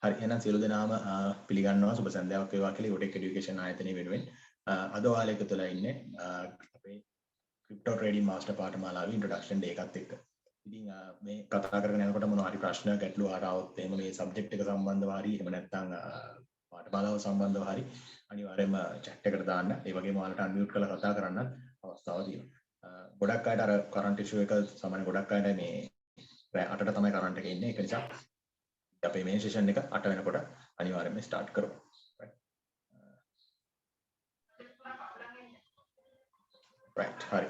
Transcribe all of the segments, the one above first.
හරි එහෙනම් සියලු දෙනාම පිළිගන්නවා සුබ සන්ධ්‍යාවක් වේවා කියලා යෝටෙක් এডুকেෂන් ආයතනය වෙනුවෙන් අද ඔයාලා එකතු වෙලා ඉන්නේ අපේ ක්‍රිප්ටෝ ට්‍රේඩින් මාස්ටර් පාඨමාලාවේ ඉන්ට්‍රොඩක්ෂන් ඩේ එකත් එක්ක. ඉතින් මේ කතා කරගෙන යනකොට මොනවා හරි ප්‍රශ්න ගැටලු ආවොත් එහෙම මේ සබ්ජෙක්ට් එක සම්බන්ධව හරි එහෙම නැත්නම් පාඨමාලාව සම්බන්ධව හරි අනිවාර්යයෙන්ම chat එකට දාන්න. ඒ වගේම ඔයාලට අන්මියුට් කරලා කතා කරන්න අවස්ථාව තියෙනවා. ගොඩක් අයට අර කරන්ට් ඉෂුව එක සාමාන්‍ය ගොඩක් අයට මේ 8ට තමයි කරන්ට් එක ඉන්නේ. ඒක නිසා අපේ මේ සෙෂන් එක 8 වෙනකොට අනිවාර්යයෙන්ම ස්ටාර්ට් කරමු. right හරි.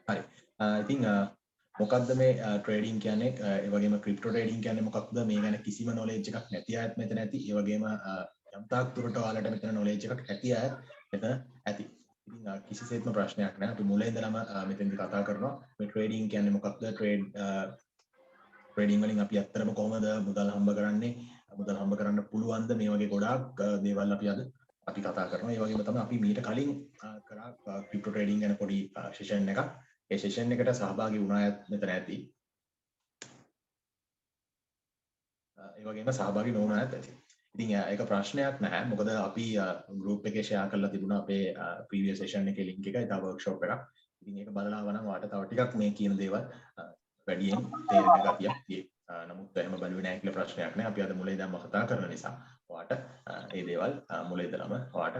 හරි. ඉතින් මොකක්ද මේ ට්‍රේඩින් කියන්නේ? ඒ වගේම ක්‍රිප්ටෝ ට්‍රේඩින් කියන්නේ මොකක්ද? මේ ගැන කිසිම knowledge එකක් නැති අයත් මෙතන ඇති. ඒ වගේම යම් තාක් දුරට ඔයාලට මෙතන knowledge එකක් ඇති අයත් මෙතන ඇති. ඉතින් කිසිසේත්ම ප්‍රශ්නයක් නැහැ. අපි මුලින් ඉඳලම මෙතෙන්දි කතා කරනවා. මේ ට්‍රේඩින් කියන්නේ මොකක්ද? ට්‍රේඩින් වලින් අපි ඇත්තටම කොහොමද මුදල් හම්බ කරන්නේ? මුදල් හම්බ කරන්න පුළුවන්ද? මේ වගේ ගොඩාක් දේවල් අපි අද කතා කරනවා. ඒ වගේම තමයි අපි මීට කලින් කරා ක්‍රිප්ටෝ ට්‍රේඩින් ගැන පොඩි සෙෂන් එකක්. ඒ සෙෂන් එකට සහභාගී වුණ අයත් මෙතන ඇති. ඒ වගේම සහභාගී නොවුණ අයත් ඇති. ඉතින් ඒක ප්‍රශ්නයක් නැහැ. මොකද අපි ගෲප් එකේ ෂෙයා කරලා තිබුණා අපේ ප්‍රීවියස් සෙෂන් එකේ link එක. ඒක වර්ක්ෂොප් එකක්. ඉතින් ඒක බලලා වනම් ඔයාලට තව ටිකක් මේ කියන දේවල් වැඩියෙන් තේරෙන ගතියක් තියෙනවා. නමුත් එහෙම බලුවේ නැහැ කියලා ප්‍රශ්නයක් නැහැ. අපි අද මුලින් ඉඳන්ම කතා කරන නිසා ඔයාලට මේ දේවල් මුලින් ඉඳලම ඔයාලට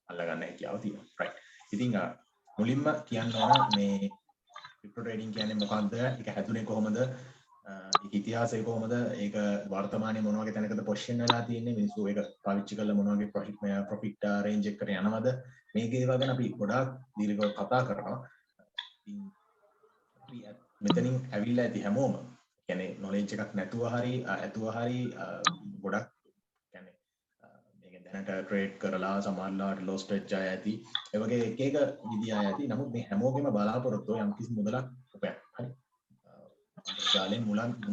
අල්ලගන්න හැකියාව තියෙනවා. right. ඉතින් මුලින්ම කියන්න ඕන මේ ක්‍රිප්ටෝ ට්‍රේඩින් කියන්නේ මොකක්ද? ඒක හැදුනේ කොහොමද? ඒක ඉතිහාසය කොහොමද? ඒක වර්තමානයේ මොන වගේ තැනකද පොසිෂන් වෙලා තියෙන්නේ? මිනිස්සු ඒක පාවිච්චි කරලා මොන වගේ ප්‍රොෆිට් රේන්ජ් එකකට යනවද? මේ දේවල් ගැන අපි ගොඩාක් දීර්ඝව කතා කරනවා. ඉතින් අපි මෙතනින් ඇවිල්ලා ඇති හැමෝම කියන්නේ knowledge එකක් නැතුව හරි ඇතුව හරි ගොඩක් කියන්නේ මේක දැනට ට්‍රේඩ් කරලා සමහරවිට ලොස් වෙච්ච අය ඇති. ඒ වගේ එක එක විදි අය ඇති. නමුත් මේ හැමෝගෙම බලාපොරොත්තුව යම්කිසි මුදලක් උපයන්න. හරි. අන්තර්ජාලයෙන්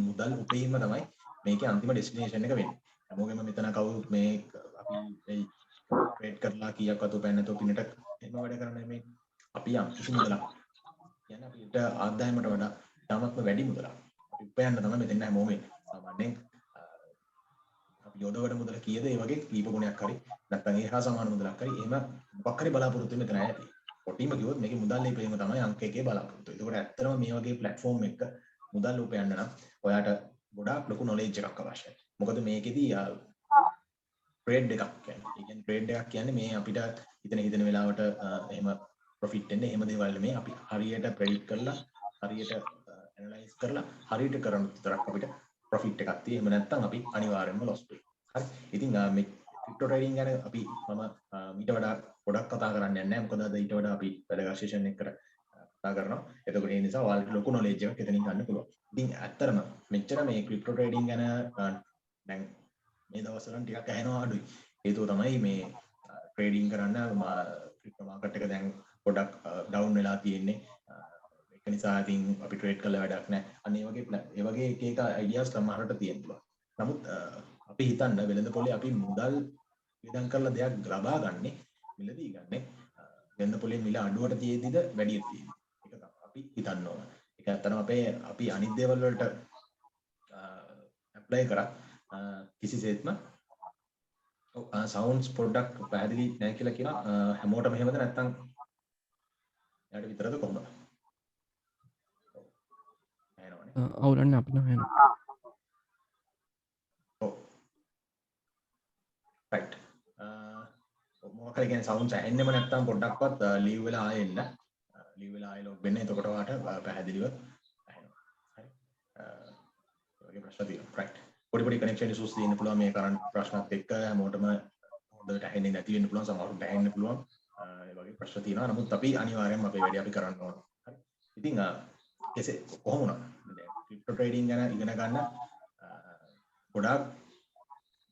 මුදල් උපයීම තමයි මේකේ අන්තිම ඩෙස්ටිනේෂන් එක වෙන්නේ. හැමෝගෙම මෙතන කවුරුත් මේ අපි මේ ට්‍රේඩ් කරලා කීයක්වත් උපයන්නේ නැතුව පිනට එහෙම වැඩ කරන්නේ මේ අපි යම්කිසි මුදලක් කියන්නේ අපිට ආදායමට වඩා තාමත්ම වැඩි මුදලක් අපි උපයන්න තමයි මෙතන හැමෝම ඉන්නේ. සාමාන්‍යයෙන් අපි යොදවන මුදල කීයද ඒ වගේ කීප ගුණයක් හරි නැත්නම් ඒ හා සමාන මුදලක් හරි එහෙම මොකක් හරි බලාපොරොත්තු මෙතන ඇති. කොටිම කිව්වොත් මේකේ මුදල් ලැබීම තමයි අංක එකේ බලාපොරොත්තු. ඒකට ඇත්තටම මේ වගේ ප්ලැට්ෆෝම් එකක මුදල් උපයන්න නම් ඔයාට ගොඩාක් ලොකු knowledge එකක් අවශ්‍යයි. මොකද මේකෙදී ට්‍රේඩ් එකක් කියන්නේ. ඒ කියන්නේ ට්‍රේඩ් එකක් කියන්නේ මේ අපිට හිතන වෙලාවට එහෙම ප්‍රොෆිට් එන්නේ එහෙම දේවල් නෙමෙයි. අපි හරියට ප්‍රෙඩික්ට් කරලා හරියට ඇනලයිස් කරලා හරියට කරන විතරක් අපිට ප්‍රොෆිට් එකක් තියෙයි. එහෙම නැත්නම් අපි අනිවාර්යයෙන්ම ලොස් වෙයි. හරි. ඉතින් මේ ක්‍රිප්ටෝ ට්‍රේඩින් ගැන අපි මම ඊට වඩා ගොඩක් කතා කරන්න යන්නේ නැහැ. මොකද අද ඊට වඩා අපි වැදගත් සෙෂන් එකකට කතා කරනවා. එතකොට ඒ නිසා ඔයාලට ලොකු knowledge එකක් එතනින් ගන්න පුළුවන්. ඉතින් ඇත්තටම මෙච්චර මේ ක්‍රිප්ටෝ ට්‍රේඩින් ගැන දැන් මේ දවස්වල ටිකක් ඇහෙනවා අඩුයි. හේතුව තමයි මේ ට්‍රේඩින් කරන්න ක්‍රිප්ටෝ මාකට් එක දැන් පොඩක් ඩවුන් වෙලා තියෙන්නේ. ඒක නිසා ඉතින් අපි ට්‍රේඩ් කරලා වැඩක් නැහැ. අන්න ඒ වගේ එක එක අයිඩියාස් සමහරට තියෙනවා. නමුත් අපි හිතන්න වෙළඳ පොලේ අපි මුදල් වියදම් කරලා දෙයක් ලබා ගන්නේ මිලදී ගන්නේ වෙළඳ පොලේ මිල අඩුවට තියෙද්දිද වැඩියට තියෙද්දිද? ඒක තමයි අපි හිතන්න ඕන. ඒක ඇත්තටම අපි අනිත් දේවල් වලට ඇප්ලයි කරා කිසිසේත්ම සවුන්ඩ්ස් පොඩ්ඩක් පැහැදිලි නැහැ කියලා කියනවා. හැමෝටම එහෙමද නැත්නම් යාට විතරද කොහොමද? අවුලන්නේ අපිට නෑ. ඔව්. රයිට්. මොකක් හරි කියන්නේ සවුන්ඩ්ස් ඇහෙන්නෙම නැත්නම් පොඩ්ඩක්වත් ලීව් වෙලා ආයෙ එන්න. ලීව් වෙලා ආයෙ ලොග් වෙන්න. එතකොට ඔයාට පැහැදිලිව ඇහෙනවා. හරි. ඔයගේ ප්‍රශ්න තියෙනවා. රයිට්. පොඩි කනෙක්ෂන් ඉෂුස් තියෙන්න පුළුවන් මේ කරන්ට් ප්‍රශ්නත් එක්ක හැමෝටම හොඳට ඇහෙන්නේ නැති වෙන්න පුළුවන්. සමහරවිට ඇහෙන්න පුළුවන්. ඒ වගේ ප්‍රශ්න තියෙනවා. නමුත් අපි අනිවාර්යයෙන්ම අපේ වැඩේ අපි කරන්න ඕන. හරි. ඉතින් කෙසේ කොහොම වුණත් දැන් ක්‍රිප්ටෝ ට්‍රේඩින් ගැන ඉගෙන ගන්න ගොඩාක්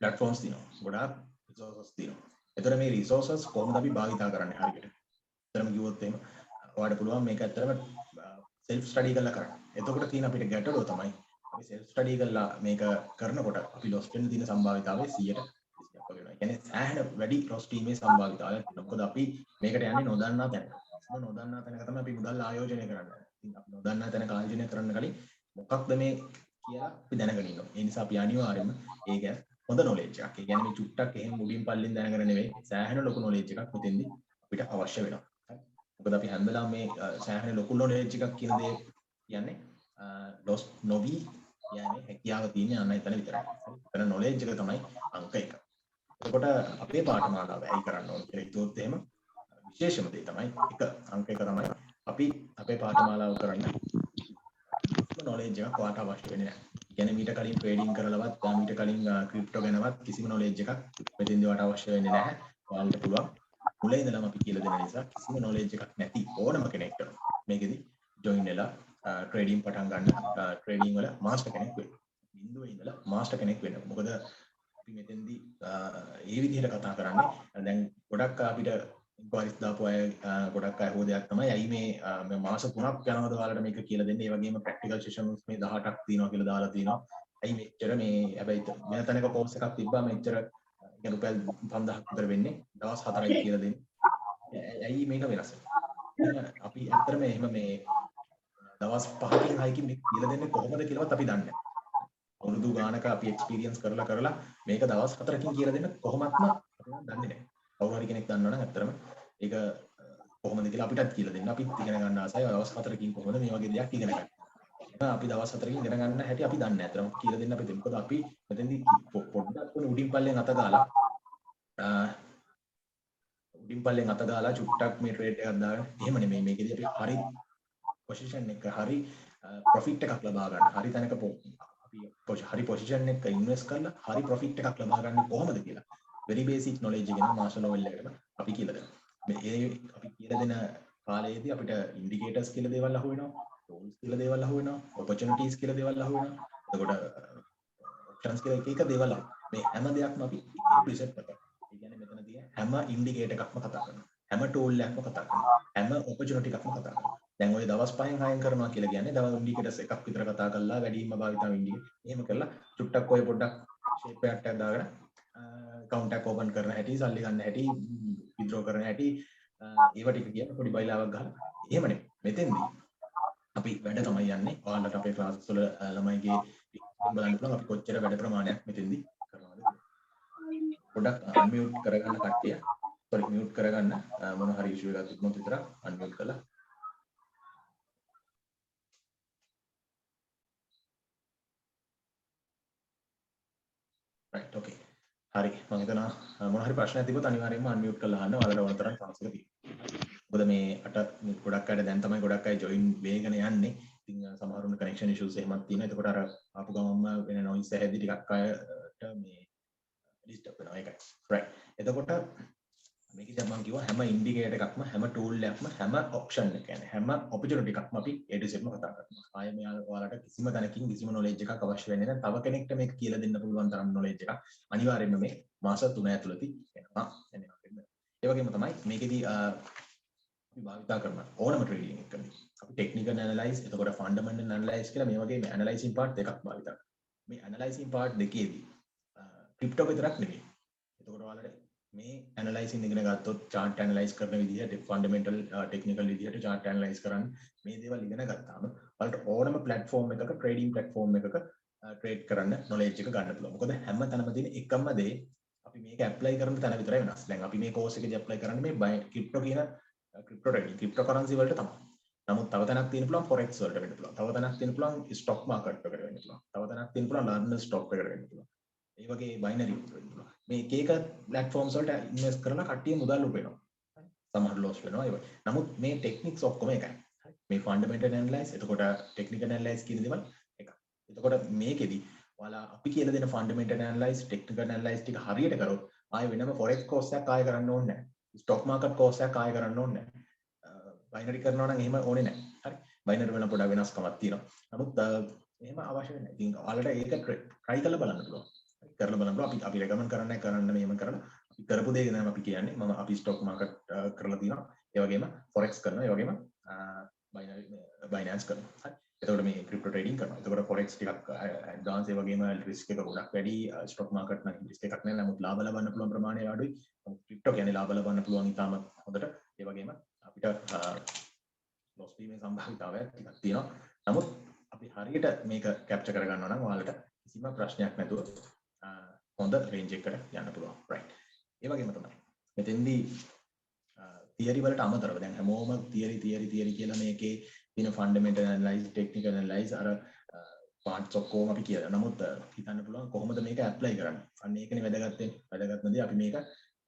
ප්ලැට්ෆෝම්ස් තියෙනවා. ගොඩාක් රිසෝසස් තියෙනවා. ඒතර මේ රිසෝසස් කොහොමද අපි භාවිතා කරන්නේ හරියට? ඇත්තටම කිව්වොත් එහෙම ඔයාලට පුළුවන් මේක ඇත්තටම self study කරලා කරන්න. එතකොට තියෙන අපිට ගැටලුව තමයි අපි self study කරලා මේක කරනකොට අපි loss වෙන්න තියෙන සම්භාවිතාවය 100ට 20ක් වගේ වෙනවා. ඒ කියන්නේ සෑහෙන වැඩි loss වීමේ සම්භාවිතාවයක් තියෙනවා. මොකද අපි මේකට යන්නේ නොදන්නා තැනක. නොදන්නා තැනක තමයි අපි මුදල් ආයෝජනය කරන්නේ. ඉතින් අපි නොදන්නා තැනක ආයෝජනය කරන්න කලින් මොකක්ද මේ කියලා අපි දැනගෙන ඉන්නවා. ඒ නිසා අපි අනිවාර්යයෙන්ම ඒක හොඳ knowledge එකක්. ඒ කියන්නේ මේ චුට්ටක් එහෙම මුලින් පල්ලෙන් දැනගෙන නෙවෙයි සෑහෙන ලොකු knowledge එකක් මෙතෙන්දී අපිට අවශ්‍ය වෙනවා. හරි. මොකද අපි හැම වෙලාවෙම මේ සෑහෙන ලොකු knowledge එකක් කියන දේ කියන්නේ loss නොවි යන්නේ හැකියාව තියෙන අන්න එතන විතරයි. හරි. එතන knowledge එක තමයි අංක 1. එතකොට අපේ පාඨමාලාව ඇයි කරන්න ඕන කියලා හිතුවොත් එහෙම විශේෂම දේ තමයි එක අංක 1 තමයි අපි අපේ පාඨමාලාව කරන්න knowledge එකක් ඔයාලට අවශ්‍ය වෙන්නේ නැහැ. කියන්නේ මීට කලින් ට්‍රේඩින් කරලවත් මීට කලින් ක්‍රිප්ටෝ ගැනවත් කිසිම knowledge එකක් මෙතෙන්දී ඔයාලට අවශ්‍ය වෙන්නේ නැහැ. ඔයාලට පුළුවන් මුලින් ඉඳලම අපි කියලා දෙන නිසා කිසිම knowledge එකක් නැති ඕනම කෙනෙක්ට මේකෙදි join වෙලා ට්‍රේඩින් පටන් ගන්න ට්‍රේඩින් වල මාස්ටර් කෙනෙක් වෙන්න. බිඳුවේ ඉඳලා මාස්ටර් කෙනෙක් වෙන්න. මොකද අපි මෙතෙන්දී ඒ විදිහට කතා කරන්නේ දැන් ගොඩක් අපිට ඉන්ක්වයරිස් දාපු අය ගොඩක් අය හොය දෙයක් තමයි ඇයි මේ මාස 3ක් යනවද ඔයාලට මේක කියලා දෙන්නේ. ඒ වගේම ප්‍රැක්ටිකල් සෙෂන්ස් මේ 18ක් තියෙනවා කියලා දාලා තියෙනවා. ඇයි මෙච්චර මේ හැබැයි වෙන තැනක කෝර්ස් එකක් තිබ්බා මෙච්චර يعني රුපියල් 5000ක් විතර වෙන්නේ දවස් 4යි කියලා දෙන්නේ. ඇයි මේක වෙනස? අපි ඇත්තටම එහෙම මේ දවස් 5කින් 6කින් මේක කියලා දෙන්නේ කොහොමද කියලාවත් අපි දන්නේ නැහැ. අවුරුදු ගානක අපි එක්ස්පීරියන්ස් කරලා මේක දවස් 4කින් කියලා දෙන්න කොහොමත්ම අපි දන්නේ නැහැ. කවුරු හරි කෙනෙක් දන්නවනම් ඇත්තටම ඒක කොහොමද කියලා අපිටත් කියලා දෙන්න. අපිත් ඉගෙන ගන්න ආසයි දවස් 4කින් කොහොමද මේ වගේ දෙයක් ඉගෙන ගන්න. අපි දවස් 4කින් ඉගෙන ගන්න හැටි අපි දන්නේ නැහැ. ඇත්තටම කියලා දෙන්න අපි දෙමු. මොකද අපි මෙතෙන්දී පොඩ්ඩක් උඩින් පල්ලෙන් අත ගාලා චුට්ටක් මේ ට්‍රේඩ් එකක් දාගෙන එහෙම නෙමෙයි මේකෙදී අපි හරි පොසිෂන් එක හරි ප්‍රොෆිට් එකක් ලබා ගන්න. හරි තැනක අපි හරි පොසිෂන් එකක ඉන්වෙස්ට් කරලා හරි ප්‍රොෆිට් එකක් ලබා ගන්න කොහොමද කියලා very basic knowledge එක මාස්ටර් ලෙවල් එකකට අපි කියලා දෙනවා. මේ අපි කියලා දෙන කාලයේදී අපිට indicators කියලා දේවල් අහු වෙනවා, tools කියලා දේවල් අහු වෙනවා, opportunities කියලා දේවල් අහු වෙනවා. එතකොට options කියලා එක දේවල් අහු. මේ හැම දෙයක්ම අපි preset කරනවා. ඒ කියන්නේ මෙතන තියෙන හැම indicator එකක්ම කතා කරනවා. හැම tool එකක්ම කතා කරනවා. හැම opportunity එකක්ම කතා කරනවා. දැන් ඔය දවස් 5න් 6න් කරනවා කියලා කියන්නේ දවස් indicators එකක් විතර කතා කරලා වැඩිම භාවිතාව indicator එහෙම කරලා චුට්ටක් ඔය පොඩ්ඩක් shape එකක් දාගෙන account එක open කරන හැටි, සල්ලි ගන්න හැටි, withdraw කරන හැටි ඒව ටික කියන පොඩි බයිලාවක් ගහලා එහෙම නෙමෙයි. මෙතෙන්දී අපි වැඩ තමයි යන්නේ. ඔයාලට අපේ ක්ලාස් වල ළමයිගේ බලන්න පුළුවන් අපි කොච්චර වැඩ ප්‍රමාණයක් මෙතෙන්දී කරනවද කියලා. පොඩ්ඩක් unmute කරගන්න කට්ටිය. sorry mute කරගන්න මොන හරි issue එකක් තිබුණොත් විතරක් unmute කරලා right okay හරි මම හිතනවා මොන හරි ප්‍රශ්නයක් තිබුණොත් අනිවාර්යයෙන්ම unmute කරලා අහන්න ඔයාලට ඕන තරම් chance එක තියෙනවා. මොකද මේ අට ගොඩක් අය දැන් තමයි ගොඩක් අය join වෙගෙන යන්නේ. ඉතින් සමහරුන්ට connection issues එහෙමත් තියෙනවා. එතකොට අර ආපු ගමන්ම වෙන noise ඇහෙද්දි ටිකක් අයට මේ disturb වෙනවා ඒකයි. right. එතකොට මේකද මම කිව්වා හැම ඉන්ඩිකේටර් එකක්ම හැම ටූල් එකක්ම හැම ඔප්ෂන් එක කියන්නේ හැම ඔපචුනිටි එකක්ම අපි A to Z ම කතා කරනවා. ආයෙ ඔයාලට කිසිම තැනකින් කිසිම knowledge එකක් අවශ්‍ය වෙන්නේ නැහැ. තව කෙනෙක්ට මේක කියලා දෙන්න පුළුවන් තරම් knowledge එකක් අනිවාර්යයෙන්ම මේ මාස 3 ඇතුළතදී එනවා. ඒ වගේම තමයි මේකෙදී අපි භාවිතා කරන ඕනම ට්‍රේඩින් එකකදී අපි ටෙක්නිකල් ඇනලයිස් එතකොට ෆන්ඩමෙන්ටල් ඇනලයිස් කියලා මේ වගේ මේ ඇනලයිසින් පාර්ට් දෙකක් භාවිතා කරනවා. මේ ඇනලයිසින් පාර්ට් දෙකේදී ක්‍රිප්ටෝ විතරක් නෙමෙයි. එතකොට ඔයාලට මේ ඇනලයිසින් ඉගෙන ගත්තොත් chart analyze කරන විදිහට fundamental technical විදිහට chart analyze කරන්න මේ දේවල් ඉගෙන ගත්තාම ඔයාලට ඕනම platform එකක trading platform එකක trade කරන්න knowledge එක ගන්න පුළුවන්. මොකද හැම තැනම තියෙන එකම දේ අපි මේක apply කරන තැන විතරයි වෙනස්. දැන් අපි මේ course එකේදී apply කරන්නේ මේ crypto කියන crypto trading cryptocurrency වලට තමයි. නමුත් තව තැනක් තියෙන පුළුවන් forex වලට වෙන්න පුළුවන්. තව තැනක් තියෙන පුළුවන් stock market එකට වෙන්න පුළුවන්. තව තැනක් තියෙන පුළුවන් London stock එකට වෙන්න පුළුවන්. ඒ වගේ binary වලට වෙන්න පුළුවන්. මේ එක එක platforms වලට invest කරලා කට්ටිය මුදල් උපයනවා. සමහර loss වෙනවා ඒ වගේ. නමුත් මේ techniques ඔක්කොම එකයි. මේ fundamental analysis එතකොට technical analysis කියන දේවල් එකයි. එතකොට මේකෙදි ඔයාලා අපි කියලා දෙන fundamental analysis technical analysis ටික හරියට කරොත් ආයෙ වෙනම forex course එකක් ආයෙ කරන්න ඕනේ නැහැ. stock market course එකක් ආයෙ කරන්න ඕනේ නැහැ. binary කරනවා නම් එහෙම ඕනේ නැහැ. හරි. binary වෙන පොඩක් වෙනස්කමක් තියෙනවා. නමුත් එහෙම අවශ්‍ය නැහැ. ඉතින් ඔයාලට ඒක try කරලා බලන්න පුළුවන්. කරලා බලන්න අපි රෙකමන්ඩ් කරන්නේ කරන්න මේම කරලා අපි කරපු දේ ගැන අපි කියන්නේ මම අපි ස්ටොක් මාකට් කරලා තියෙනවා ඒ වගේම forex කරනවා ඒ වගේම Binance කරනවා හරි එතකොට මේ crypto trading කරනවා එතකොට forex ටිකක් advance ඒ වගේම risk එක ගොඩක් වැඩි ස්ටොක් මාකට් නම් risk එකක් නෑ නමුත් ලාභ ලබන්න පුළුවන් ප්‍රමාණය අඩුයි crypto කියන්නේ ලාභ ලබන්න පුළුවන් ඉතාම හොඳට ඒ වගේම අපිට loss වීමේ සම්භාවිතාවය ටිකක් තියෙනවා නමුත් අපි හරියට මේක කැප්චර් කරගන්නවා නම් ඔයාලට කිසිම ප්‍රශ්නයක් නැතුව හොඳ රේන්ජ් එකකට යන්න පුළුවන්. right. ඒ වගේම තමයි. මෙතෙන්දී තියරි වලට අමතරව දැන් හැමෝම තියරි කියලා මේකේ තියෙන ෆන්ඩමෙන්ටල් ඇනලයිස්, ටෙක්නිකල් ඇනලයිස් අර පාර්ට්ස් ඔක්කොම අපි කියලා. නමුත් හිතන්න පුළුවන් කොහොමද මේක ඇප්ලයි කරන්නේ. අන්න ඒකනේ වැදගත් වෙන්නේ. වැදගත්ම දේ අපි මේක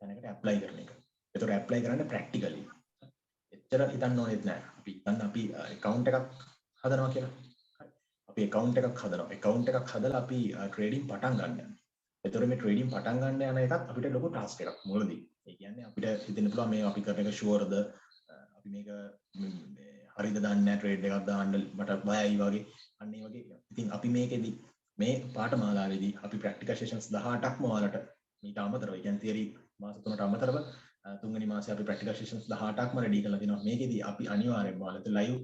දැනකට ඇප්ලයි කරන එක. ඒතකොට ඇප්ලයි කරන්නේ ප්‍රැක්ටිකලි. එච්චර හිතන්න ඕනෙත් නෑ. අපි හිතන්න අපි account එකක් හදනවා කියලා. හරි. අපි account එකක් හදනවා. account එකක් හදලා අපි trading පටන් ගන්න යනවා. ඒතකොට මේ trading පටන් ගන්න යන එකත් අපිට ලොකු ටාස්ක් එකක් මුලදී. ඒ කියන්නේ අපිට හිතෙන්න පුළුවන් මේ අපි කරන එක ෂුවර්ද අපි මේක හරිද දන්නේ නැහැ ට්‍රේඩ් එකක් දාන්න මට බයයි වගේ අන්න ඒ වගේ. ඉතින් අපි මේකෙදි මේ පාඨමාලාවේදී අපි ප්‍රැක්ටිකල් සෙෂන්ස් 18ක්ම ඔයාලට මීට අමතරව ඒ කියන්නේ තියරි මාස 3ට අමතරව තුන්වෙනි මාසේ අපි ප්‍රැක්ටිකල් සෙෂන්ස් 18ක්ම රෙඩි කරලා තිනවා. මේකෙදි අපි අනිවාර්යයෙන්ම ඔයාලට ලයිව්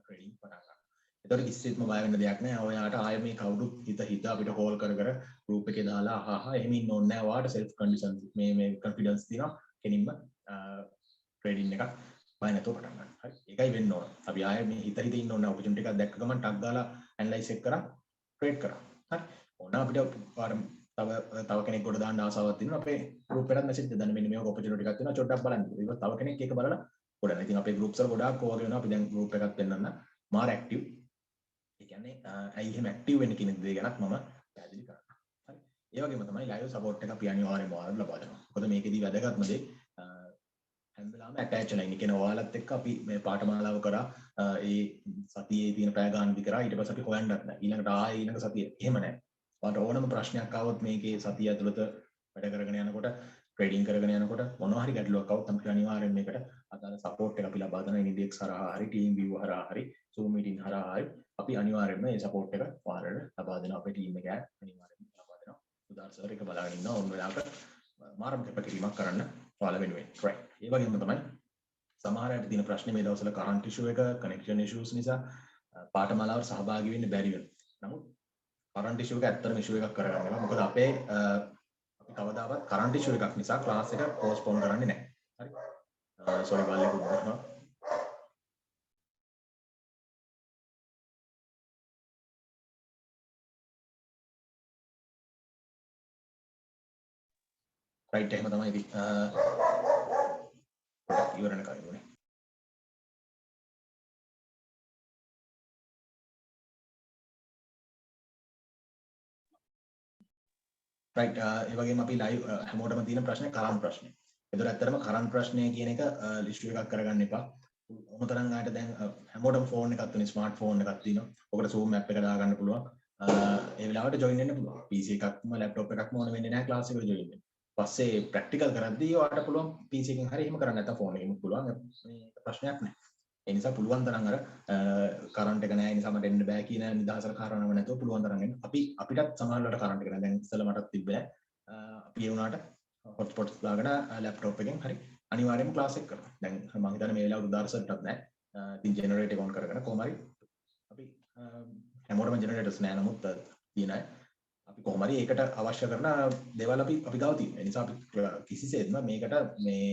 ට්‍රේඩින් පටන් ගන්නවා. ඒතකොට කිසිසේත්ම බය වෙන්න දෙයක් නැහැ. ඔයාට ආයෙ මේ කවුරුත් හිත අපිට කෝල් කර ගෲප් එකේ දාලා එහෙම ඉන්න ඕනේ නැහැ. ඔයාට self condition මේ confidence තියෙනවා. කෙනින්ම ට්‍රේඩින් එකක් බය නැතුව පටන් ගන්න. හරි. ඒකයි වෙන්න ඕන. අපි ආයෙ මේ හිත ඉන්න ඕනේ. ඔපචුනිටි එකක් දැක්ක ගමන් ටක් ගාලා ඇනලයිස් එක කරා ට්‍රේඩ් කරා. හරි. ඕන අපිට තව කෙනෙක් කොට දාන්න ආසාවක් තියෙනවා. අපේ group එකකට message දාන්න මෙන්න මේක ඔපචුනිටි එකක් තියෙනවා. චොට්ටක් බලන්න. ඒක තව කෙනෙක් ඒක බලලා ගොඩක්. ඉතින් අපේ groups වල ගොඩාක් ඕවා වෙනවා. අපි දැන් group එකක් පෙන්නන්න මාර ඇක්ටිව්. ඒ කියන්නේ ඇයි එහෙම ඇක්ටිව් වෙන්නේ කියන දේ ගැනත් මම පැහැදිලි කරනවා. හරි. ඒ වගේම තමයි ලයිව් සපෝට් එක අපි අනිවාර්යයෙන්ම ඔයාලට ලබා දෙනවා. මොකද මේකෙදි වැදගත්ම දේ හැම වෙලාවෙම ඇටච් වෙලා ඉන්නේ. කියන්නේ ඔයාලත් එක්ක අපි මේ පාඨමාලාව කරා ඒ සතියේ තියෙන පැය ගානක් කරා ඊට පස්සේ අපි හොයන්නත් නැහැ. ඊළඟට ඊළඟ සතියේ එහෙම නැහැ. ඔයාලට ඕනම ප්‍රශ්නයක් ආවොත් මේකේ සතිය ඇතුළත වැඩ කරගෙන යනකොට ට්‍රේඩින් කරගෙන යනකොට මොනවා හරි ගැටලුවක් આવුත් අපි අනිවාර්යයෙන් මේකට අදාළ සපෝට් එක අපි ලබා දෙනවා. ඉනිඩෙක්ස් හරහා හරි ටීම් view හරහා හරි Zoom meeting හරහා හරි අපි අනිවාර්යයෙන්ම මේ සපෝට් එක ඔයාලට ලබා දෙනවා. අපේ ටීම් එක අනිවාර්යයෙන්ම ලබා දෙනවා. උදාහරණ සර් එක බලාගෙන ඉන්නවා ඕන වෙලාවක මාරම කැපකිරීමක් කරන්න ඔයාලා වෙනුවෙන්. right. ඒ වගේම තමයි සමහර අයට තියෙන ප්‍රශ්නේ මේ දවස්වල කරන්ට් ඉෂුව එක කනෙක්ෂන් ඉෂුස් නිසා පාඨමාලාවට සහභාගී වෙන්න බැරි වෙනවා. නමුත් කරන්ට් ඉෂුව එක ඇත්තටම ඉෂුව එකක් කරගන්න එපා. මොකද අපි කවදාවත් කරන්ට් ඉෂුව එකක් නිසා ක්ලාස් එක පෝස්ට්පෝන් කරන්නේ නැහැ. හරි. සෝරි බල්ලෙකුත් දුන්නා. රයිට් එහෙම තමයි ඉතින් ඉවරන කරුණේ. රයිට් ඒ වගේම අපි ලයිව් හැමෝටම තියෙන ප්‍රශ්නේ කරන්ට් ප්‍රශ්නේ. ඒතර ඇත්තටම කරන්ට් ප්‍රශ්නේ කියන එක ලිස්ට් එකක් කරගන්න එපා. මොනතරම් ආයත දැන් හැමෝටම ෆෝන් එකක් තියෙන ස්මාර්ට් ෆෝන් එකක් තියෙනවා. ඔකට Zoom app එක දාගන්න පුළුවන්. ඒ වෙලාවට ජොයින් වෙන්න පුළුවන්. PC එකක්ම ලැප්ටොප් එකක්ම ඕන වෙන්නේ නැහැ ක්ලාස් එකට ජොයින් වෙන්න. පස්සේ ප්‍රැක්ටිකල් කරද්දී ඔයාලට පුළුවන් PC එකෙන් හරි එහෙම කරන්න නැත්නම් ෆෝන් එකෙන් පුළුවන්. මේ ප්‍රශ්නයක් නැහැ. ඒ නිසා පුළුවන් තරම් අර කරන්ට් එක නැහැ ඒ නිසා මට එන්න බෑ කියන නිදහසට කාරණාවක් නැතුව පුළුවන් තරම් එන්න. අපිටත් සමහරවිට කරන්ට් එක නැහැ. දැන් ඉස්සෙල්ලා මටත් තිබ්බේ නැහැ. අපි ඒ වුණාට හොට්ස්පොට්ස් දාගෙන ලැප්ටොප් එකෙන් හරි අනිවාර්යයෙන්ම ක්ලාස් එක කරනවා. දැන් මම හිතන්නේ මේ වෙලාවට උදාහරණයකටත් නැහැ. ඉතින් ජෙනරේටර් එක ඔන් කරගෙන කොහොම හරි අපි හැමෝටම ජෙනරේටර්ස් නැහැ නමුත් තියෙන අය අපි කොහොම හරි ඒකට අවශ්‍ය කරන දේවල් අපි ගාව තියෙනවා. ඒ නිසා අපි කිසිසේත්ම මේකට මේ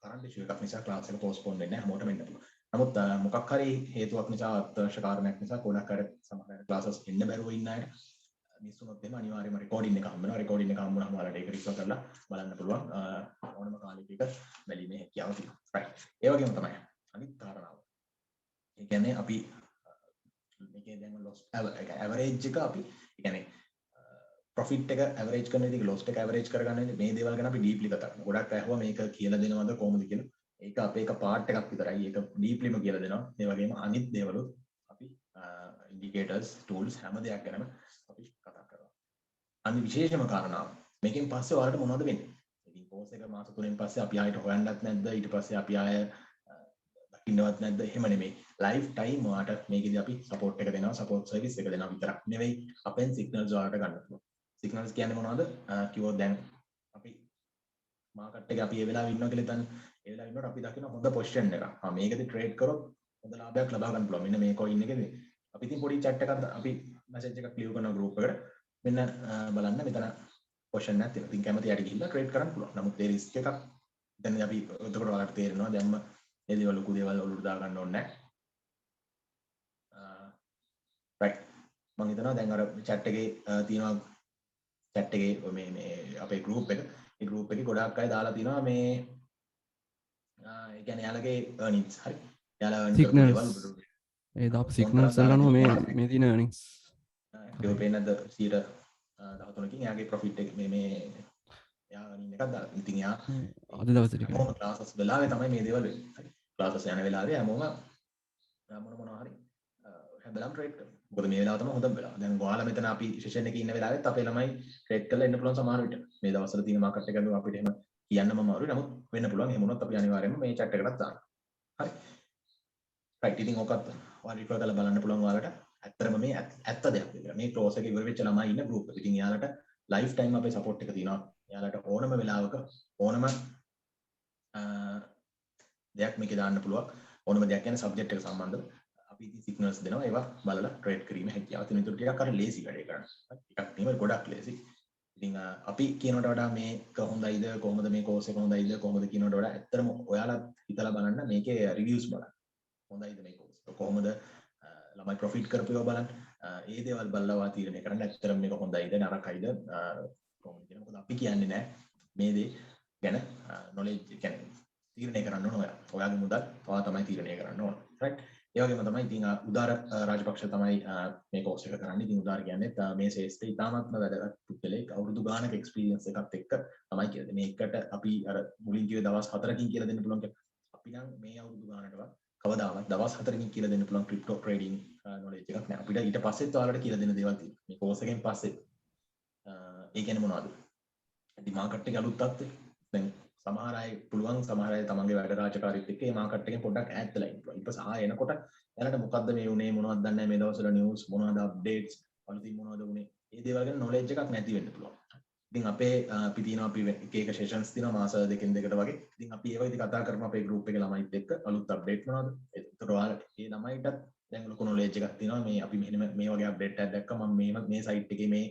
කරන්ට් ඉෂුව එකක් නිසා ක්ලාස් එක පෝස්ට්පෝන් වෙන්නේ නැහැ. හැමෝටම එන්න පුළුවන්. නමුත් මොකක් හරි හේතුවක් නිසා අත්‍යවශ්‍ය කාරණයක් නිසා ගොඩක් අය සමහර ක්ලාසස් එන්න බැරුව ඉන්න අයට මිස් වුණොත් එහෙම අනිවාර්යයෙන්ම රෙකෝඩින් එක හම්බ වෙනවා. රෙකෝඩින් එක හම්බ වුණාම ඔයාලට ඒක රිෆර් කරලා බලන්න පුළුවන්. ඕනම කාලයක බැලීමේ හැකියාව තියෙනවා. රයිට්. ඒ වගේම තමයි අනිත් කාරණාව. ඒ කියන්නේ අපි මේකේ දැන් ලොස් ඇවරේජ් එක අපි ඒ කියන්නේ ප්‍රොෆිට් එක ඇවරේජ් කරන විදිහ ලොස් එක ඇවරේජ් කරගන්න මේ දේවල් ගැන අපි ඩීප්ලි කතා කරනවා. ගොඩක් අයහුවා මේක කියලා දෙනවද කොහොමද කියලා. ඒක අපේ එක පාර්ට් එකක් විතරයි. ඒක ඩීප්ලිම කියලා දෙනවා. ඒ වගේම අනිත් දේවලුත් අපි ඉන්ඩිකේටර්ස් ටූල්ස් හැම දෙයක් ගැනම අපි කතා කරනවා. අනිත් විශේෂම කාරණාව මේකෙන් පස්සේ ඔයාලට මොනවද වෙන්නේ? ඉතින් කෝස් එක මාස 3න් පස්සේ අපි ආයෙත් හොයන්නත් නැද්ද? ඊට පස්සේ අපි ආයෙ දකින්නවත් නැද්ද? එහෙම නෙමෙයි. ලයිෆ් ටයිම් ඔයාලට මේකෙදි අපි සපෝට් එක දෙනවා. සපෝට් සර්විස් එක දෙනවා විතරක් නෙවෙයි. අපෙන් සිග්නල්ස් ඔයාලට ගන්න පුළුවන්. සිග්නල්ස් කියන්නේ මොනවද? කිව්වොත් දැන් අපි මාකට් එකේ අපි ඒ වෙලාවේ ඉන්නවා කියලා හිතන්න. ඒ වෙලාවේ ඉන්නකොට අපි දකින්න හොඳ පොසිෂන් එකක්. මේකෙදි ට්‍රේඩ් කරොත් හොඳ ලාභයක් ලබා ගන්න පුළුවන්. මෙන්න මේ කොයින් එකේදී අපි ඉතින් පොඩි chat එකක් අපි මැසේජ් එකක් ලියව කරන group එකට. මෙන්න බලන්න මෙතන පොසිෂන් එකක් තියෙනවා. ඉතින් කැමති යට ගිහිල්ලා ට්‍රේඩ් කරන්න පුළුවන්. නමුත් ඒ රිස්ක් එකක් දැන් අපි එතකොට ඔයාලට තේරෙනවා දැන්ම ඒ දේවල් ලොකු දේවල් ඔලුවට දා ගන්න ඕනේ නැහැ. right මම හිතනවා දැන් අර chat එකේ තියෙනවා chat එකේ මේ අපේ group එක ඒ group එකේ ගොඩාක් අය දාලා තිනවා මේ ඒ කියන්නේ යාළගේ earnings හරි යාලා earn කරපු සිග්නල්ස් දේවල් ඒ දාපු සිග්නල්ස් වල අනුව මේ තියෙන earnings active පේන්නේ නැද්ද 13කින් යාගේ profit එක මේ යා earning එකක් දාලා ඉතින් යා අද දවසට හැමෝම classes වෙලාවේ තමයි මේ දේවල් වෙන්නේ හරි classes යන වෙලාවේ හැමෝම මොනවා හරි හැදලම් ට්‍රේඩ් කරනවා මොකද මේ වෙලාව තමයි හොඳම වෙලාව දැන් ඔයාලා මෙතන අපි සෙෂන් එකේ ඉන්න වෙලාවෙත් අපේ ළමයි ට්‍රේඩ් කරලා එන්න පුළුවන් සමහර විට මේ දවස්වල තියෙන මාකට් එක අපිට එහෙම කියන්නම අමාරුයි නමුත් වෙන්න පුළුවන් එහෙම වුණොත් අපි අනිවාර්යයෙන්ම මේ chat එකටත් දාන්න හරි right ඉතින් ඔකත් ඔයාලා රිෆර් කරලා බලන්න පුළුවන් ඔයාලට ඇත්තටම මේ ඇත්ත දෙයක් විතර මේ ක්ලෝස් එකේ ඉවර වෙච්ච ළමයි ඉන්න group එක ඉතින් යාලට ලයිෆ් ටයිම් අපේ සපෝට් එක තියෙනවා යාලට ඕනම වෙලාවක ඕනම දෙයක් මේකේ දාන්න පුළුවන් ඕනම දෙයක් කියන්නේ සබ්ජෙක්ට් එක සම්බන්ධව අපි ඉතින් සිග්නල්ස් දෙනවා ඒවා බලලා ට්‍රේඩ් කිරීම හැකියාව තියෙන විතර ටිකක් අර ලේසි වැඩේ කරන්න ටිකක් නෙමෙයි ගොඩක් ලේසි ඉතින් අපි කියනවට වඩා මේක හොඳයිද කොහොමද මේ කෝස් එක හොඳයිද කොහොමද කියනවට වඩා ඇත්තටම ඔයාලා හිතලා බලන්න මේකේ රිවිව්ස් බලන්න හොඳයිද මේ කෝස් එක කොහොමද ළමයි ප්‍රොෆිට් කරපු ඒවා බලන්න ඒ දේවල් බලලා ඔයා තීරණය කරන්න ඇත්තටම මේක හොඳයිද නරකයිද කොහොමද කියන මොකද අපි කියන්නේ නැහැ මේ දේ ගැන නොලෙජ් කියන්නේ තීරණය කරන්න ඕන ඔයාගේ මුදල් ඔයා තමයි තීරණය කරන්න ඕන රයිට් ඒ වගේම තමයි ඉතින් උදාර රාජපක්ෂ තමයි මේ කෝස් එක කරන්නේ ඉතින් උදාර කියන්නේ මේ ශේෂ්ත්‍රය ඉතාමත්ම වැදගත් පුද්ගලෙක් අවුරුදු ගානක එක්ස්පීරියන්ස් එකත් එක්ක තමයි කියන්නේ මේකට අපි අර මුලින් කිව්වේ දවස් 4කින් කියලා දෙන්න පුළුවන් අපි නම් මේ අවුරුදු ගානටවත් කවදාවත් දවස් 4කින් කියලා දෙන්න පුළුවන් ක්‍රිප්ටෝ ට්‍රේඩින් නොලෙජ් එකක් නෑ අපිට ඊට පස්සෙත් ඔයාලට කියලා දෙන්න දේවල් තියෙනවා මේ කෝස් එකෙන් පස්සේ ඒ කියන්නේ මොනවද ඉතින් මාකට් එකේ අලුත් තත්ත්වය දැන් සමහර අය පුළුවන් සමහර අය තමන්ගේ වැඩ රාජකාරීත් එක්ක මේ මාකට් එකෙන් පොඩ්ඩක් ඈත් වෙලා ඉන්න පුළුවන්. ඊට පස්සේ එනකොට එයාලට මොකද්ද මේ උනේ මොනවද දන්නේ නැහැ මේ දවස්වල නිවුස් මොනවද අප්ඩේට්ස් අලුතින් මොනවද උනේ. මේ දේවල් ගැන නොලෙජ් එකක් නැති වෙන්න පුළුවන්. ඉතින් අපේ අපි තියෙනවා අපි එක එක සෙෂන්ස් තියෙනවා මාස දෙකෙන් දෙකට වගේ. ඉතින් අපි ඒවා ඉතින් කතා කරමු අපේ ගෲප් එකේ ළමයිත් එක්ක අලුත් අප්ඩේට් මොනවද. ඒතකොට ඔයාලට මේ ළමයිටත් දැන් ලොකු නොලෙජ් එකක් තියෙනවා මේ අපි මෙහෙම මේ වගේ අප්ඩේට් එකක් දැක්කම මම මේ සයිට් එකේ මේ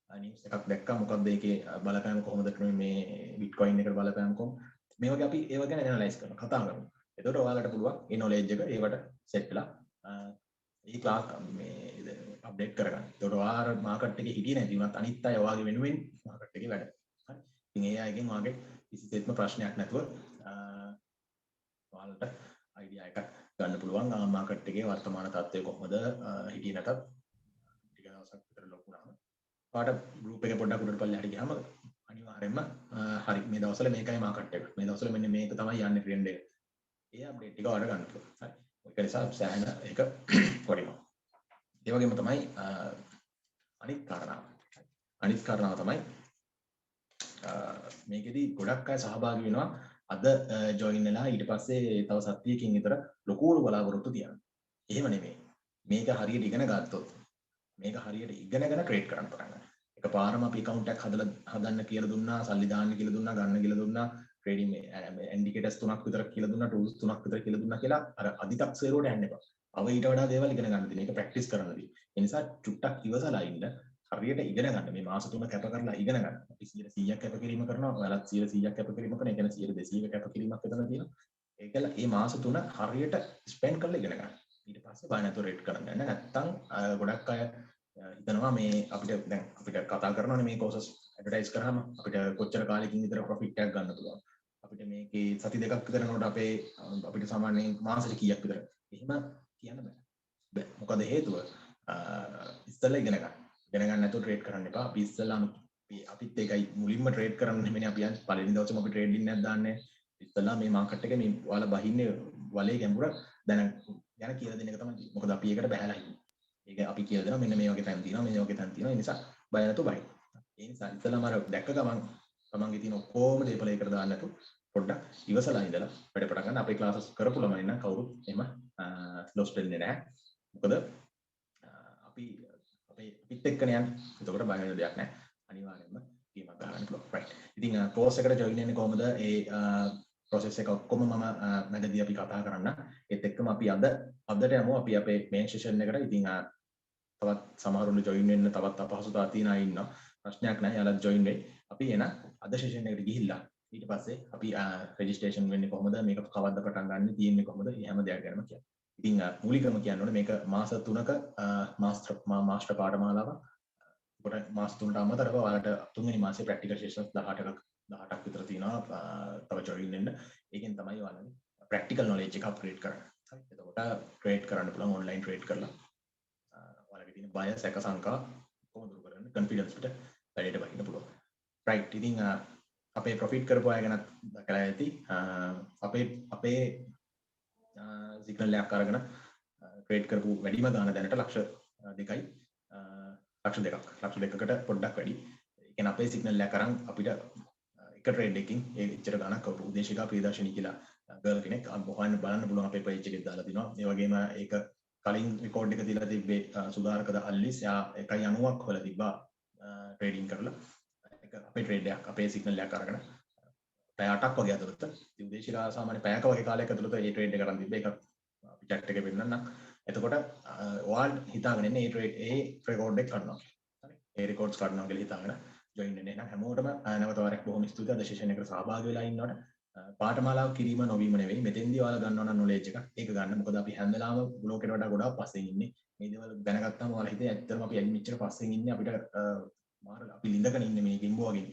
නිවුස් එකක් දැක්කා මොකක්ද ඒකේ බලපෑම කොහොමද මේ බිට්කොයින් එකට බලපෑම කොහොමද මේ වගේ අපි ඒව ගැන ඇනලයිස් කරනවා කතා කරනවා. එතකොට ඔයාලට පුළුවන් මේ නොලෙජ් එක ඒවට සෙට් වෙලා මේ ක්ලාස් මේ අප්ඩේට් කරගන්න. එතකොට ඔයාලා මාකට් එකේ හිටියේ නැති වුණත් අනිත් අය ඔයාගේ වෙනුවෙන් මාකට් එකේ වැඩ. හරි. ඉතින් ඒ අයගෙන් ඔයාගේ කිසිසේත්ම ප්‍රශ්නයක් නැතුව ඔයාලට අයිඩියා එකක් ගන්න පුළුවන් මාකට් එකේ වර්තමාන තත්ත්වය කොහොමද හිටියේ නැතත් ටික දවසක් විතර ලොකු වුණාම ඔයාලට ගෲප් එකේ පොඩ්ඩක් උඩට පල්ලෙහාට ගියාම අනිවාර්යෙන්ම හරි මේ දවස්වල මේකයි මාකට් එක. මේ දවස්වල මෙන්න මේක තමයි යන්නේ ට්‍රෙන්ඩ් එක. ඒ අප්ඩේට් ටික ඔයාලට ගන්න පුළුවන්. හරි. ඒක නිසා සෑහෙන ඒක වටිනවා. ඒ වගේම තමයි අනිත් කාරණාව තමයි මේකෙදි ගොඩක් අය සහභාගී වෙනවා අද ජොයින් වෙලා ඊට පස්සේ තව සතියකින් විතර ලොකු බලාපොරොත්තු තියනවා. එහෙම නෙමෙයි. මේක හරියට ඉගෙන ගත්තොත් මේක හරියට ඉගෙනගෙන ට්‍රේඩ් කරන්න පටන් ගන්න. එකපාරම අපි account එකක් හදන්න කියලා දුන්නා, සල්ලි දාන්න කියලා දුන්නා, ගන්න කියලා දුන්නා, ට්‍රේඩින් ඉන්ඩිකේටර්ස් 3ක් විතර කියලා දුන්නා, ටූල්ස් 3ක් විතර කියලා දුන්නා කියලා අර අදි탁සේරුවට යන්න එපා. අව ඊට වඩා දේවල් ඉගෙන ගන්න තියෙන. ඒක ප්‍රැක්ටිස් කරන්න තියෙන. ඒ නිසා චුට්ටක් ඉවසලා ඉන්න. හරියට ඉගෙන ගන්න. මේ මාස 3 කැප කරලා ඉගෙන ගන්න. අපි 100%ක් කැප කිරීම කරනවා. ඔයාලත් 100%ක් කැප කිරීම කරනවා. ඒ කියන්නේ 200ක කැප කිරීමක් එතන තියෙනවා. ඒකල මේ මාස 3 හරියට ස්පෙන්ඩ් කරලා ඉගෙන ගන්න. ඊට පස්සේ බය නැතුව රේට් කරන්න යන්න. නැත්තම් ගොඩක් අය හිතනවා මේ අපිට දැන් අපිට කතා කරනවානේ මේ කෝසස් ඇඩ්වර්ටයිස් කරාම අපිට කොච්චර කාලෙකින් විතර ප්‍රොෆිට් එකක් ගන්න පුළුවන් අපිට මේකේ සති දෙකක් විතර යනකොට අපිට සාමාන්‍යයෙන් මාසෙට කීයක් විතර එහෙම කියන්න බෑ මොකද හේතුව ඉස්සෙල්ලා ඉගෙන ගන්න නැතුව ට්‍රේඩ් කරන්න එපා අපි ඉස්සෙල්ලාම අපිත් ඒකයි මුලින්ම ට්‍රේඩ් කරන්න නෙමෙයි අපි යන්නේ පළවෙනි දවසේම අපි ට්‍රේඩින් එකක් දාන්නේ ඉස්සෙල්ලා මේ මාකට් එකේ මේ ඔයාලා බහින්නේ වලේ ගැඹුර දැන යන කියලා දෙන එක තමයි මොකද අපි ඒකට බහැලා ඉන්නේ ඒක අපි කියලා දෙනවා මෙන්න මේ වගේ තැන් තියෙනවා මේ වගේ තැන් තියෙනවා ඒ නිසා බය නැතුව බයි. ඒ නිසා ඉතලම අර දැක්ක ගමන් තමන්ගේ තියෙන ඔක්කොම දේපල ඒකට දාන්න නැතුව පොඩ්ඩක් ඉවසලා ඉඳලා වැඩ පටන් ගන්න. අපේ ක්ලාසස් කරපු ළමයි නම් කවුරුත් එහෙම ලොස් වෙන්නේ නැහැ. මොකද අපි අපිත් එක්කනේ යන්නේ. එතකොට බය වෙන දෙයක් නැහැ. අනිවාර්යයෙන්ම ගේමක් ගන්න පුළුවන්. රයිට්. ඉතින් කෝස් එකට ජොයින් වෙන්නේ කොහොමද? ඒ process එක ඔක්කොම මම මැදදී අපි කතා කරන්න. ඒත් එක්කම අපි අදට යමු අපි අපේ main session එකට. ඉතින් තවත් සමහරුන්ට ජොයින් වෙන්න තවත් අපහසුතාව තියෙන අය ඉන්නවා. ප්‍රශ්නයක් නැහැ. යාළුවා ජොයින් වෙයි. අපි එන අද session එකට ගිහිල්ලා ඊට පස්සේ අපි registration වෙන්නේ කොහොමද? මේක කවද්ද පටන් ගන්න තියෙන්නේ කොහොමද? මේ හැම දෙයක් ගැනම කියන්න. ඉතින් මූලිකම කියන්න ඕනේ මේක මාස 3ක මාස්ටර් පාඨමාලාවක්. කොට මාස 3ට අමතරව ඔයාලට තුන්වෙනි මාසේ ප්‍රැක්ටිකල් සෙෂන්ස් 18ක් විතර තියෙනවා තව ජොයින් වෙන්න. ඒකෙන් තමයි ඔයාලගේ ප්‍රැක්ටිකල් නොලෙජ් එක අප්ග්‍රේඩ් කරන්නේ. හරි. එතකොට ට්‍රේඩ් කරන්න පුළුවන් ඔන්ලයින් ට්‍රේඩ් කරලා. ඔයාලගේ තියෙන බය සැක සංකා කොහොමද දුරු කරන්නේ? කොන්ෆිඩන්ස් පිට වැඩේට බහින්න පුළුවන්. රයිට්. ඉතින් අපේ ප්‍රොෆිට් කරපු අය ගැනත් දැකලා ඇති. අපේ සිග්නල් එකක් අරගෙන ට්‍රේඩ් කරපු වැඩිම ගාණ දැනට ලක්ෂ 2යි ලක්ෂ දෙකකට පොඩ්ඩක් වැඩි. ඒ කියන්නේ අපේ සිග්නල් එක අරන් අපිට එක ට්‍රේඩ් එකකින් ඒ ඉච්චර ගාණක් උදේශිකා ප්‍රියදර්ශිනී කියලා ගර්ල් කෙනෙක් හොයන්න බලන්න පුළුවන් අපේ පේජ් එකේ දාලා තිනවා. ඒ වගේම ඒක කලින් රෙකෝඩ් එක තියලා තිබ්බේ සුධාරකද අල්ලිස් යා 1.90ක් හොයලා තිබ්බා ට්‍රේඩින් කරලා. ඒක අපේ ට්‍රේඩ් එකක් අපේ සිග්නල් එකක් අරගෙන පැය 8ක් වගේ ඇතුළත ඉතින් උදේශිකා සාමාන්‍ය පැයක වගේ කාලයක ඇතුළත මේ ට්‍රේඩ් එක කරන් තිබ්බේ. ඒක අපි චැට් එකේ පෙන්නන්නම්. එතකොට ඔයාලා හිතාගෙන ඉන්නේ ඒ රෙකෝඩ් එක කරනවා. හරි. ඒ රෙකෝඩ්ස් කරනවා කියලා හිතාගෙන ජොයින් වෙන්න. එහෙනම් හැමෝටම නැවත වරක් බොහොම ස්තුතියි අද සෙෂන් එකට සහභාගී වෙලා ඉන්නවට. පාඨමාලාව කිරීම නොවීම නෙවෙයි. මෙතෙන්දී ඔයාලා ගන්නවා නම් නොලෙජ් එක. ඒක ගන්න. මොකද අපි හැම වෙලාවෙම බ්ලොග් එකට වඩා ගොඩාක් පස්සෙන් ඉන්නේ. මේ දේවල් දැනගත්තාම ඔයාලා හිතේ ඇත්තටම අපි ඇයි මෙච්චර පස්සෙන් ඉන්නේ අපිට මාර අපි ලිඳගෙන ඉන්නේ මේ ගෙම්බෝ වගේ.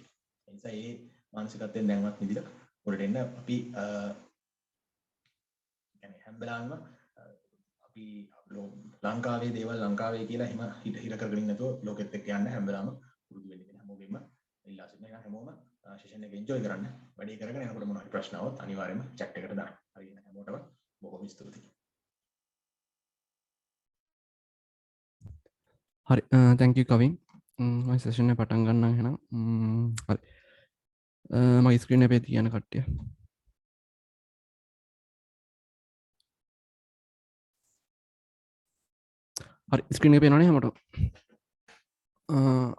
ඒ නිසා ඒ මානසිකත්වයෙන් දැන්වත් නිදිලා උඩට එන්න අපි يعني හැම වෙලාවෙම අපි ලංකාවේ දේවල් ලංකාවේ කියලා හිම හිර කරගෙන ඉන්න නැතුව ලෝකෙත් එක්ක යන්න හැම වෙලාවෙම පුරුදු වෙන්න කියන හැමෝගෙම ඉල්ලා සිටින එක හැමෝම සෙෂන් එක එන්ජොයි කරන්න වැඩේ කරගෙන යනකොට මොනවා හරි ප්‍රශ්න આવොත් අනිවාර්යයෙන්ම chat එකට දාන්න. හරි එහෙනම් හැමෝටම බොහොම ස්තුතියි. හරි thank you කවින්. මම සෙෂන් එක පටන් ගන්නම් එහෙනම්. හරි. මගේ ස්ක්‍රීන් එකේ තියන කට්ටිය. හරි ස්ක්‍රීන් එක පේනවනේ හැමෝටම.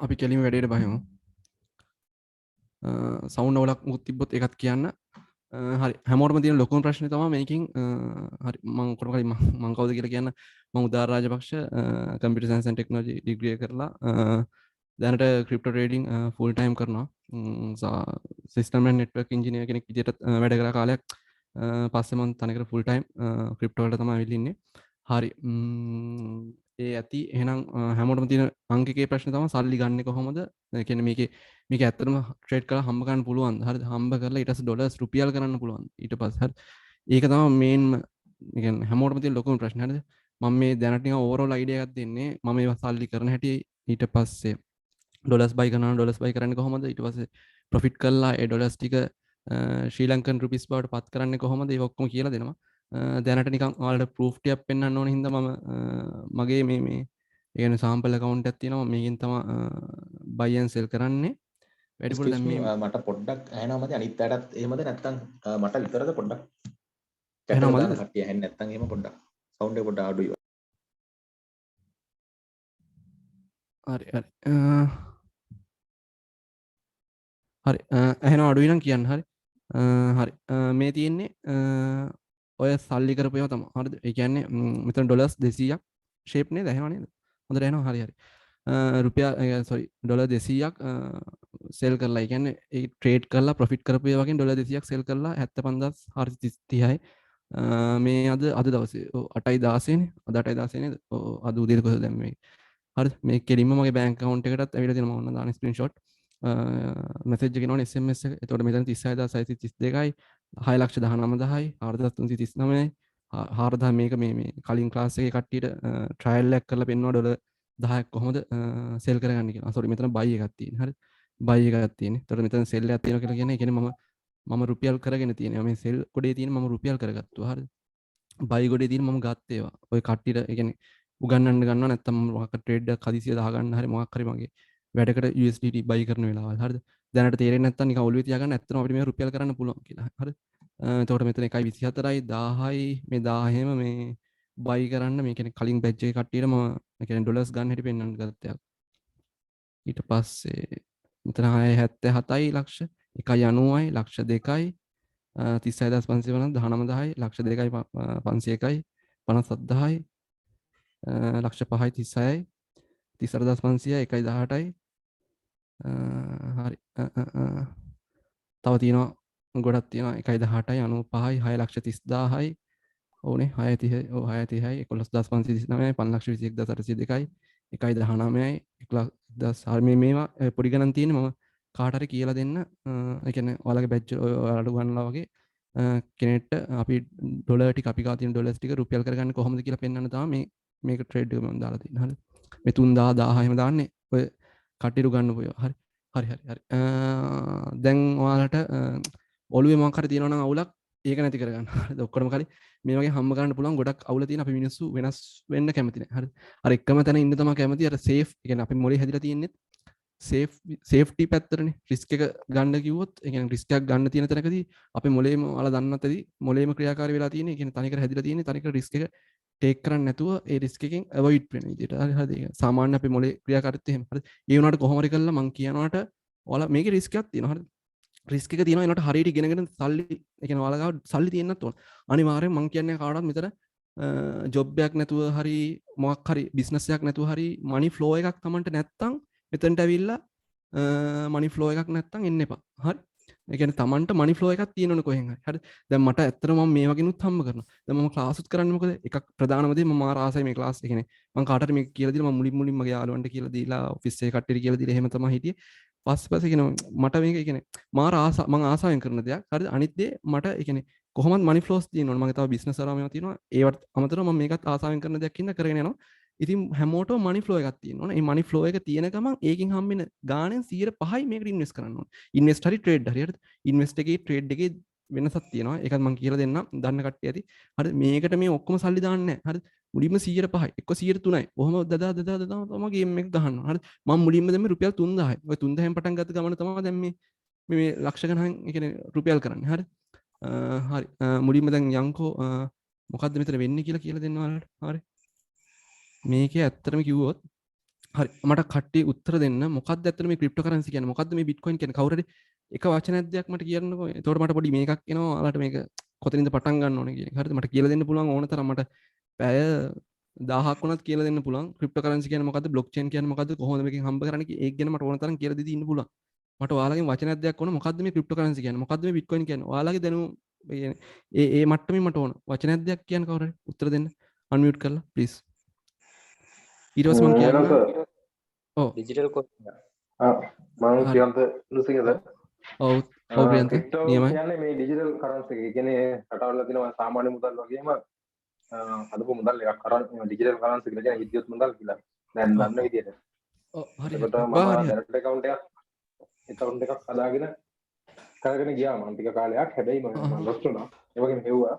අපි කෙලින්ම වැඩේට බහිමු. සවුන්ඩ් අවුලක් මුත් තිබ්බොත් ඒකත් කියන්න. හරි හැමෝටම තියෙන ලොකුම ප්‍රශ්නේ තමයි මේකෙන් හරි මම කොටම කලින් මම කවුද කියලා කියන්න. මම Udara Rajapaksa computer science and technology degree කරලා දැනට ක්‍රිප්ටෝ ට්‍රේඩින් ෆුල් ටයිම් කරනවා. සිස්ටම් ඇන්ඩ් නෙට්වර්ක් ඉන්ජිනියර් කෙනෙක් විදිහට වැඩ කරලා කාලයක් පස්සේ මම තනිකර ෆුල් ටයිම් ක්‍රිප්ටෝ වලට තමයි ඇවිල්ලා ඉන්නේ. හරි ඒ ඇති එහෙනම් හැමෝටම තියෙන අංකිකේ ප්‍රශ්න තමයි සල්ලි ගන්න කොහොමද? ඒ කියන්නේ මේක ඇත්තටම ට්‍රේඩ් කරලා හම්බ ගන්න පුළුවන්ද? හරිද? හම්බ කරලා ඊට පස්සේ ඩොලර්ස් රුපියල් කරන්න පුළුවන්ද? ඊට පස්සේ හරි. ඒක තමයි මේන්ම ඒ කියන්නේ හැමෝටම තියෙන ලොකුම ප්‍රශ්න හරිද? මම මේ දැනට නිකන් ඕවරෝල් අයිඩියා එකක් දෙන්නේ. මම ඒවා සල්ලි කරන හැටි ඊට පස්සේ ඩොලර්ස් බයි කරනවා ඩොලර්ස් බයි කරන්නේ කොහොමද? ඊට පස්සේ ප්‍රොෆිට් කරලා ඒ ඩොලර්ස් ටික ශ්‍රී ලංකන් රුපීස් බවට පත් කරන්නේ කොහොමද? ඒක ඔක්කොම කියලා දෙනවා. දැනට නිකන් ඔයාලට ප්‍රූෆ් ටිකක් පෙන්වන්න ඕන හින්දා මම මගේ මේ ඒ කියන්නේ සාම්පල් account එකක් තියෙනවා මේකෙන් තමයි buy and sell කරන්නේ වැඩිපුර දැන් මේ මට පොඩ්ඩක් ඇහෙනවා මත අනිත් පැයටත් එහෙමද නැත්නම් මට විතරද පොඩ්ඩක් ඇහෙනවද? දාන කට්ටිය ඇහෙන්නේ නැත්නම් එහෙම පොඩ්ඩක් සවුන්ඩ් එක පොඩ්ඩක් අඩුයි. හරි හරි හරි ඇහෙනවා අඩුයි නම් කියන්න හරි හරි මේ තියෙන්නේ ඔය සල්ලි කරපු ඒවා තමයි හරිද ඒ කියන්නේ මෙතන ඩොලර්ස් 200ක් ෂේප් නේද ඇහෙනව නේද හොඳට ඇහෙනවා හරි හරි රුපියල් සෝරි ඩොලර් 200ක් සෙල් කරලා ඒ කියන්නේ ඒ ට්‍රේඩ් කරලා ප්‍රොෆිට් කරපු ඒ වගේ ඩොලර් 200ක් සෙල් කරලා 75430යි මේ අද දවසේ 8:16 නේ අද 8:16 නේද ඔව් අද උදේට කොහෙද දැන් මේ හරි මේ කෙලින්ම මගේ බැංක් account එකටත් ඇවිල්ලා තියෙනවා මම ඔන්න දාන ස්ක්‍රීන්ෂොට් මෙසේජ් එක එනවනේ SMS එක. එතකොට මෙතන 36632යි 619000යි 4339යි 4000 මේක මේ කලින් ක්ලාස් එකේ කට්ටියට ට්‍රයල් එකක් කරලා පෙන්වනවා ඩොලර් 10ක් කොහොමද සෙල් කරගන්න කියලා. සෝරි මෙතන බයි එකක් තියෙන. හරි. බයි එකක් තියෙන්නේ. එතකොට මෙතන සෙල් එකක් තියෙනවා කියලා කියන්නේ ඒ කියන්නේ මම රුපියල් කරගෙන තියෙනවා. මේ සෙල් කොටේ තියෙන මම රුපියල් කරගත්තා. හරිද? බයි කොටේ තියෙන මම ගත්ත ඒවා. ඔය කට්ටියට ඒ කියන්නේ උගන්නන්න ගන්නවා නැත්නම් මොකක් ට්‍රේඩ් එකක් හදිසිය දාගන්න හරි මොකක් හරි මගේ වැඩකට USDT බයි කරන වෙලාවල් හරිද දැනට තේරෙන්නේ නැත්නම් නිකන් ඔළුවේ තියාගන්න ඇත්තටම අපිට මේ රුපියල් කරන්න පුළුවන් කියලා හරිද එතකොට මෙතන 1.24යි 1000යි මේ 1000ෙම මේ බයි කරන්න මේ කියන්නේ කලින් බැච් එකේ කට්ටියට මම ඒ කියන්නේ ඩොලර්ස් ගන්න හැටි පෙන්වන්න ගත්තා ඊට පස්සේ මෙතන 677යි ලක්ෂ 1.90යි ලක්ෂ 2යි 36550 19000යි ලක්ෂ 2යි 501යි 57000යි ලක්ෂ 5යි 36යි 38500යි 1.18යි හරි තව තියෙනවා ගොඩක් තියෙනවා 1.18යි 95යි 6 ලක්ෂ 30000යි ඕනේ 630 ඔව් 630යි 11529යි 521802යි 119යි 11000 මේවා පොඩි ගණන් තියෙන්නේ මම කාට හරි කියලා දෙන්න ඒ කියන්නේ ඔයාලගේ බැච් ඔයාලට ගන්නලා වගේ කෙනෙක්ට අපි ඩොලර් ටික අපි ගා තියෙන ඩොලර්ස් ටික රුපියල් කරගන්න කොහොමද කියලා පෙන්වන්න තමයි මේක ට්‍රේඩ් එක මම දාලා තියෙන්නේ හරිද මේ 3000 1000 එහෙම දාන්නේ ඔය කටිරු ගන්න පොය හරි හරි හරි හරි දැන් ඔයාලට ඔළුවේ මොකක් හරි තියෙනවා නම් අවුලක් ඒක නැති කරගන්න හරිද ඔක්කොම කලින් මේ වගේ හම්බ කරන්න පුළුවන් ගොඩක් අවුල තියෙන අපි මිනිස්සු වෙනස් වෙන්න කැමති නැහැ හරිද අර එකම තැන ඉන්න තමයි කැමති අර සේෆ් ඒ කියන්නේ අපි මොලේ හැදිලා තියෙන්නේ සේෆ්ටි පැත්තරනේ රිස්ක් එක ගන්න කිව්වොත් ඒ කියන්නේ රිස්ක් එකක් ගන්න තියෙන තැනකදී අපේ මොලේම ඔයාලා දන්නත් ඇති මොලේම ක්‍රියාකාරී වෙලා තියෙන්නේ ඒ කියන්නේ තනිකර හැදිලා තියෙන්නේ තනිකර රිස්ක් එක ටේක් කරන්නේ නැතුව ඒ රිස්ක් එකෙන් අවොයිඩ් වෙන විදිහට හරි හරිද ඒක සාමාන්‍ය අපේ මොලේ ක්‍රියාකාරීත්වය එහෙම හරිද ඒ වුණාට කොහොම හරි කරලා මං කියනවාට ඔයාලා මේකේ රිස්ක් එකක් තියෙනවා හරිද රිස්ක් එක තියෙනවා ඒනට හරියට ඉගෙනගෙන සල්ලි ඒ කියන්නේ ඔයාලා ගාව සල්ලි තියෙන්නත් ඕන අනිවාර්යෙන් මං කියන්නේ කාටවත් මෙතන ජොබ් එකක් නැතුව හරි මොකක් හරි බිස්නස් එකක් නැතුව හරි මනි ෆ්ලෝ එකක් Tamanට නැත්තම් මෙතනට ඇවිල්ලා මනි ෆ්ලෝ එකක් නැත්තම් එන්න එපා හරි ඒ කියන්නේ Tamanට මනි ෆ්ලෝ එකක් තියෙනවනේ කොහෙන් හරි හරි දැන් මට ඇත්තටම මම මේ වගේනුත් හම්බ කරනවා දැන් මම ක්ලාස් උත් කරන්නේ මොකද එකක් ප්‍රධානම දේ මම මාර ආසයි මේ ක්ලාස් ඒ කියන්නේ මම කාට හරි මේක කියලා දීලා මම මුලින් මගේ යාළුවන්ට කියලා දීලා ඔෆිස් එකේ කට්ටියට කියලා දීලා එහෙම තමයි හිටියේ පස්සේ කියන මට මේක ඒ කියන්නේ මාර ආසා මම ආසාවෙන් කරන දෙයක් හරිද අනිත් දේ මට ඒ කියන්නේ කොහොමද මනි ෆ්ලෝස් තියෙනවනේ මගේ තව බිස්නස් කරා මේවා තියෙනවා ඒවට අමතරව මම මේකත් ආසාවෙන් කරන දෙයක් ඉන්න කරගෙන යනවා ඉතින් හැමෝටම මනි ෆ්ලෝ එකක් තියෙනවා නේ. මේ මනි ෆ්ලෝ එක තියෙන ගමන් ඒකෙන් හම්බෙන ගාණෙන් 105යි මේකට ඉන්වෙස්ට් කරන්න ඕනේ. ඉන්වෙස්ට් හරි ට්‍රේඩ් හරි හරිද? ඉන්වෙස්ට් එකේ ට්‍රේඩ් එකේ වෙනසක් තියෙනවා. ඒකත් මම කියලා දෙන්නම්. දන්න කට්ටිය ඇති. හරිද? මේකට මේ ඔක්කොම සල්ලි දාන්නේ නැහැ. හරිද? මුලින්ම 105යි. එක්ක 103යි. ඔහොම දදා තමයි ගේම් එක ගහනවා. හරිද? මම මුලින්ම දැම්මේ රුපියල් 3000යි. ඔය 3000න් පටන් ගත්ත ගමන තමයි දැන් මේ ලක්ෂ ගණන් ඒ කියන්නේ රුපියල් කරන්නේ. හරිද? හරි. මුලින්ම දැන් යන්කෝ මොකද්ද මෙතන වෙන්නේ කියලා දෙන්න ඔයාලට. හරි. මේකේ ඇත්තටම කිව්වොත් හරි මට කට්ටිය උත්තර දෙන්න මොකක්ද ඇත්තටම මේ ක්‍රිප්ටෝකරන්සි කියන්නේ මොකක්ද මේ බිට්කොයින් කියන්නේ කවුරු හරි එක වචනයක් දෙයක් මට කියන්නකෝ එතකොට මට පොඩි මේකක් එනවා ඔයාලට මේක කොතනින්ද පටන් ගන්න ඕනේ කියන එක හරිද මට කියලා දෙන්න පුළුවන් ඕන තරම් මට පැය 1000ක් වුණත් කියලා දෙන්න පුළුවන් ක්‍රිප්ටෝකරන්සි කියන්නේ මොකද්ද බ්ලොක්චේන් කියන්නේ මොකද්ද කොහොමද මේකෙන් හම්බ කරන්නේ ඒක ගැන මට ඕන තරම් කියලා දෙදී ඉන්න පුළුවන් මට ඔයාලගෙන් වචනයක් දෙයක් ඕන මොකද්ද මේ ක්‍රිප්ටෝකරන්සි කියන්නේ මොකද්ද මේ බිට්කොයින් කියන්නේ ඔයාලගේ දැනුම ඒ මට්ටමින් මට ඕන වචනයක් දෙයක් කියන්න කවුරු හරි උත්තර දෙන්න අන්මියුට් කරලා ප්ලීස් ඊට පස්සේ මම කියන්න ඔව් ඩිජිටල් කොයින් මම කියන්ත ලුසිකද ඔව් ඔව් ප්‍රියන්ත ක්‍රිප්ටෝ නියමයි කියන්නේ මේ ඩිජිටල් කරන්සි එක. ඒ කියන්නේ රටවල තියෙන සාමාන්‍ය මුදල් වගේම අදපු මුදල් එකක් කරන් ඩිජිටල් කරන්සි කියලා කියන විද්‍යුත් මුදල් කියලා. දැන් දන්න විදිහට. ඔව් හරි ඒකට මම දැනට account එකක් හදාගෙන කරගෙන ගියා මම ටික කාලයක්. හැබැයි මම ලොස් වුණා. ඒ වගේම හෙව්වා.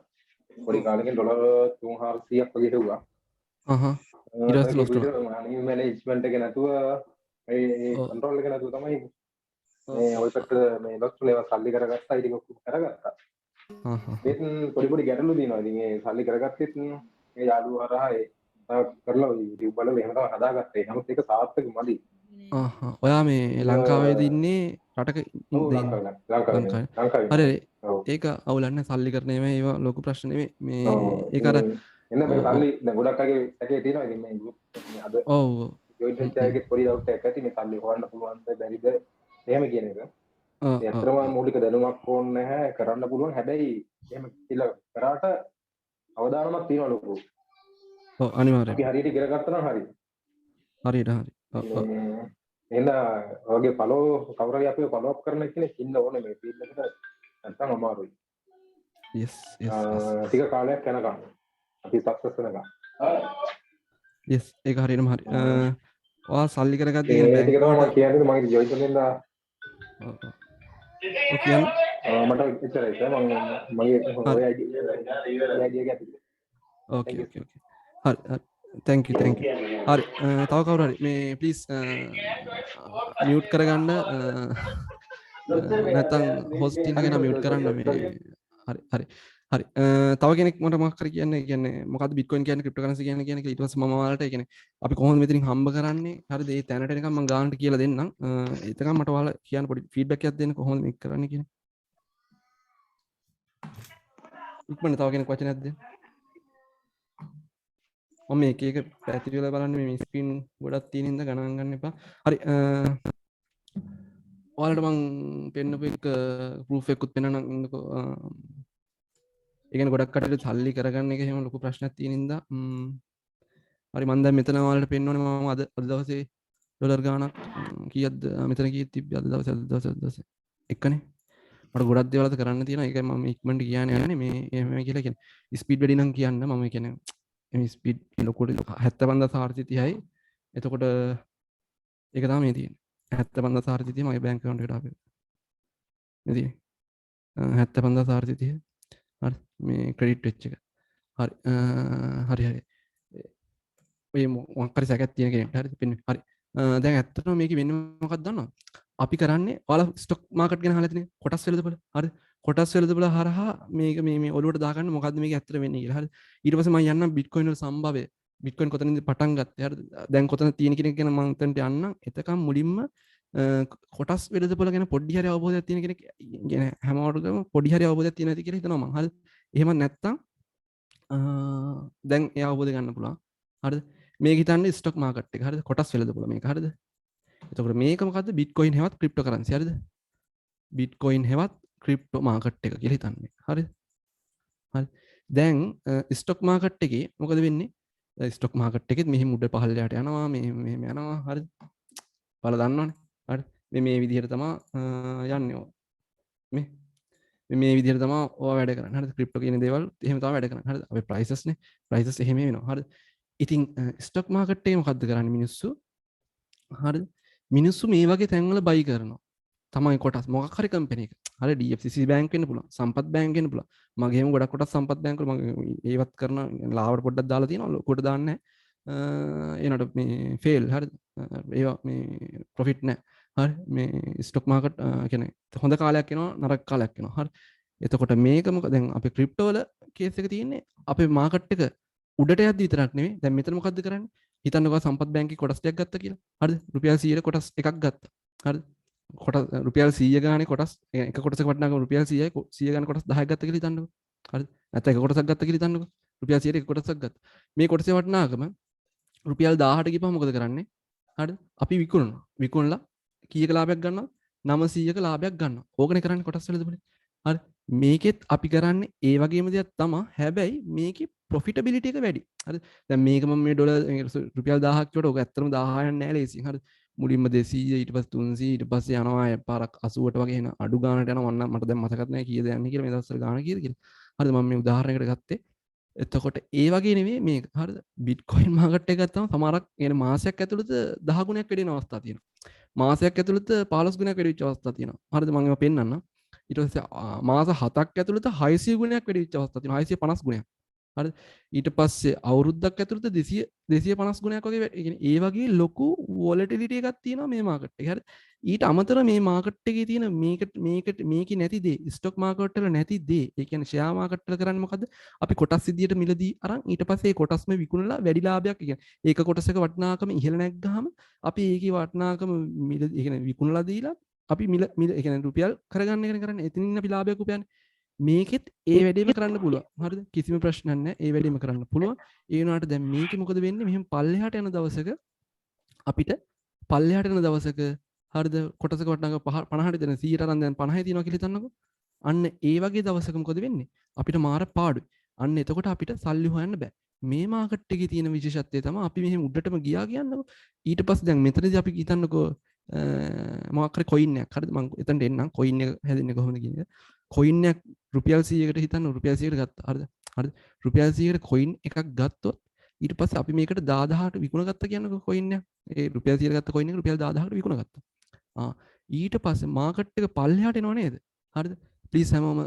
පොඩි කාලෙකින් ඩොලර් 300ක් වගේ හෙව්වා. ඊට පස්සේ ලොස් වුණා. මැනේජ්මන්ට් එක නැතුව ඒ කන්ට්‍රෝල් එක නැතුව තමයි මේ ඔය පැත්ත මේ ලොස් වුණේ සල්ලි කරගත්තා ඊට ඔක්කොම කරගත්තා. ඒත් පොඩි ගැටලු තියෙනවා. ඉතින් ඒ සල්ලි කරගත්තෙත් මේ යාළුවෝ හරහා ඒ කරලා YouTube බලලා එහෙම තමයි හදාගත්තේ. නමුත් ඒක සාර්ථක මදි. ඔයා මේ ලංකාවේද ඉන්නේ රටක ලංකාවේ හරි ඒක අවුලන්නේ සල්ලි කරන නෙමෙයි ඒවා ලොකු ප්‍රශ්න නෙමෙයි මේ ඒක අර එන්න මේ සල්ලි දැන් ගොඩක් අය ඇකේ තියෙනවා ඉතින් මේ ගෲප් අද ඔව් ජොයින් වෙච්ච අයගේ පොඩි අවුට් එකක් ඇති මේ සල්ලි හොයන්න පුළුවන්ද බැරිද එහෙම කියන එක. ඒ ඇත්තටම මූලික දැනුමක් ඕනේ නැහැ කරන්න පුළුවන්. හැබැයි එහෙම කියලා කරාට අවදානමක් තියෙනවා ලොකු. ඔව් අනිවාර්යයෙන්. අපි හරියට ඉගෙන ගත්තා නම් හරි. හරියට හරි. එහෙනම් ඔයගේ ෆලෝ කවුරු හරි අපිව ෆලෝ අප් කරන කෙනෙක් ඉන්න ඕනේ මේ ෆීල්ඩ් එකට. නැත්නම් අමාරුයි. yes ටික කාලයක් යනකම් අපි සක්සස් වෙනකම්. yes ඒක හරියටම හරි. ඔයා සල්ලි කරගත්ත ඒ ටික තමයි මම කියන්නේ මම ජොයින් වෙන්න ඔව් කියන්න මට ඉතරයි සර් මම මගේ ඔය අයිඩියා එක ඇති. ඕකේ හරි thank you හරි තව කවුරු හරි මේ ප්ලීස් මියුට් කරගන්න නැත්නම් හොස්ට් එකගෙන මියුට් කරන්න මේ හරි තව කෙනෙක් මට මොකක් හරි කියන්නේ මොකද්ද බිට්කොයින් කියන්නේ ක්‍රිප්ටෝකරන්සි කියන්නේ ඊට පස්සේ මම ඔයාලට ඒ කියන්නේ අපි කොහොමද මෙතනින් හම්බ කරන්නේ හරිද ඒ තැනට එනකම් මම ගානට කියලා දෙන්නම් එතකම් මට ඔයාලා කියන්න පොඩි ෆීඩ්බැක් එකක් දෙන්න කොහොමද මේක කරන්නේ කියන්නේ ඉක්මනට තව කෙනෙක් වචනයක් දෙන්න මම එක පැතිරලා බලන්න මේ ස්ක්‍රීන් ගොඩක් තියෙන හින්දා ගණන් ගන්න එපා හරි ඔයාලට මම පෙන්නපු එක ප්‍රූෆ් එකකුත් පෙන්නනම් ඉන්නකෝ ඒ කියන්නේ ගොඩක් කටට සල්ලි කරගන්න එක එහෙම ලොකු ප්‍රශ්නයක් තියෙන හින්දා හරි මම දැන් මෙතන ඔයාලට පෙන්වන්නේ මම අද දවසේ ඩොලර් ගාණක් කීයක්ද මෙතන කීයක් තිබ්බේ අද දවසේ එකනේ මට ගොඩක් දේවල් අද කරන්න තියෙනවා ඒකයි මම ඉක්මනට කියන්නේ නැහැ මේ එහෙම කියලා කියන්නේ ස්පීඩ් වැඩි නම් කියන්න මම කියන්නේ මේ ස්පීඩ් ලොකුට 75430යි එතකොට ඒක තමයි මේ තියෙන්නේ 75430 මගේ බැංක් account එකට ආපේ මේ තියෙන්නේ 75430 හරි මේ ක්‍රෙඩිට් වෙච්ච එක හරි ඔය මොකක් හරි සැකයක් තියෙන කෙනෙක්ට හරි පින්න හරි දැන් ඇත්තටම මේක වෙන්නේ මොකක්ද දන්නවද අපි කරන්නේ ඔයාලා ස්ටොක් මාකට් ගැන අහලා තියෙන්නේ කොටස් වෙළඳපොළ හරි කොටස් වෙළඳපොළ හරහා මේක මේ ඔළුවට දාගන්න මොකද්ද මේක ඇත්තට වෙන්නේ කියලා හරි ඊට පස්සේ මම යන්නම් බිට්කොයින් වල සම්භාවය බිට්කොයින් කොතනින්ද පටන් ගත්තේ හරි දැන් කොතන තියෙන කෙනෙක් ගැන මම එතනට යන්නම් එතකම් මුලින්ම කොටස් වෙළඳපොළ ගැන පොඩි හරි අවබෝධයක් තියෙන කෙනෙක් ගැන හැමෝටම පොඩි හරි අවබෝධයක් තියෙන ඇති කියලා හිතනවා මම හරි එහෙම නැත්තම් දැන් එයා අවබෝධ ගන්න පුළුවන් හරිද මේක හිතන්නේ ස්ටොක් මාකට් එක හරිද කොටස් වෙළඳපොළ මේක හරිද එතකොට මේක මොකද්ද බිට්කොයින් හෙවත් ක්‍රිප්ටෝ කරන්සි හරිද බිට්කොයින් හෙවත් ක්‍රිප්ටෝ මාකට් එක කියලා හිතන්නේ හරිද හරි දැන් ස්ටොක් මාකට් එකේ මොකද වෙන්නේ ස්ටොක් මාකට් එකෙත් මෙහෙම උඩ පහළ යට යනවා මෙහෙම යනවා හරිද ඔයාලා දන්නවනේ හරි මේ විදිහට තමයි යන්නේ මේ විදිහට තමයි ඔයා වැඩ කරන්නේ හරිද ක්‍රිප්ටෝ කියන දේවල් එහෙම තමයි වැඩ කරන්නේ හරිද අපේ ප්‍රයිසස් නේ ප්‍රයිසස් එහෙම වෙනවා හරිද ඉතින් ස්ටොක් මාකට් එකේ මොකද්ද කරන්නේ මිනිස්සු හරිද මිනිස්සු මේ වගේ තැන්වල බයි කරනවා තමයි කොටස් මොකක් හරි කම්පැනි එක හරි DFCC බැංක් වෙන්න පුළුවන් සම්පත් බැංක් වෙන්න පුළුවන් මගේම ගොඩක් කොටස් සම්පත් බැංක් වල මම ඒවත් කරන ලාවට පොඩ්ඩක් දාලා තියෙනවා ලොකුට දාන්නේ නැහැ එනකොට මේ ෆේල් හරිද ඒවා මේ ප්‍රොෆිට් නැහැ හරි මේ ස්ටොක් මාකට් කියන්නේ හොඳ කාලයක් එනවා නරක කාලයක් එනවා හරි එතකොට මේක මොකද දැන් අපේ ක්‍රිප්ටෝ වල කේස් එක තියෙන්නේ අපේ මාකට් එක උඩට යද්දි විතරක් නෙමෙයි දැන් මෙතන මොකද්ද කරන්නේ හිතන්නකෝ සම්පත් බැංකේ කොටස් ටිකක් ගත්තා කියලා හරිද රුපියල් 100 කොටස් එකක් ගත්තා හරිද කොටස් රුපියල් 100 ගානේ කොටස් එක කොටසක වටිනාකම රුපියල් 100යි 100 ගානේ කොටස් 10ක් ගත්තා කියලා හිතන්නකෝ හරිද නැත්නම් එක කොටසක් ගත්තා කියලා හිතන්නකෝ රුපියල් 100ට එක කොටසක් ගත්තා මේ කොටසේ වටිනාකම රුපියල් 1000ට ගිහම මොකද කරන්නේ හරිද අපි විකුණලා කීයක ලාභයක් ගන්නවා 900ක ලාභයක් ගන්නවා ඕකනේ කරන්නේ කොටස් වලදී හරි මේකෙත් අපි කරන්නේ ඒ වගේම දෙයක් තමයි හැබැයි මේකේ ප්‍රොෆිටබිලිටි එක වැඩි හරි දැන් මේක මම මේ ඩොලර් රුපියල් 1000ක් කොට ඔක ඇත්තටම 1000 යන්නේ නැහැ ලේසියෙන් හරි මුලින්ම 200 ඊට පස්සේ 300 ඊට පස්සේ යනවා පාරක් 80ට වගේ එන අඩු ගානට යනවා මට දැන් මතකත් නැහැ කීයද යන්නේ කියලා මේ දවස්වල ගාන කීයද කියලා හරිද මම මේ උදාහරණයකට ගත්තේ එතකොට ඒ වගේ නෙමෙයි මේක හරිද බිට්කොයින් මාකට් එක ගත්තාම සමහරක් يعني මාසයක් ඇතුළත 10 ගුණයක් වැඩි වෙන අවස්ථා තියෙනවා මාසයක් ඇතුළත 15 ගුණයක් වැඩි වෙච්ච අවස්ථා තියෙනවා හරිද මම ඒවා පෙන්නන්නම් ඊට පස්සේ මාස 7ක් ඇතුළත 600 ගුණයක් වැඩි වෙච්ච අවස්ථා තියෙනවා 650 ගුණයක් හරි ඊට පස්සේ අවුරුද්දක් ඇතුළත 250 ගුණයක් වගේ ඒ වගේ ලොකු වොලටිලිටි එකක් තියෙනවා මේ මාකට් එකේ හරි ඊට අමතරව මේ මාකට් එකේ තියෙන මේකේ නැති දේ ස්ටොක් මාකට් වල නැති දේ ඒ කියන්නේ ෂෙයා මාකට් වල කරන්නේ මොකද්ද අපි කොටස් විදියට මිලදී අරන් ඊට පස්සේ ඒ කොටස්ම විකුණලා වැඩි ලාභයක් කියන්නේ ඒක කොටසක වටිනාකම ඉහළ නැග්ගාම අපි ඒකේ වටිනාකම මිලදී ඒ කියන්නේ විකුණලා දීලා අපි මිල ඒ කියන්නේ රුපියල් කරගන්න එකනේ කරන්නේ එතනින් අපි ලාභයක් උපයන්නේ මේකෙත් ඒ වැඩේම කරන්න පුළුවන් හරිද කිසිම ප්‍රශ්නයක් නැහැ ඒ වැඩේම කරන්න පුළුවන් ඒ වුණාට දැන් මේකේ මොකද වෙන්නේ මෙහෙම පල්ලෙහාට යන දවසක අපිට පල්ලෙහාට යන දවසක හරිද කොටසක වටිනාකම 50ට දෙන 100ට අරන් දැන් 50 තියෙනවා කියලා හිතන්නකෝ අන්න ඒ වගේ දවසක මොකද වෙන්නේ අපිට මාර පාඩුයි අන්න එතකොට අපිට සල්ලි හොයන්න බෑ මේ මාකට් එකේ තියෙන විශේෂත්වය තමයි අපි මෙහෙම උඩටම ගියා කියන්නකෝ ඊට පස්සේ දැන් මෙතනදී අපි හිතන්නකෝ මොකක් හරි කොයින් එකක් හරිද මම එතනට එන්නම් කොයින් එක හැදෙන්නේ කොහොමද කියන එක කොයින් එකක් රුපියල් 100කට හිතන්න රුපියල් 100කට ගත්තා හරිද රුපියල් 100කට කොයින් එකක් ගත්තොත් ඊට පස්සේ අපි මේකට 10000ට විකුණගත්තා කියන්නකෝ කොයින් එක ඒ රුපියල් 100කට ගත්ත කොයින් එක රුපියල් 10000කට විකුණගත්තා ඊට පස්සේ මාකට් එක පල්ලෙහාට එනව නේද හරිද ප්ලීස් හැමෝම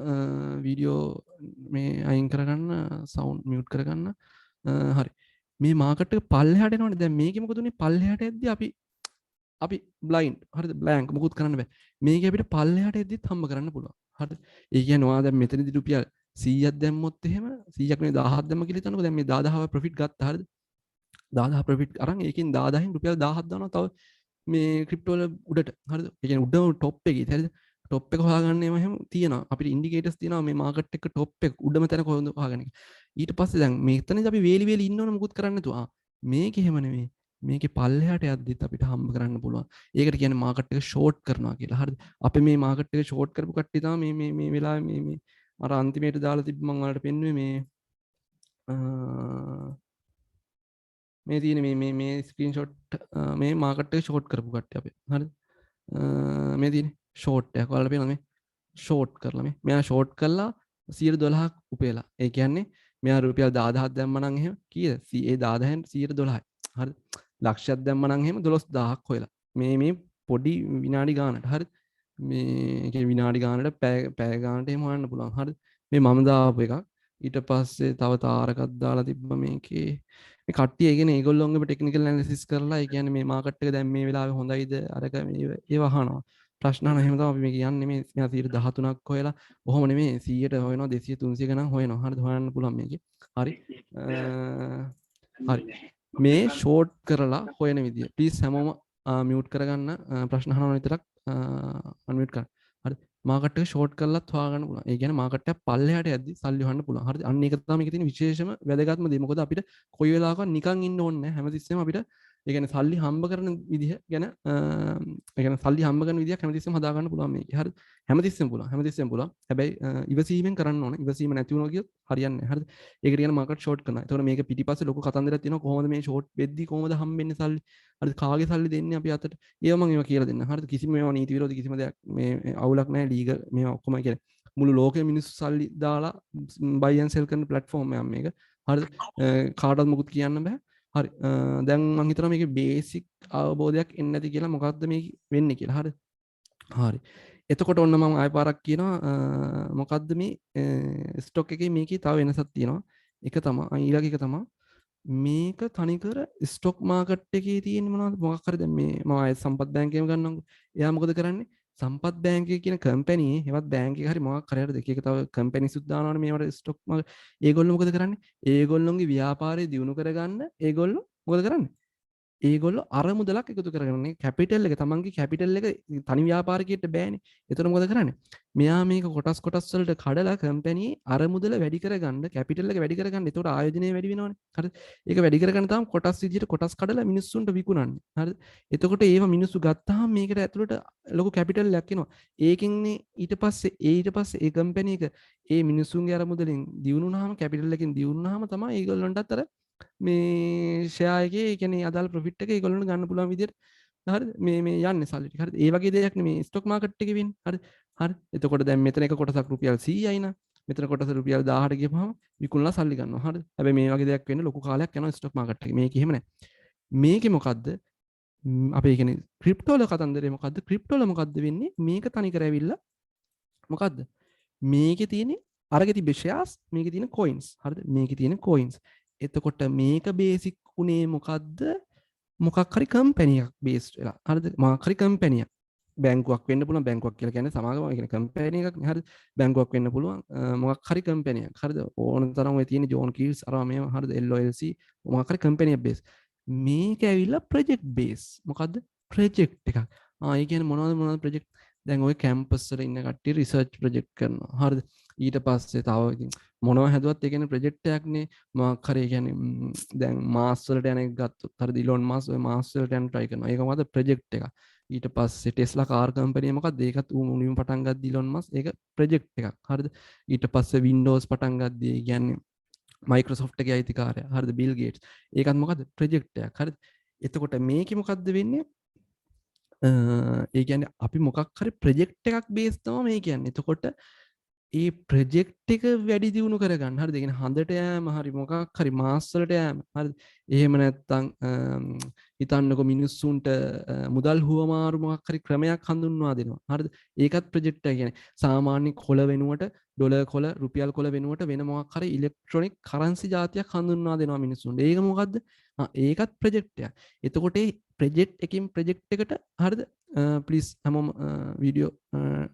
වීඩියෝ මේ අයින් කරගන්න සවුන්ඩ් මියුට් කරගන්න හරි මේ මාකට් එක පල්ලෙහාට එනවනේ දැන් මේකේ මොකද උනේ පල්ලෙහාට එද්දි අපි බ්ලයින්ඩ් හරිද බ්ලැන්ක් මොකුත් කරන්න බෑ මේක අපිට පල්ලෙහාට එද්දිත් හම්බ කරන්න පුළුවන් හරිද ඒ කියන්නේ ඔයා දැන් මෙතනදී රුපියල් 100ක් දැම්මොත් එහෙම 100ක් නෙවෙයි 1000ක් දැම්ම කියලා හිතන්නකෝ දැන් මේ 10000 ප්‍රොෆිට් ගත්තා හරිද 10000 ප්‍රොෆිට් අරන් ඒකෙන් 10000න් රුපියල් 1000ක් දානවා තව මේ ක්‍රිප්ටෝ වල උඩට හරිද ඒ කියන්නේ උඩම টොප් එකේ හරිද টොප් එක හොයාගන්න එහෙම තියෙනවා අපිට ඉන්ඩිකේටර්ස් තියෙනවා මේ මාකට් එක টොප් එක උඩම තැන කොහොමද හොයාගන්නේ ඊට පස්සේ දැන් මෙතනදී අපි වේලි ඉන්නවනේ මොකුත් කරන්න නැතුව මේක එහෙම නෙවෙයි මේකේ පල්ලෙහාට යද්දිත් අපිට හම්බ කරන්න පුළුවන්. ඒකට කියන්නේ මාකට් එක ෂෝට් කරනවා කියලා. හරිද? අපි මේ මාකට් එක ෂෝට් කරපු කට්ටිය තමයි මේ වෙලාවේ මේ අර අන්තිමේට දාලා තිබ්බ මම ඔයාලට පෙන්නුවේ මේ තියෙන මේ ස්ක්‍රීන්ෂොට් මේ මාකට් එක ෂෝට් කරපු කට්ටිය අපේ. හරිද? මේ තියෙන ෂෝට් එකක් ඔයාලට පේනවද මේ? ෂෝට් කරලා මේ. මෙයා ෂෝට් කළා 112ක් උපයලා. ඒ කියන්නේ මෙයා රුපියල් 10000ක් දැම්ම නම් එහෙම කීයද? ඒ 10000න් 112යි. හරිද? ලක්ෂයක් දැම්ම නම් එහෙම 12000ක් හොයලා. මේ පොඩි විනාඩි ගානට. හරිද? මේ කියන්නේ විනාඩි ගානට පැය ගානට එහෙම හොයන්න පුළුවන්. හරිද? මේ මම දාපු එකක්. ඊට පස්සේ තව තාරකක් දාලා තිබ්බ මේකේ. මේ කට්ටිය කියන්නේ ඒගොල්ලෝන්ගේම ටෙක්නිකල් ඇනලිසිස් කරලා ඒ කියන්නේ මේ මාකට් එක දැන් මේ වෙලාවේ හොඳයිද අරක ඒව අහනවා. ප්‍රශ්න අහන එහෙම තමයි අපි මේ කියන්නේ මේ 113ක් හොයලා ඔහොම නෙමෙයි 100ට හොයනවා 200 300 ගණන් හොයනවා. හරිද? හොයන්න පුළුවන් මේකේ. හරි. හරි. මේ ෂෝට් කරලා හොයන විදිය. ප්ලීස් හැමෝම මියුට් කරගන්න ප්‍රශ්න අහනවා විතරක් අන්මියුට් කරන්න. හරි. මාකට් එක ෂෝට් කරලත් හොයාගන්න පුළුවන්. ඒ කියන්නේ මාකට් එක පල්ලෙහාට යද්දි සල්ලි හොයන්න පුළුවන්. හරිද? අන්න ඒක තමයි මේකේ තියෙන විශේෂම වැදගත්ම දේ. මොකද අපිට කොයි වෙලාවකවත් නිකන් ඉන්න ඕනේ නැහැ. හැමතිස්සෙම අපිට ඒ කියන්නේ සල්ලි හම්බ කරන විදිහ ගැන ඒ කියන්නේ සල්ලි හම්බ කරන විදියක් හැමතිස්සෙම හදා ගන්න පුළුවන් මේකේ. හරිද? හැමතිස්සෙම පුළුවන්. හැබැයි ඉවසීමෙන් කරන්න ඕනේ. ඉවසීම නැති වුණා කියොත් හරියන්නේ නැහැ. හරිද? ඒකට කියන මාකට් ෂෝට් කරනවා. ඒතකොට මේක පිටිපස්සේ ලොකු කතන්දරයක් තියෙනවා. කොහොමද මේ ෂෝට් වෙද්දි කොහොමද හම්බෙන්නේ සල්ලි? හරිද? කාගේ සල්ලි දෙන්නේ අපි අතට? ඒව මම ඒවා කියලා දෙන්න. හරිද? කිසිම මේවා නීති විරෝධී කිසිම දෙයක් මේ අවුලක් නැහැ. ලීගල් මේවා ඔක්කොම කියන්නේ මුළු ලෝකෙ මිනිස්සු සල්ලි දාලා buy and sell කරන platform එකක් මේක. හරිද? කාටවත් මොකුත් කියන්න බෑ. හරි. දැන් මම හිතනවා මේකේ බේසික් අවබෝධයක් එන්නේ නැති කියලා මොකද්ද මේ වෙන්නේ කියලා. හරිද? හරි. එතකොට ඔන්න මම ආයෙ පාරක් කියනවා මොකද්ද මේ ස්ටොක් එකේ මේකේ තව වෙනසක් තියෙනවා. එක තමයි ඊළඟ එක තමයි මේක තනිකර ස්ටොක් මාකට් එකේ තියෙන මොනවද මොකක් හරි දැන් මේ මම ආයෙ සම්පත් බැංකුවේම ගන්නම්කෝ. එයා මොකද කරන්නේ? සම්පත් බැංකුවේ කියන කම්පැනි හෙවත් බැංක් එක හරි මොකක් හරි දෙක එක තව කම්පැනිස් උත් දානවනේ මේවට ස්ටොක් මාකට්. ඒගොල්ලෝ මොකද කරන්නේ? ඒගොල්ලොන්ගේ ව්‍යාපාරය දියුණු කරගන්න ඒගොල්ලෝ මොකද කරන්නේ? ඒගොල්ලෝ අරමුදලක් එකතු කරගන්නේ කැපිටල් එක තමන්ගේ කැපිටල් එක තනි ව්‍යාපාරිකයට බෑනේ. එතකොට මොකද කරන්නේ? මෙයා මේක කොටස් වලට කඩලා කම්පැනි අරමුදල වැඩි කරගන්න කැපිටල් එක වැඩි කරගන්න. එතකොට ආයෝජනය වැඩි වෙනවනේ. හරිද? ඒක වැඩි කරගන්න තමයි කොටස් විදිහට කොටස් කඩලා මිනිස්සුන්ට විකුණන්නේ. හරිද? එතකොට ඒව මිනිස්සු ගත්තාම මේකට ඇතුළට ලොකු කැපිටල් එකක් එනවා. ඒකින්නේ ඊට පස්සේ ඒ කම්පැනි එක ඒ මිනිස්සුන්ගේ අරමුදලෙන් දියුණුනාම කැපිටල් එකෙන් දියුණුනාම තමයි ඒගොල්ලන්ටත් අර මේ ෂෙයා එකේ ඒ කියන්නේ අදාළ ප්‍රොෆිට් එක ඒගොල්ලන්ට ගන්න පුළුවන් විදිහට හරිද මේ යන්නේ සල්ලි ටික හරිද ඒ වගේ දෙයක් නෙමේ ස්ටොක් මාකට් එකේ වෙන්නේ හරිද හරි එතකොට දැන් මෙතන එක කොටසක් රුපියල් 100යි නා මෙතන කොටස රුපියල් 1000ට ගියපුවාම විකුණලා සල්ලි ගන්නවා හරිද හැබැයි මේ වගේ දෙයක් වෙන්න ලොකු කාලයක් යනවා ස්ටොක් මාකට් එකේ මේක එහෙම නැහැ මේකේ මොකද්ද අපේ කියන්නේ ක්‍රිප්ටෝ වල කතන්දරේ මොකද්ද ක්‍රිප්ටෝ වල මොකද්ද වෙන්නේ මේක තනිකර ඇවිල්ලා මොකද්ද මේකේ තියෙන්නේ අරගේ තිබ්බ ෂෙයාර්ස් මේකේ තියෙන කොයින්ස් හරිද මේකේ තියෙන කොයින්ස් එතකොට මේක බේසික් උනේ මොකද්ද මොකක් හරි කම්පැනි එකක් බේස්ඩ් වෙලා හරිද මොකක් හරි කම්පැනි එකක් බැංකුවක් වෙන්න පුළුවන් බැංකුවක් කියලා කියන්නේ සමාගමක් කියන්නේ කම්පැනි එකක් නේ හරිද බැංකුවක් වෙන්න පුළුවන් මොකක් හරි කම්පැනි එකක් හරිද ඕන තරම් ඔය තියෙන ජෝන් කීල්ස් අරවා මේවා හරිද LOLC මොකක් හරි කම්පැනි එකක් බේස් මේක ඇවිල්ලා ප්‍රොජෙක්ට් බේස් මොකද්ද ප්‍රොජෙක්ට් එකක් ඒ කියන්නේ මොනවද ප්‍රොජෙක්ට් දැන් ඔය කැම්පස් වල ඉන්න කට්ටිය රිසර්ච් ප්‍රොජෙක්ට් කරනවා හරිද ඊට පස්සේ තව ඉතින් මොනවා හැදුවත් ඒ කියන්නේ ප්‍රොජෙක්ට් එකක්නේ මොකක් හරි ඒ කියන්නේ දැන් මාස් වලට යන එක ගත්තොත් හරිද ඉලොන් මාස් ඔය මාස් වලට යන try කරනවා ඒක මොකද ප්‍රොජෙක්ට් එක ඊට පස්සේ ටෙස්ලා කාර් කම්පැනි මොකක්ද ඒකත් මුලින්ම පටන් ගත්ත ඉලොන් මාස් ඒක ප්‍රොජෙක්ට් එකක් හරිද ඊට පස්සේ වින්ඩෝස් පටන් ගත්තී ඒ කියන්නේ මයික්‍රොසොෆ්ට් එකේ අයිතිකාරයා හරිද බිල් ගේට්ස් ඒකත් මොකද්ද ප්‍රොජෙක්ට් එකක් හරිද එතකොට මේකේ මොකද්ද වෙන්නේ ඒ කියන්නේ අපි මොකක් හරි ප්‍රොජෙක්ට් එකක් බේස් තමයි මේ කියන්නේ එතකොට ඒ ප්‍රොජෙක්ට් එක වැඩි දියුණු කරගන්න හරිද? ඒ කියන්නේ හඳට යෑම හරි මොකක් හරි මාස් වලට යෑම හරිද? එහෙම නැත්නම් හිතන්නකො මිනිස්සුන්ට මුදල් හුවමාරු මොකක් හරි ක්‍රමයක් හඳුන්වා දෙනවා. හරිද? ඒකත් ප්‍රොජෙක්ට් එක කියන්නේ සාමාන්‍ය කොළ වෙනුවට ඩොලර් කොළ රුපියල් කොළ වෙනුවට වෙන මොකක් හරි ඉලෙක්ට්‍රොනික කරන්සි જાතියක් හඳුන්වා දෙනවා මිනිස්සුන්ට. ඒක මොකද්ද? ඒකත් ප්‍රොජෙක්ට් එකක්. එතකොට මේ ප්‍රොජෙක්ට් එකකින් ප්‍රොජෙක්ට් එකට හරිද? ප්ලීස් හැමෝම වීඩියෝ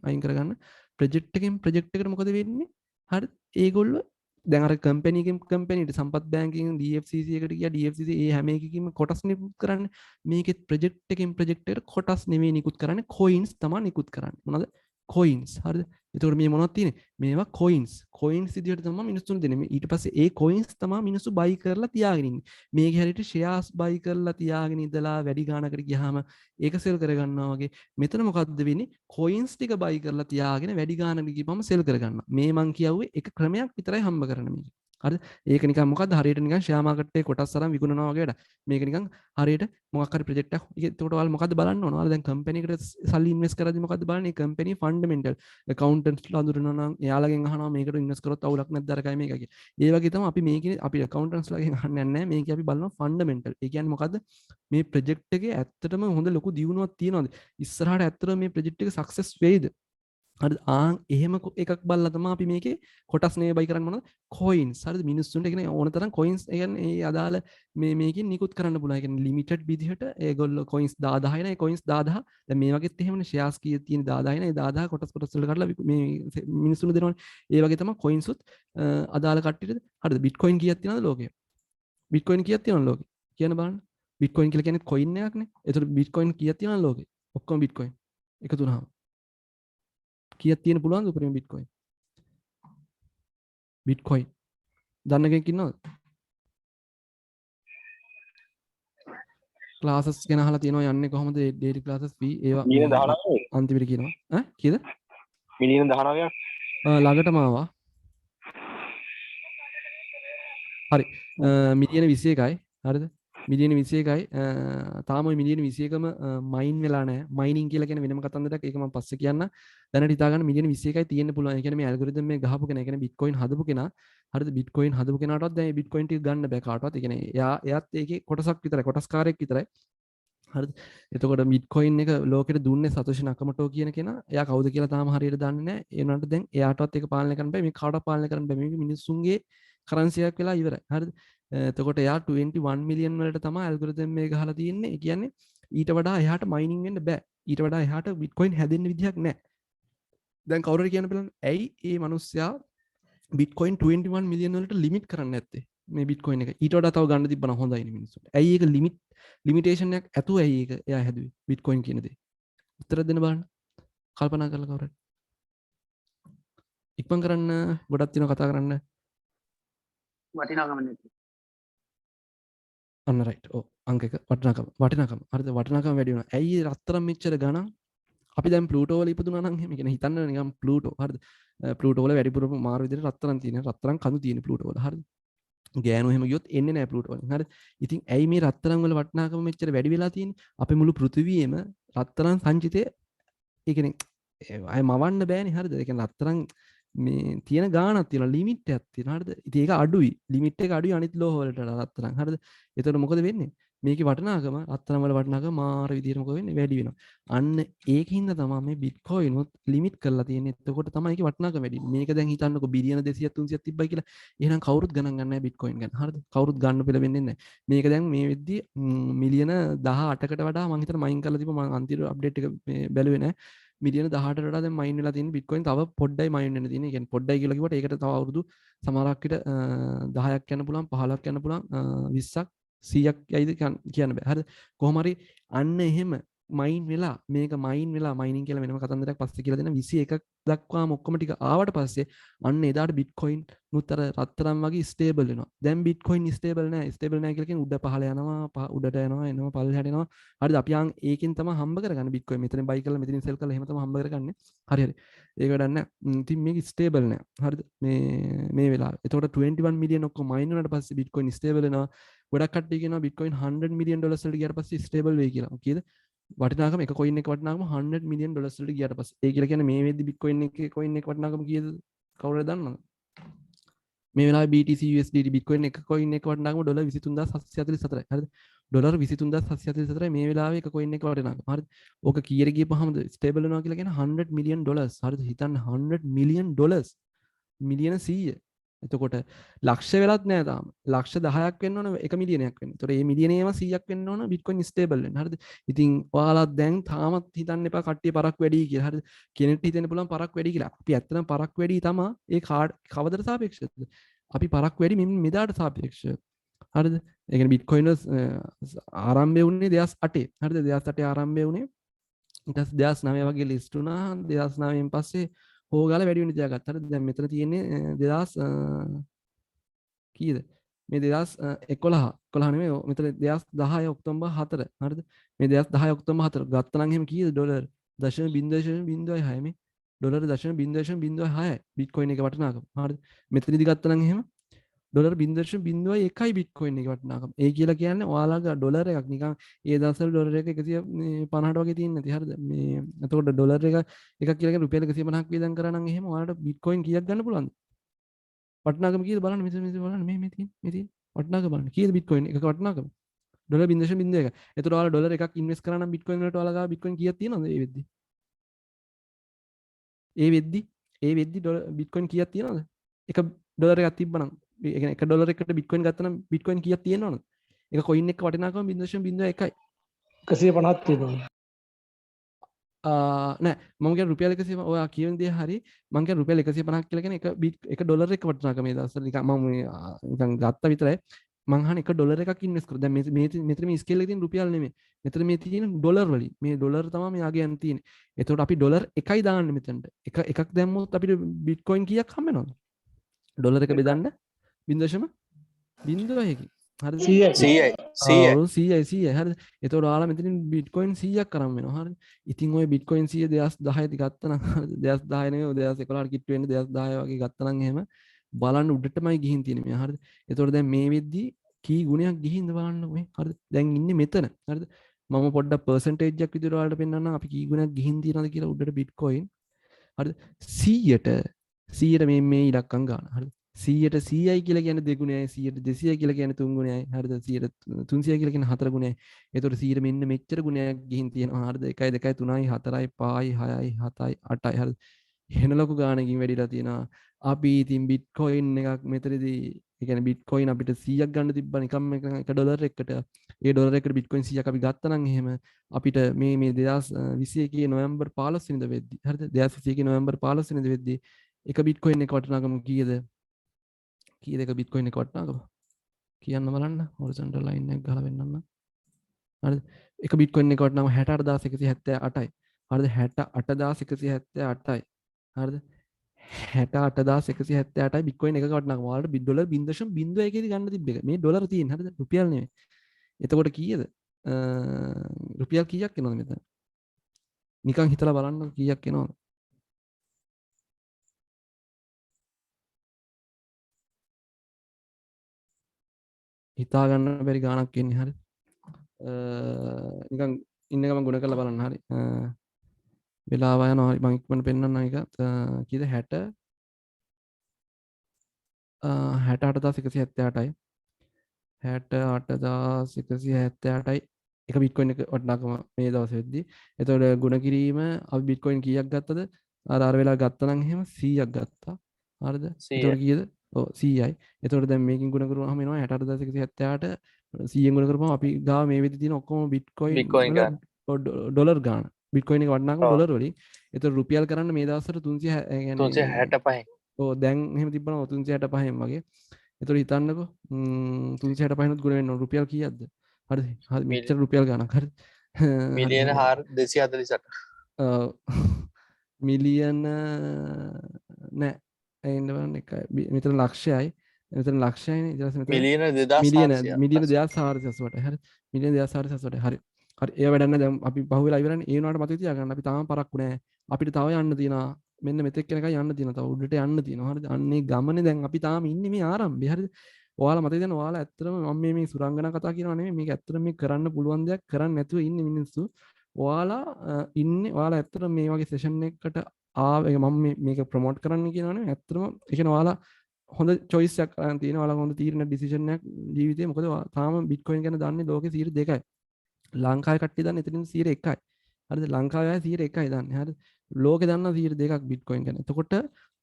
අයින් කරගන්න. ප්‍රොජෙක්ට් එකෙන් ප්‍රොජෙක්ට් එකට මොකද වෙන්නේ? හරි ඒගොල්ලෝ දැන් අර කම්පැනි එකෙන් කම්පැනිට සම්පත් බැංකින් DFCC එකට ගියා DFCC ඒ හැම එකකින්ම කොටස් නිකුත් කරන්නේ මේකෙත් ප්‍රොජෙක්ට් එකෙන් ප්‍රොජෙක්ට් එකට කොටස් නෙමෙයි නිකුත් කරන්නේ කොයින්ස් තමයි නිකුත් කරන්නේ මොනවද කොයින්ස් හරිද එතකොට මේ මොනවද තියෙන්නේ? මේවා කොයින්ස් විදියට තමයි මිනිස්සුන් දෙන්නේ. ඊට පස්සේ ඒ කොයින්ස් තමයි මිනිස්සු බයි කරලා තියාගෙන ඉන්නේ. මේකේ හැටියට ෂෙයාර්ස් බයි කරලා තියාගෙන ඉඳලා වැඩි ගාණකට ගියාම ඒක සෙල් කරගන්නවා වගේ. මෙතන මොකද්ද වෙන්නේ? කොයින්ස් ටික බයි කරලා තියාගෙන වැඩි ගාණකට ගිහපම සෙල් කරගන්නවා. මේ මං කියුවේ එක ක්‍රමයක් විතරයි හම්බ කරන්න මේක. හරිද? ඒක නිකන් මොකද්ද? හරියට නිකන් ෂෙයා මාකට් එකේ කොටස් අරන් විකුණනවා වගේ වැඩක්. මේක නිකන් හරියට මොකක් හරි ප්‍රොජෙක්ට් එකක්. ඒකට ඔයාලා මොකද්ද බලන්න ඕන? ඔයාලා දැන් කම්පැනි එකට සල්ලි ඉන්වෙස්ට් කරද්දි මොකද්ද බලන්නේ? කම්පැනි ෆන්ඩමෙන්ටල් accountants ලා හඳුනනවා නම් එයාලගෙන් අහනවා මේකට ඉන්වෙස්ට් කරොත් අවුලක් නැද්ද අරකයි මේක කියලා. ඒ වගේ තමයි අපි මේකේ අපි accountants ලාගෙන් අහන්නේ නැහැ. මේකේ අපි බලනවා ෆන්ඩමෙන්ටල්. ඒ කියන්නේ මොකද්ද? මේ ප්‍රොජෙක්ට් එකේ ඇත්තටම හොඳ ලොකු දියුණුවක් තියෙනවද? ඉස්සරහට ඇත්තටම මේ ප්‍රොජෙක්ට් එක සක්සස් වෙයිද? හරිද? එහෙම එකක් බලලා තමයි අපි මේකේ කොටස් නේ බයි කරන්න මොනවද? කොයින්ස්. හරිද? මිනිස්සුන්ට කියන්නේ ඕන තරම් කොයින්ස් ඒ කියන්නේ ඒ අදාළ මේකෙන් නිකුත් කරන්න පුළුවන්. ඒ කියන්නේ ලිමිටඩ් විදිහට ඒගොල්ලෝ කොයින්ස් 10000 නේ කොයින්ස් 10000. දැන් මේ වගේත් එහෙමනේ ෂෙයාර්ස් කීයක් තියෙන 10000 නේ 10000 කොටස් වලට කඩලා මේ මිනිස්සුන්ට දෙනවනේ. ඒ වගේ තමයි කොයින්ස් උත් අදාළ කට්ටියට. හරිද? බිට්කොයින් කීයක් තියෙනවද ලෝකේ? බිට්කොයින් කීයක් තියෙනවද ලෝකේ? කියන්න බලන්න. බිට්කොයින් කියලා කියන්නේ කොයින් එකක්නේ. ඒතකොට බිට්කොයින් කීයක් තියෙනවද ලෝකේ? ඔක්කොම බිට්කොයින් එකතු වුණාම කීයක් තියෙන පුළුවන්ද උපරිම බිට්කොයින්? බිට්කොයින් දන්න කෙනෙක් ඉන්නවද? ක්ලාසස් ගැන අහලා තියෙනවා යන්නේ කොහොමද ඩේලි ක්ලාසස් ෆී ඒවා මිලියන 19 අන්තිමට කියනවා ඈ කීයද? මිලියන 19ක් ළඟටම ආවා. හරි මිලියන 21යි හරිද? මිලියන 21යි තාම ওই මිලියන 21ම මයින් වෙලා නැහැ. මයිනින් කියලා කියන වෙනම කතන්දරයක්. ඒක මම පස්සේ කියන්න. දැනට හිතා ගන්න මිලියන 21යි තියෙන්න පුළුවන්. ඒ කියන්නේ මේ ඇල්ගොරිතම් මේ ගහපු කෙනා, ඒ කියන්නේ බිට්කොයින් හදපු කෙනා, හරිද? බිට්කොයින් හදපු කෙනාටවත් දැන් මේ බිට්කොයින් ටික ගන්න බෑ කාටවත්. ඒ කියන්නේ එයාත් ඒකේ කොටසක් විතරයි, කොටස්කාරයෙක් විතරයි. හරිද? එතකොට බිට්කොයින් එක ලෝකෙට දුන්නේ සතෝෂි නකමොටෝ කියන කෙනා. එයා කවුද කියලා තාම හරියට දන්නේ නැහැ. ඒ වුණාට දැන් එයාටවත් ඒක පාලනය කරන්න බෑ. මේ කාටවත් පාලනය කරන්න බෑ. මේක මිනිස්සුන්ගේ කරන්සි එකක් වෙලා ඉවරයි. හරිද? එතකොට එයා 21 මිලියන් වලට තමයි ඇල්ගොරිතම් මේ ගහලා තියෙන්නේ. ඒ කියන්නේ ඊට වඩා එහාට මයිනින් වෙන්න බෑ. ඊට වඩා එහාට බිට්කොයින් හැදෙන්න විදිහක් නැහැ. දැන් කවුරු හරි කියන්න බලන්න ඇයි මේ මිනිස්සයා බිට්කොයින් 21 මිලියන් වලට ලිමිට් කරන්නේ නැත්තේ? මේ බිට්කොයින් එක ඊට වඩා තව ගන්න තිබ්බනම් හොඳයිනේ මිනිස්සුන්ට. ඇයි ඒක ලිමිටේෂන් එකක් ඇතුව ඇයි ඒක එයා හැදුවේ බිට්කොයින් කියන දේ? උත්තර දෙන්න බලන්න. කල්පනා කරලා කවුරු හරි. ඉක්මන් කරන්න ගොඩක් තියෙනවා කතා කරන්න. වටිනාකම නැති. අන්න රයිට්. ඔව් අංක එක වටිනාකම. හරිද? වටිනාකම වැඩි වෙනවා. ඇයි රත්තරන් මෙච්චර ගණන්? අපි දැන් ප්ලූටෝ වල ඉපදුනා නම් එහෙම කියන්නේ හිතන්න නිකන් ප්ලූටෝ හරිද? ප්ලූටෝ වල වැඩිපුර මාරු විදිහට රත්තරන් තියෙන රත්තරන් කඳු තියෙන ප්ලූටෝ වල හරිද? ගෑනු එහෙම ගියොත් එන්නේ නැහැ ප්ලූටෝ වලින් හරිද? ඉතින් ඇයි මේ රත්තරන් වල වටිනාකම මෙච්චර වැඩි වෙලා තියෙන්නේ? අපේ මුළු පෘථිවියේම රත්තරන් සංචිතය ඒ කියන්නේ අය මවන්න බෑනේ හරිද? ඒ කියන්නේ රත්තරන් මේ තියෙන ගාණක් තියෙනවා ලිමිට් එකක් තියෙනවා හරිද? ඉතින් ඒක අඩුයි. ලිමිට් එක අඩුයි අනිත් ලෝහ වලට රත්තරන් හරිද? එතකොට මොකද වෙන්නේ? මේකේ වටිනාකම රත්තරන් වල වටිනාකම මාර විදියට මොකද වෙන්නේ? වැඩි වෙනවා. අන්න ඒකින්ද තමයි මේ බිට්කොයින් උත් ලිමිට් කරලා තියෙන්නේ. එතකොට තමයි ඒකේ වටිනාකම වැඩි වෙන්නේ. මේක දැන් හිතන්නකො බිලියන 200 300ක් තිබ්බයි කියලා. එහෙනම් කවුරුත් ගණන් ගන්න නැහැ බිට්කොයින් ගැන. හරිද? කවුරුත් ගන්න පෙළඹෙන්නේ නැහැ. මේක දැන් මේ වෙද්දි මිලියන 18කට වඩා මම හිතන මයින් කරලා තිබ්බ මම අන්තිම අප්ඩේට් එක මේ බැලුවේ නැහැ. මිලියන 18ට වඩා දැන් මයින් වෙලා තියෙන බිට්කොයින් තව පොඩ්ඩයි මයින් වෙන්න තියෙන්නේ. ඒ කියන්නේ පොඩ්ඩයි කියලා කිව්වට ඒකට තව අවුරුදු සමහරක් විට 10ක් යන්න පුළුවන් 15ක් යන්න පුළුවන් 20ක් 100ක් යයිද කියන්න බෑ. හරිද? කොහොම හරි අන්න එහෙම මයින් වෙලා මේක මයින් වෙලා මයිනින් කියලා වෙනම කතන්දරයක් පස්සේ කියලා දෙන 21ක් දක්වාම ඔක්කොම ටික ආවට පස්සේ අන්න එදාට බිට්කොයින් නුත් අර රත්තරන් වගේ ස්ටේබල් වෙනවා. දැන් බිට්කොයින් ස්ටේබල් නැහැ. ස්ටේබල් නැහැ කියලා කියන්නේ උඩ පහළ යනවා, උඩට යනවා, එනවා, පල්ලෙහාට එනවා. හරිද? අපි ආන් ඒකෙන් තමයි හම්බ කරගන්නේ බිට්කොයින්. මෙතනින් බයි කරලා මෙතනින් සෙල් කරලා එහෙම තමයි හම්බ කරගන්නේ. හරි හරි. ඒක වැඩක් නැහැ. ඉතින් මේක ස්ටේබල් නැහැ. හරිද? මේ වෙලාවේ. එතකොට 21 මිලියන් ඔක්කොම මයින් වුණාට පස්සේ බිට්කොයින් ස්ටේබල් වෙනවා. ගොඩක් කට්ටිය කියනවා බිට්කොයින් 100 මිලියන් ඩොලර්ස් වලට ගියාට පස්සේ ස්ටේබල් වෙයි කියලා. කීයද? වටිනාකම එක කොයින් එක වටිනාකම 100 මිලියන් ඩොලර්ස් වලට ගියාට පස්සේ. ඒ කියලා කියන්නේ මේ වෙද්දි බිට්කොයින් එකේ කොයින් එක වටිනාකම කීයද? කවුරුද දන්නවද? මේ වෙලාවේ BTC USDT බිට්කොයින් එක කොයින් එක වටිනාකම ඩොලර් 23744යි. හරිද? ඩොලර් 23744යි මේ වෙලාවේ එක කොයින් එක වටිනාකම. හරිද? ඕක කීයට ගියපහමද ස්ටේබල් වෙනවා කියලා කියන්නේ 100 මිලියන් ඩොලර්ස්. හරිද? හිතන්න 100 මිලියන් ඩොලර්ස්. මිලියන 100. එතකොට ලක්ෂ වෙලත් නෑ තාම. ලක්ෂ 10ක් වෙන්න ඕන 1 මිලියනයක් වෙන්න. ඒතකොට මේ මිලියනේම 100ක් වෙන්න ඕන බිට්කොයින් ස්ටේබල් වෙන්න. හරිද? ඉතින් ඔයාලා දැන් තාමත් හිතන්න එපා කට්ටිය පරක් වැඩි කියලා. හරිද? කෙනෙක්ට හිතෙන්න පුළුවන් පරක් වැඩි කියලා. අපි ඇත්තටම පරක් වැඩි තමයි ඒ කවදට සාපේක්ෂවද? අපි පරක් වැඩි මෙදාට සාපේක්ෂව. හරිද? ඒ කියන්නේ බිට්කොයින් ආරම්භය වුණේ 2008. හරිද? 2008 ආරම්භය වුණේ. ඊට පස්සේ 2009 වගේ ලිස්ට් වුණා. 2009න් පස්සේ හොගාලා වැඩි වෙන තියාගත්තා. හරිද? දැන් මෙතන තියෙන්නේ 2000 කීයද? මේ 2011 නෙමෙයි මෙතන 2010 ඔක්තෝබර් 4. හරිද? මේ 2010 ඔක්තෝබර් 4 ගත්තා නම් එහෙම කීයද ඩොලර් 0.06 මේ ඩොලර් 0.06 බිට්කොයින් එක වටිනාකම. හරිද? මෙතනදී ගත්තා නම් එහෙම ඩොලර් 0.01 බිට්කොයින් එක වටිනාකම. ඒ කියලා කියන්නේ ඔයාලගේ ඩොලර් එකක් නිකන් ඒ දවස්වල ඩොලර් එක 150ට වගේ තියෙන්නේ නැති. හරිද? මේ එතකොට ඩොලර් එකක් කියලා කියන්නේ රුපියල් 150ක් වේදම් කරා නම් එහෙම ඔයාලට බිට්කොයින් කීයක් ගන්න පුළුවන්ද? වටිනාකම කීයද බලන්න මෙතන බලන්න මේ තියෙන වටිනාකම බලන්න කීයද බිට්කොයින් එකක වටිනාකම ඩොලර් 0.01. එතකොට ඔයාලා ඩොලර් එකක් ඉන්වෙස්ට් කරා නම් බිට්කොයින් වලට ඔයාලා ගාව බිට්කොයින් කීයක් තියෙනවද ඒ වෙද්දි බිට්කොයින් කීයක් තියෙනවද? එක ඩොලර් එකක් තිබ්බනම් ඒ කියන්නේ එක ඩොලර් එකකට බිට්කොයින් ගත්තා නම් බිට්කොයින් කීයක් තියෙනවද? එක කොයින් එක වටිනාකම 0.01යි. 150ක් තියෙනවා. නෑ මම කියන්නේ රුපියල් 100 ඔයා කියන දේ හරි මම කියන්නේ රුපියල් 150ක් කියලා කියන්නේ එක ඩොලර් එක වටිනාකම මේ දවස්වල නිකන් මම නිකන් ගත්ත විතරයි මං අහන්නේ එක ඩොලර් එකක් ඉන්වෙස්ට් කරා. දැන් මෙතන මේ ස්කේල් එකේ තියෙන රුපියල් නෙමෙයි. මෙතන මේ තියෙන ඩොලර් වලින්. මේ ඩොලර් තමයි මෙයාගේ යන් තියෙන්නේ. එතකොට අපි ඩොලර් එකයි දාන්නේ මෙතනට. එකක් දැම්මොත් අපිට බිට්කොයින් කීයක් හම්බ වෙනවද? ඩොලර් එක බෙදන්න 0.01. හරිද? 100යි. හරිද? එතකොට ඔයාලා මෙතනින් බිට්කොයින් 100ක් කරන් වෙනවා. හරිද? ඉතින් ඔය බිට්කොයින් 100 2010 දී ගත්තා නම් හරිද? 2010 නෙවෙයි 2011 කිට්ටු වෙන්නේ 2010 වගේ ගත්තා නම් එහෙම බලන්න උඩටමයි ගිහින් තියෙන්නේ මේ. හරිද? එතකොට දැන් මේ වෙද්දි කී ගුණයක් ගිහින්ද බලන්න මේ. හරිද? දැන් ඉන්නේ මෙතන. හරිද? මම පොඩ්ඩක් පර්සන්ටේජ් එකක් විදිහට ඔයාලට පෙන්නන්නම් අපි කී ගුණයක් ගිහින් තියනවද කියලා උඩට බිට්කොයින්. හරිද? 100ට මේ ඉලක්කම් ගන්න. හරිද? 100ට 100යි කියලා කියන්නේ 2 ගුණයයි 100ට 200යි කියලා කියන්නේ 3 ගුණයයි. හරිද? 100ට 300යි කියලා කියන්නේ 4 ගුණයයි. එතකොට 100ට මෙන්න මෙච්චර ගුණයක් ගිහින් තියෙනවා. හරිද? 1යි 2යි 3යි 4යි 5යි 6යි 7යි 8යි. හරිද? එහෙන ලොකු ගාණකින් වැඩිලා තියෙනවා. අපි ඉතින් බිට්කොයින් එකක් මෙතනදී ඒ කියන්නේ බිට්කොයින් අපිට 100ක් ගන්න තිබ්බා නිකම් එක ඩොලර් එකකට. ඒ ඩොලර් එකකට බිට්කොයින් 100ක් අපි ගත්තා නම් එහෙම අපිට මේ 2021 නොවැම්බර් 15 වෙනිදා වෙද්දි හරිද 2021 නොවැම්බර් 15 වෙනිදා වෙද්දි එක බිට්කොයින් එක වටිනාකම කීයද? කීයද එක බිට්කොයින් එක වටිනාකම? කියන්න බලන්න හොරිසොන්ටල් ලයින් එකක් ගහලා වෙන්නන්න. හරිද? එක බිට්කොයින් එක වටිනාකම 68178යි. හරිද? 68178යි. හරිද? 68178යි බිට්කොයින් එක වටිනාකම. ඔයාලට ඩොලර් 0.01 දී ගන්න තිබ්බ එක. මේ ඩොලර් තියෙන හරිද? රුපියල් නෙමෙයි. එතකොට කීයද? රුපියල් කීයක් එනවද මෙතන? නිකන් හිතලා බලන්න කීයක් එනවද? හිතා ගන්න බැරි ගාණක් එන්නේ හරිද? නිකන් ඉන්න ගමන් ගුණ කරලා බලන්න හරි. වෙලාව යනවා හරි මම ඉක්මනට පෙන්නන්න එක කීයද 68178යි 68178යි එක බිට්කොයින් එක වටිනාකම මේ දවසේදී. එතකොට ගුණ කිරීම අපි බිට්කොයින් කීයක් ගත්තද? අර වෙලාව ගත්තා නම් එහෙම 100ක් ගත්තා. හරිද? එතකොට කීයද? ඔව් 100යි. එතකොට දැන් මේකෙන් ගුණ කරුවාම එනවා 68178 100ෙන් ගුණ කරපුවම අපි ගාව මේ වෙද්දි තියෙන ඔක්කොම බිට්කොයින් ඩොලර් ගාණ. බිට්කොයින් එක වටිනාකම ඩොලර් වලින්. එතකොට රුපියල් කරන්න මේ දවස්වල 365. ඔව් දැන් එහෙම තිබ්බනම් 365න් වගේ. එතකොට හිතන්නකෝ 365නුත් ගුණ වෙන්න රුපියල් කීයක්ද? හරිද? හරි මෙච්චර රුපියල් ගාණක් හරිද? මිලියන 248. මිලියන නෑ එන්න බලන්න එකයි මෙතන ලක්ෂයයි මෙතන ලක්ෂයයිනේ ඊට පස්සේ මෙතන මිලියන 2400. මිලියන 2488 හරි මිලියන 2488 හරි හරි ඒ වැඩක් නෑ දැන් අපි පහුවෙලා ඉවරනේ ඒ වුණාට මතක තියාගන්න අපි තාම පරක්කු නෑ අපිට තව යන්න තියෙනවා මෙන්න මෙතෙක් වෙනකන් යන්න තියෙනවා තව උඩට යන්න තියෙනවා හරිද අන්නේ ගමනේ දැන් අපි තාම ඉන්නේ මේ ආරම්භය හරිද ඔයාලා මතක තියාගන්න ඔයාලා ඇත්තටම මම මේ සුරංගනා කතා කියනවා නෙමෙයි මේක ඇත්තටම මේ කරන්න පුළුවන් දෙයක් කරන්න නැතුව ඉන්නේ මිනිස්සු ඔයාලා ඉන්නේ ඔයාලා ඇත්තටම මේ වගේ සෙෂන් එකකට ආවේ මම මේක ප්‍රොමෝට් කරන්න කියනවනේ ඇත්තටම ඒ කියන්නේ ඔයාලා හොඳ choice එකක් ගන්න තියෙනවා ඔයාලා හොඳ තීරණ decision එකක් ජීවිතේ මොකද තාම bitcoin ගැන දන්නේ ලෝකේ 2%යි ලංකාවේ කට්ටිය දන්නේ එතනින් 1%යි හරිද ලංකාවේ අය 1%යි දන්නේ හරිද ලෝකේ දන්නා 2%ක් bitcoin ගැන එතකොට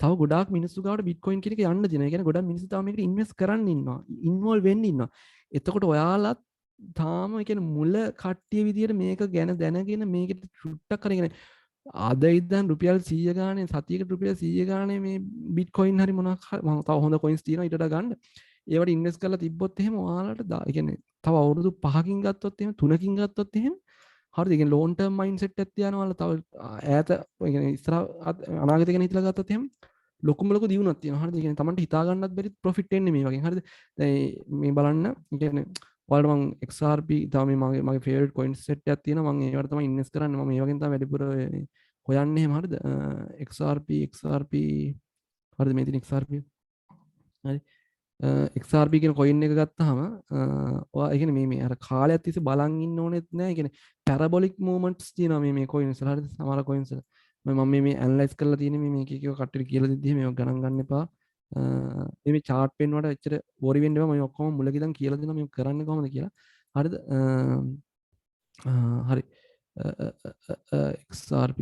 තව ගොඩාක් මිනිස්සු ගාවට bitcoin කියන එක යන්න දෙනවා ඒ කියන්නේ ගොඩාක් මිනිස්සු තාම මේකට ඉන්වෙස්ට් කරන්න ඉන්නවා ඉන්වෝල්ව් වෙන්න ඉන්නවා එතකොට ඔයාලත් තාම ඒ කියන්නේ මුල කට්ටිය විදියට මේක ගැන දැනගෙන මේකට චුට්ටක් කරගෙන අද ඉදන් රුපියල් 100 ගානේ සතියකට රුපියල් 100 ගානේ මේ බිට්කොයින් හරි මොනක් හරි මම තව හොඳ කොයින්ස් තියෙනවා ඊට වඩා ගන්න. ඒවට ඉන්වෙස්ට් කරලා තිබ්බොත් එහෙම ඔයාලට ඒ කියන්නේ තව අවුරුදු 5කින් ගත්තොත් එහෙම 3කින් ගත්තොත් එහෙම හරිද? ඒ කියන්නේ ලෝන් ටර්ම් මයින්ඩ්සෙට් එකක් තියනවා තව ඈත ඒ කියන්නේ ඉස්සර අනාගතය ගැන හිතලා ගත්තොත් එහෙම ලොකුම ලොකු දියුණුවක් තියෙනවා. හරිද? ඒ කියන්නේ Tamanට හිතා ගන්නත් බැරි ප්‍රොෆිට් එන්නේ මේ වගේ. හරිද? දැන් මේ බලන්න ඒ කියන්නේ ඔයාලට මම XRP තමයි මගේ ෆේවරිට් කොයින් සෙට් එකක් තියෙනවා. මම ඒවට තමයි ඉන්වෙස්ට් කරන්නේ. මම ඒ වගේ තමයි වැඩිපුර හොයන්නේ එහෙම. හරිද? XRP හරිද? මේ තියෙන XRP හරි XRP කියන කොයින් එක ගත්තාම ඔයා ඒ කියන්නේ මේ අර කාලයක් තිස්සේ බලන් ඉන්න ඕනෙත් නෑ. ඒ කියන්නේ පැරබොලික් මූවමන්ට්ස් තියෙනවා මේ කොයින්ස් වල. හරිද? සමහර කොයින්ස් වල මම මේ ඇනලයිස් කරලා තියෙන්නේ මේ මේක එක කට්ටියට කියලා දෙද්දි මේක ගණන් ගන්න එපා. මේ chart පෙන්වුවට එච්චර worry වෙන්න එපා. මම ඔක්කොම මුලක ඉඳන් කියලා දෙනවා මේක කරන්නේ කොහොමද කියලා. හරිද? හරි. XRP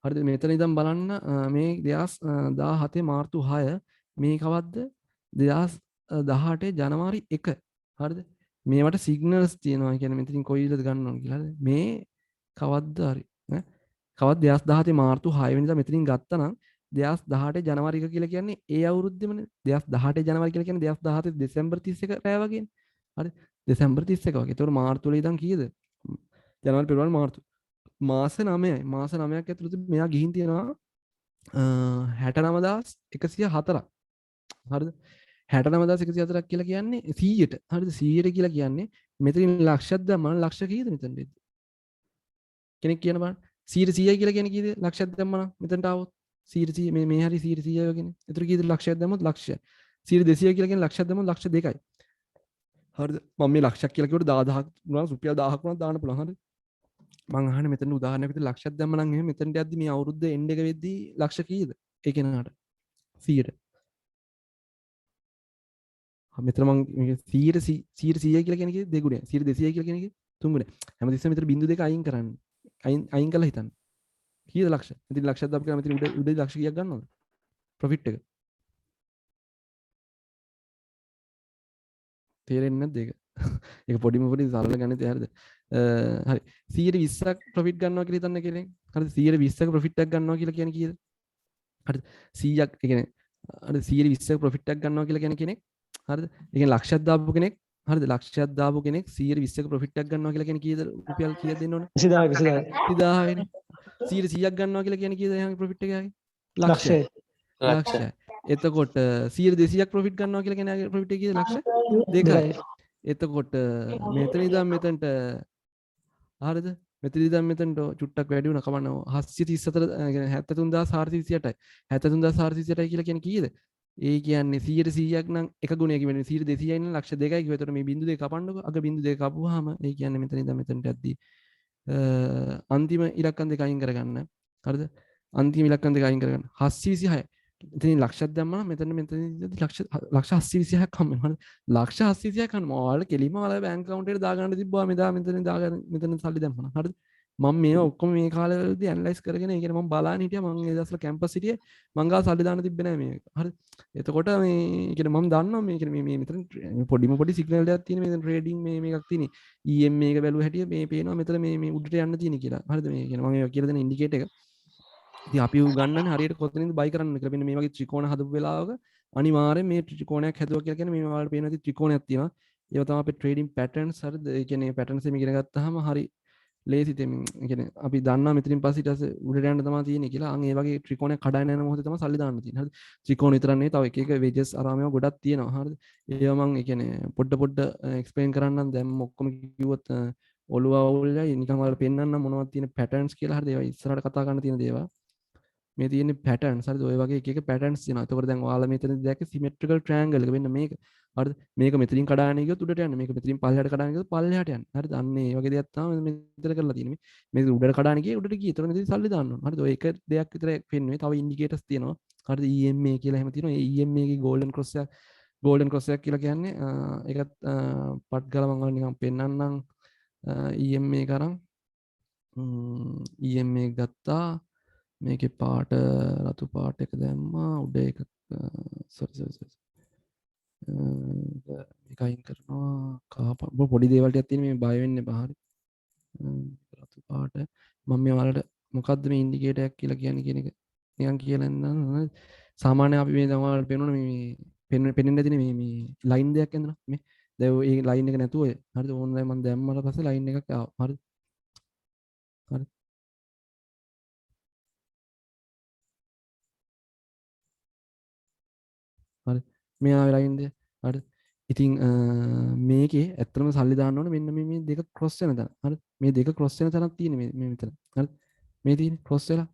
හරිද? මෙතන ඉඳන් බලන්න මේ 2017 මාර්තු 6 මේ කවද්ද 2018 ජනවාරි 1 හරිද? මේවට සිග්නල්ස් තියෙනවා. කියන්නේ මෙතනින් කොයිලද ගන්න ඕන කියලා. හරිද? මේ කවද්ද හරි ඈ කවද්ද 2017 මාර්තු 6 වෙනිදා මෙතනින් ගත්තා නම් 2018 ජනවාරි 1 කියලා කියන්නේ ඒ අවුරුද්දෙමනේ. 2018 ජනවාරි කියලා කියන්නේ 2017 දෙසැම්බර් 31 රෑ වගේනේ. හරි? දෙසැම්බර් 31 වගේ. ඒතකොට මාර්තු වල ඉඳන් කීයද? ජනවාරි පෙබරවාරි මාර්තු. මාස 9යි. මාස 9ක් ඇතුළත මෙයා ගිහින් තියෙනවා 69104ක්. හරිද? 69104ක් කියලා කියන්නේ 100ට. හරිද? 100ට කියලා කියන්නේ මෙතනින් ලක්ෂයක් දැම්මම ලක්ෂ කීයද මෙතනද? කෙනෙක් කියන බලන්න. 100යි කියලා කියන්නේ කීයද? ලක්ෂයක් දැම්මම මෙතනට ආවොත් 100 මේ හරි 100යි වගේනේ. ඒතර කීයද ලක්ෂයක් දැම්මොත් ලක්ෂය. 200 කියලා කියන්නේ ලක්ෂයක් දැම්මොත් ලක්ෂ 2යි. හරිද? මම මේ ලක්ෂයක් කියලා කිව්වට 10000ක් වුණා රුපියල් 1000ක් වුණා දාන්න පුළුවන්. හරිද? මං අහන්නේ මෙතන උදාහරණයක් විදිහට ලක්ෂයක් දැම්ම නම් එහෙම මෙතනට යද්දි මේ අවුරුද්ද එන්ඩ් එක වෙද්දී ලක්ෂ කීයද? ඒ කෙනාට 100ට. මෙතන මං 100යි කියලා කියන්නේ කීයද? දෙගුණය. 200යි කියලා කියන්නේ කීයද? තුන්ගුණය. හැමතිස්සෙම මෙතන බිංදු දෙක අයින් කරන්න. අයින් කරලා හිතන්න. කීයද ලක්ෂ? ඉතින් ලක්ෂයක් දාපු කියලා මෙතන උඩ ලක්ෂ කීයක් ගන්නවද? ප්‍රොෆිට් එක. තේරෙන්නේ නැද්ද ඒක? ඒක පොඩි සරල ගණිතය හරිද? හරි 120ක් ප්‍රොෆිට් ගන්නවා කියලා හිතන්න කෙනෙක්. හරිද? 120ක ප්‍රොෆිට් එකක් ගන්නවා කියලා කියන්නේ කීයද? හරිද? 100ක් ඒ කියන්නේ හරිද 120ක ප්‍රොෆිට් එකක් ගන්නවා කියලා කියන්නේ කෙනෙක්. හරිද? ඒ කියන්නේ ලක්ෂයක් දාපු කෙනෙක්. හරිද? ලක්ෂයක් දාපු කෙනෙක් 120ක ප්‍රොෆිට් එකක් ගන්නවා කියලා කියන්නේ කීයද? රුපියල් කීයක් දෙන්න ඕනේ? 20000 20000නේ. 100ක් ගන්නවා කියලා කියන්නේ කීයද එයාගේ ප්‍රොෆිට් එක යාගේ? ලක්ෂය ලක්ෂය. එතකොට 200ක් ප්‍රොෆිට් ගන්නවා කියලා කියන්නේ යාගේ ප්‍රොෆිට් එක කීයද? ලක්ෂ 2යි. එතකොට මෙතන ඉඳන් මෙතනට හරිද? මෙතන ඉඳන් මෙතනට චුට්ටක් වැඩි වුණා කමන්න 734 73428යි. 73428යි කියලා කියන්නේ කීයද? ඒ කියන්නේ 100ක් නම් එක ගුණයක වෙන්නේ 200යි නම් ලක්ෂ 2යි කිව්ව. ඒතකොට මේ බිංදු දෙක කපන්නකො. අග බිංදු දෙක කපුවාම ඒ කියන්නේ මෙතන ඉඳන් මෙතනට යද්දී අන්තිම ඉලක්කම් දෙක අයින් කරගන්න. හරිද? අන්තිම ඉලක්කම් දෙක අයින් කරගන්න. 726. ඉතින් ලක්ෂයක් දැම්මම මෙතන ලක්ෂ 726ක් හම්බ වෙනවා. ලක්ෂ 726ක් හම්බ වෙනවා. ඔයාලා කෙලින්ම ඔයාලා බැංක් account එකට දාගන්න තිබ්බා මෙදා මෙතන දාගන්න මෙතන සල්ලි දැම්මම. හරිද? මම මේ ඔක්කොම මේ කාලවලදී ඇනලයිස් කරගෙන ඒ කියන්නේ මම බලන්න හිටියා මම ඒ දවස්වල කැම්පස් හිටියේ මං ගාව සල්ලි දාන්න තිබ්බේ නැහැ මේක. හරිද? එතකොට මේ කියන්නේ මම දන්නවා මේ කියන්නේ මේ මෙතන පොඩි සිග්නල් එකක් තියෙන මේ ට්‍රේඩින් මේකක් තියෙන. EM එක බැලුව හැටිය මේ පේනවා මෙතන මේ උඩට යන්න තියෙන කියලා. හරිද? මේ කියන්නේ මම කියලා දෙන ඉන්ඩිකේටර් එක. ඉතින් අපි උගන්නන්නේ හරියට කොතනින්ද බයි කරන්න කියලා. මෙන්න මේ වගේ ත්‍රිකෝණ හදපු වෙලාවක අනිවාර්යෙන් මේ ත්‍රිකෝණයක් හැදුවා කියලා කියන්නේ මේ වලට පේන ත්‍රිකෝණයක් තියෙනවා. ඒවා තමයි අපේ ට්‍රේඩින් පැටර්න්ස්. හරිද? ඒ කියන්නේ පැටර්න්ස් එක ඉගෙන ගත්තාම හරි ලේසි තෙමින්. ඒ කියන්නේ අපි දන්නවා මෙතනින් පස්සේ ඊට පස්සේ උඩට යන්න තමයි තියෙන්නේ කියලා. අන් ඒ වගේ ත්‍රිකෝණයක් කඩාගෙන යන මොහොතේ තමයි සල්ලි දාන්න තියෙන්නේ. හරිද? ත්‍රිකෝණ විතරක් නෙවෙයි තව එක වෙජස් අරාමේව ගොඩක් තියෙනවා. හරිද? ඒවා මම ඒ කියන්නේ පොඩ්ඩ එක්ස්ප්ලেইন කරන්නම්. දැන් ඔක්කොම කිව්වොත් ඔළුව අවුල්යි නිකන් ඔයාලට පෙන්නන්න මොනවද තියෙන පැටර්න්ස් කියලා. හරිද? ඒවා ඉස්සරහට කතා කරන්න තියෙන දේවල්. මේ තියෙන්නේ පැටර්න්ස්. හරිද? ඔය වගේ එක පැටර්න්ස් තියෙනවා. එතකොට දැන් ඔයාලා මෙතනදී දැක්ක සිමෙට්‍රිකල් ට්‍රයැන්ගල් එක වෙන්න මේක. හරිද? මේක මෙතනින් කඩාගෙන ගියොත් උඩට යන්න. මේක මෙතනින් පල්ලෙහාට කඩාගෙන ගියොත් පල්ලෙහාට යන්න. හරිද? අන්න ඒ වගේ දෙයක් තමයි මෙතන කරලා තියෙන්නේ. මේක උඩට කඩාගෙන ගියේ උඩට ගියේ. එතකොට මෙතන සල්ලි දාන්න ඕන. හරිද? ඔය එක දෙයක් විතර පෙන්වන්නේ. තව ඉන්ඩිකේටර්ස් තියෙනවා. හරිද? EMA කියලා එහෙම තියෙනවා. ඒ EMA එකේ ගෝල්ඩන් ක්‍රොස් එකක් කියලා කියන්නේ ඒකත් පට් ගාලා මම ඔයාලට නිකන් පෙන්නන්නම්. EMA එක අරන් EMA එක ගත්තා. මේකේ පාට රතු පාට එක දැම්මා උඩ එක සෝරි මේක අයින් කරනවා කහ පොඩි දේවල් ටිකක් තියෙන මේ බය වෙන්න එපා හරි රතු පාට මම මේ ඔයාලට මොකද්ද මේ ඉන්ඩිකේටර් එකක් කියලා කියන්නේ කියන එක නිකන් කියලා ඉන්නම් සාමාන්‍යයෙන් අපි මේ දැන් ඔයාලට පේනවනේ මේ පෙන්වෙන්නේ නැතිනේ මේ ලයින් දෙයක් එනවා මේ දැන් ඒ ලයින් එක නැතුව හරිද ඕනනම් මම දැම්මම පස්සේ ලයින් එකක් ආවා හරිද හරි හරි මෙයා වෙලා ඉන්නේ හරි ඉතින් මේකේ ඇත්තටම සල්ලි දාන්න ඕනේ මෙන්න මේ දෙක ක්‍රොස් වෙන තැන හරි මේ දෙක ක්‍රොස් වෙන තැනක් තියෙන මේ මෙතන හරි මේ තියෙන ක්‍රොස් වෙලා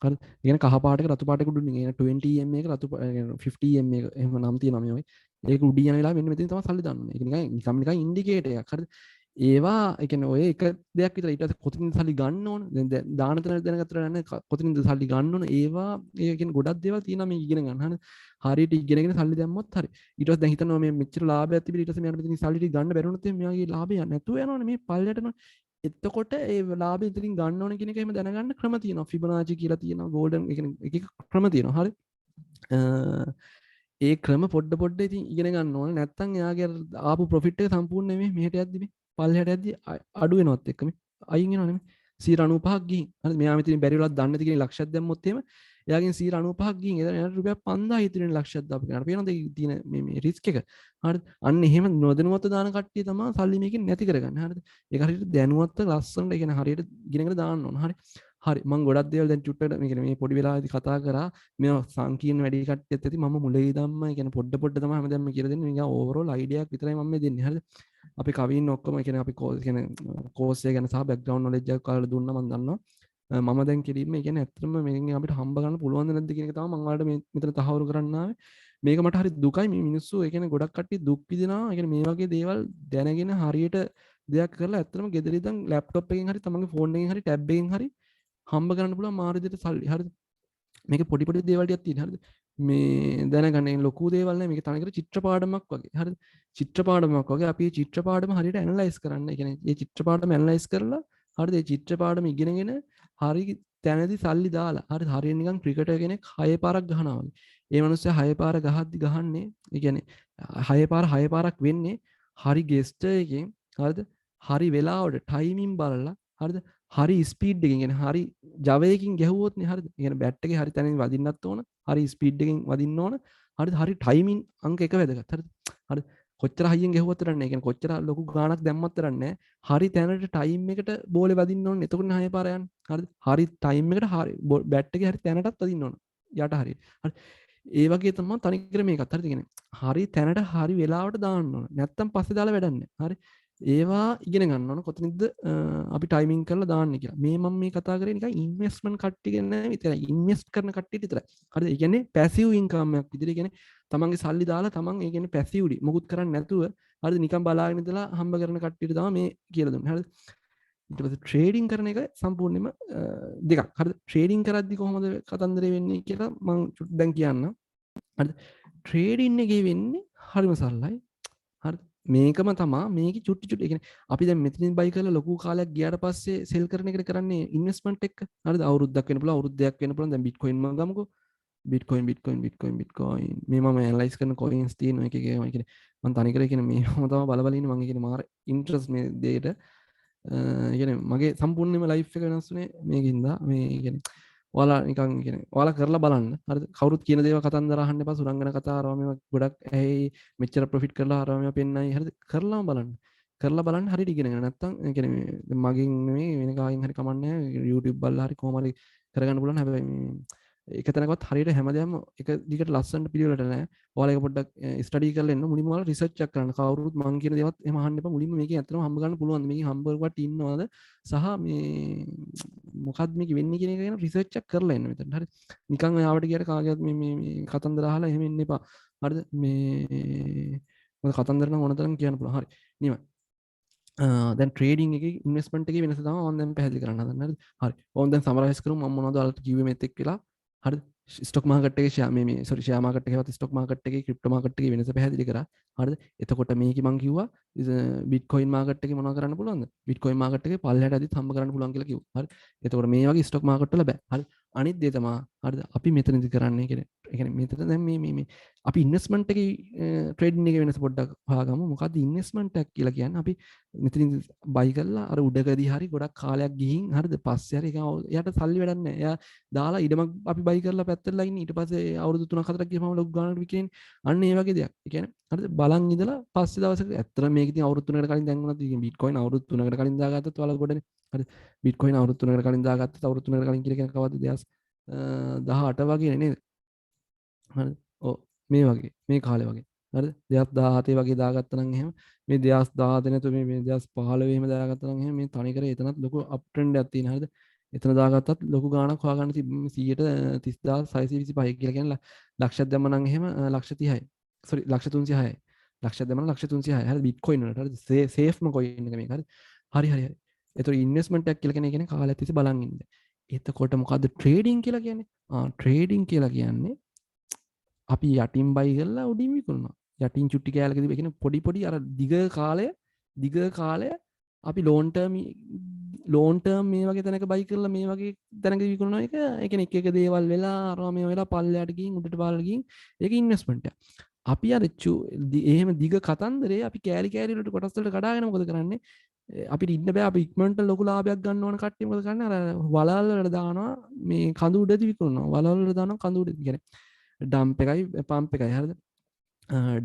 හරි ඒ කියන්නේ කහ පාටක රතු පාටක උඩින් ඒ 20m එක රතු 50m එක එහෙම නම් තියෙනවා මේ වගේ ඒක උඩින් යන වෙලාව මෙන්න මෙතන තමයි සල්ලි දාන්න ඕනේ ඒක නිකන් ඉන්ඩිකේටර් එකක් හරිද ඒවා ඒ කියන්නේ ඔය එක දෙයක් විතර ඊට පස්සේ කොතනින්ද සල්ලි ගන්න ඕන දැන් දාන තැන දැනගත්තට නෑ කොතනින්ද සල්ලි ගන්න ඕන ඒවා ඒ කියන්නේ ගොඩක් දේවල් තියෙනවා මේ ඉගෙන ගන්න හරිද හරියට ඉගෙනගෙන සල්ලි දැම්මොත් හරි ඊට පස්සේ දැන් හිතනවා මේ මෙච්චර ලාභයක් තිබිලා ඊට පස්සේ මෙයාට මෙතනින් සල්ලි ටික ගන්න බැරි වුණොත් මෙයාගේ ලාභය නැතුව යනවනේ මේ පල්ලයට යනවා එතකොට ඒ ලාභය ඉතින් ගන්න ඕන කියන එක එහෙම දැනගන්න ක්‍රම තියෙනවා ෆිබොනාචි කියලා තියෙනවා ගෝල්ඩන් ඒ කියන්නේ එක එක ක්‍රම තියෙනවා හරි ඒ ක්‍රම පොඩ්ඩ ඉතින් ඉගෙන ගන්න ඕන නැත්නම් එයාගේ ආපු ප්‍රොෆිට් එක සම්පූර්ණ මේ මෙහෙට යද්දි මේ පල්ලයට යද්දි අඩු වෙනවත් එක්ක මේ අයින් වෙනවනේ මේ 95ක් ගිහින් හරි මෙයා මෙතන බැරි වෙලාවක් දන්නේ නැති කෙනෙක් ලක්ෂයක් දැම්මොත් එහෙම එයාගෙන් 95ක් ගිහින් එයාට රුපියල් 5000 ඉතින් ලක්ෂයක් දාපු කෙනාට පේනවද තියෙන මේ රිස්ක් එක හරිද අන්න එහෙම නොදැනුවත්ව දාන කට්ටිය තමයි සල්ලි මේකෙන් නැති කරගන්නේ හරිද ඒක හරියට දැනුවත්ව ලස්සනට ඒ කියන්නේ හරියට ඉගෙනගෙන දාන්න ඕන හරි හරි මම ගොඩක් දේවල් දැන් චුට්ටට මේ කියන්නේ මේ පොඩි වෙලාවේදී කතා කරා මේ සංකීර්ණ වැඩි කට්ටියත් ඇති මම මුලේ ඉඳන්ම ඒ කියන්නේ පොඩ තමයි හැමදාම මේ කියලා දෙන්නේ නිකන් ඕවරෝල් අයිඩියා එකක් විතරයි මම මේ දෙන්නේ හරිද අපි කවින් ඔක්කොම ඒ කියන්නේ අපි කෝස් එක ගැන සහ බෑග්ග්‍රවුන්ඩ් නොලෙජ් එකක් කාලේ දුන්නා මම දන්නවා මම දැන් කිරීම ඒ කියන්නේ ඇත්තටම මේකෙන් අපිට හම්බ ගන්න පුළුවන්ද නැද්ද කියන එක තමයි මම ඔයාලට මෙතන තහවුරු කරන්න ආවේ මේක මට හරි දුකයි මේ මිනිස්සු ඒ කියන්නේ ගොඩක් කට්ටිය දුක් විඳිනවා ඒ කියන්නේ මේ වගේ දේවල් දැනගෙන හරියට දෙයක් කරලා ඇත්තටම ගෙදර ඉඳන් ලැප්ටොප් එකෙන් හරි තමන්ගේ ෆෝන් එකෙන් හරි ටැබ් එකෙන් හරි හම්බ කරන්න පුළුවන් මාර විදිහට සල්ලි හරිද මේක පොඩි දේවල් ටිකක් තියෙන හරිද මේ දැනගන්න ලොකු දේවල් නෑ මේක තනිකර චිත්‍ර පාඩමක් වගේ හරිද චිත්‍ර පාඩමක් වගේ අපි මේ චිත්‍ර පාඩම හරියට ඇනලයිස් කරන්න ඒ කියන්නේ මේ චිත්‍ර පාඩම ඇනලයිස් කරලා හරිද මේ චිත්‍ර පාඩම ඉගෙනගෙන හරි තැනදී සල්ලි දාලා හරියට නිකන් ක්‍රිකටර් කෙනෙක් 6 පාරක් ගහනවා වගේ ඒ මනුස්සයා 6 පාර ගහද්දි ගහන්නේ ඒ කියන්නේ 6 පාරක් වෙන්නේ හරි ගෙස්ටර් එකෙන් හරිද හරි වෙලාවට ටයිමින් බලලා හරිද හරි ස්පීඩ් එකකින් කියන්නේ හරි ජවයකින් ගැහුවොත් නේ හරිද? ඒ කියන්නේ බැට් එකේ හරි තැනින් වදින්නත් ඕන. හරි ස්පීඩ් එකකින් වදින්න ඕන. හරිද? හරි ටයිමින් අංක එක වැදගත්. හරිද? හරිද? කොච්චර හයියෙන් ගැහුවත් තරන්නේ. ඒ කියන්නේ කොච්චර ලොකු ගාණක් දැම්මත් තරන්නේ. හරි තැනට ටයිම් එකට බෝලේ වදින්න ඕන. එතකොට හය පාර යන්නේ. හරිද? හරි ටයිම් එකට හරි බැට් එකේ හරි තැනටත් වදින්න ඕන. යට හරිය. හරි. ඒ වගේ තමයි තනිකර මේකත් හරිද? කියන්නේ හරි තැනට හරි වෙලාවට දාන්න ඕන. නැත්තම් පස්සේ දාලා වැඩක් නැහැ. හරි. ඒවා ඉගෙන ගන්න ඕන කොතනද අපි ටයිමින් කරලා දාන්න කියලා. මේ මම මේ කතා කරේ නිකන් ඉන්වෙස්ට්මන්ට් කට්ටිය ගැන විතරයි. ඉන්වෙස්ට් කරන කට්ටියට විතරයි. හරිද? ඒ කියන්නේ පැසිව් ඉන්කම් එකක් විදිහට කියන්නේ තමන්ගේ සල්ලි දාලා තමන් ඒ කියන්නේ පැසිව්ලි මොකුත් කරන්නේ නැතුව හරිද නිකන් බලාගෙන ඉඳලා හම්බ කරන කට්ටියට තමයි මේ කියලා දුන්නේ. හරිද? ඊට පස්සේ ට්‍රේඩින් කරන එක සම්පූර්ණයෙන්ම දෙකක්. හරිද? ට්‍රේඩින් කරද්දි කොහොමද කතන්දරේ වෙන්නේ කියලා මම දැන් කියන්නම්. හරිද? ට්‍රේඩින් එකේ වෙන්නේ හරිම සරලයි. හරිද? මේකම තමා මේක චුට්ටි ඒ කියන්නේ අපි දැන් මෙතනින් බයි කරලා ලොකු කාලයක් ගියාට පස්සේ සෙල් කරන එකට කරන්නේ ඉන්වෙස්ට්මන්ට් එක. හරිද? අවුරුද්දක් වෙන්න පුළුවන් අවුරුද්දයක් වෙන්න පුළුවන්. දැන් බිට්කොයින් මම ගමුකෝ. බිට්කොයින් මේ මම ඇනලයිස් කරන කොයින්ස් තියෙනවා එක එක ඒවා. ඒ කියන්නේ මම තනිකර කියන්නේ මේවම තමයි බල ඉන්නේ. මම කියන්නේ මාර ඉන්ට්‍රස්ට් මේ දෙයට. ඒ කියන්නේ මගේ සම්පූර්ණයෙන්ම ලයිෆ් එක වෙනස් වුණේ මේකින්ද මේ කියන්නේ ඔයාලා නිකන් කියන්නේ ඔයාලා කරලා බලන්න. හරිද? කවුරුත් කියන දේවල් කතන්දර අහන්න එපා. සුරංගන කතා අරවා මේවා ගොඩක් ඇයි මෙච්චර ප්‍රොෆිට් කරලා අරවා මේවා පෙන්නයි. හරිද? කරලාම බලන්න. කරලා බලන්න හරියට ඉගෙන ගන්න. නැත්තම් ඒ කියන්නේ මගෙන් නෙමෙයි වෙන කාගෙන් හරි කමන්නේ නැහැ. YouTube බලලා හරි කොහොම හරි කරගන්න පුළුවන්. හැබැයි මේ එක තැනකවත් හරියට හැමදේම එක දිගට ලස්සනට පිළිවෙලට නැහැ. ඔයාලා ඒක පොඩ්ඩක් ස්ටඩි කරලා එන්න. මුලින්ම ඔයාලා රිසර්ච් එකක් කරන්න. කවුරුත් මං කියන දේවත් එහෙම අහන්න එපා. මුලින්ම මේකේ ඇත්තටම හම්බ ගන්න පුළුවන්ද? මේකේ හම්බ කරගන්න ඉන්නවද? සහ මේ මොකක්ද මේක වෙන්නේ කියන එක ගැන රිසර්ච් එකක් කරලා එන්න මෙතන. හරි. නිකන් ඔයාවට ගියට කාගේවත් මේ කතන්දර අහලා එහෙම එන්න එපා. හරිද? මේ මොකද කතන්දර නම් ඕන තරම් කියන්න පුළුවන්. හරි. නියම. දැන් ට්‍රේඩින් එකේ ඉන්වෙස්ට්මන්ට් එකේ වෙනස තමයි ඕන් දැන් පැහැදිලි කරන්න හදන්නේ. හරිද? හරි. ඕන් දැන් සමරයිස් කරමු මම මොනවද ඔයාලට කිව්වේ මේත් එක්ක කියලා. හරිද? ස්ටොක් මාකට් එකේ ෂෙයා මාකට් එකේවත් ස්ටොක් මාකට් එකේ ක්‍රිප්ටෝ මාකට් එකේ වෙනස පැහැදිලි කරා. හරිද? එතකොට මේකේ මම කිව්වා බිට්කොයින් මාකට් එකේ මොනවද කරන්න පුළුවන්ද? බිට්කොයින් මාකට් එකේ පල්ලෙහාට ඇදිත් හම්බ කරන්න පුළුවන් කියලා කිව්වා. හරි. එතකොට මේ වගේ ස්ටොක් මාකට් වල බෑ. හරි. අනිත් දේ තමයි හරිද? අපි මෙතනදි කරන්නේ කියන්නේ ඒ කියන්නේ මෙතන දැන් මේ අපි ඉන්වෙස්ට්මන්ට් එකේ ට්‍රේඩින් එකේ වෙනස පොඩ්ඩක් හොයාගමු. මොකද්ද ඉන්වෙස්ට්මන්ට් එකක් කියලා කියන්නේ? අපි මෙතනින් බයි කරලා අර උඩකදී හරි ගොඩක් කාලයක් ගිහින් හරිද පස්සේ හරි එයාට සල්ලි වැඩක් නැහැ. එයා දාලා ඉඩමක් අපි බයි කරලා පැත්තටලා ඉන්නේ. ඊට පස්සේ අවුරුදු 3-4ක් ගියම ලොකු ගානකට විකිනේ. අන්න ඒ වගේ දෙයක්. ඒ කියන්නේ හරිද බලන් ඉඳලා පස්සේ දවසක ඇත්තට මේක ඉතින් අවුරුදු 3කට කලින් දැන් වුණත් ඉතින් බිට්කොයින් අවුරුදු 3කට කලින් දාගත්තත් ඔයාලා ගොඩනේ. හරි බිට්කොයින් අවුරුදු 3කට කලින් දාගත්තත් අවුරුදු 3කට කලින් කියලා කියන කවද්ද 2018 වගේ නේද? හරි ඔව් මේ වගේ මේ කාලේ වගේ හරිද 2017 වගේ දාගත්තා නම් එහෙම මේ 2017 නැතු මේ 2015 එහෙම දාගත්තා නම් එහෙම මේ තනි කරේ එතනත් ලොකු අප් ට්‍රෙන්ඩ් එකක් තියෙන හරිද එතන දාගත්තත් ලොකු ගාණක් හොයාගන්න 100,30625 කියලා කියන්නේ ලක්ෂයක් දැම්ම නම් එහෙම ලක්ෂ 30යි සෝරි ලක්ෂ 306යි ලක්ෂයක් දැම්ම නම් ලක්ෂ 306යි හරිද බිට්කොයින් වලට හරිද සේෆ්ම කොයින් එක මේක හරි ඒතර ඉන්වෙස්ට්මන්ට් එකක් කියලා කියන්නේ කාලයක් තිස්සේ බලන් ඉන්න එතකොට මොකද්ද ට්‍රේඩින් කියලා කියන්නේ ට්‍රේඩින් කියලා කියන්නේ අපි යටින් බයි කරලා උඩින් විකුණනවා. යටින් චුට්ටි කෑල්ලකදී ඒ කියන්නේ පොඩි අර දිග කාලය අපි ලෝන් ටර්ම් මේ වගේ තැනක බයි කරලා මේ වගේ තැනක විකුණනවා එක ඒ කියන්නේ එක දේවල් වෙලා අරවා මේ වෙලා පල්ලයට ගිහින් උඩට පාලට ගිහින් ඒක ඉන්වෙස්ට්මන්ට් එක. අපි අර එහෙම දිග කතන්දරේ අපි කෑලි වලට කොටස් වලට කඩාගෙන මොකද කරන්නේ? අපිට ඉන්න බෑ අපි ඉක්මනට ලොකු ලාභයක් ගන්න ඕන කට්ටිය මොකද කරන්නේ? අර වලල් වලට දානවා මේ කඳු උඩදී විකුණනවා. වලල් වලට දානවා කඳු උඩදී. කියන්නේ ඩම්ප් එකයි පම්ප් එකයි හරිද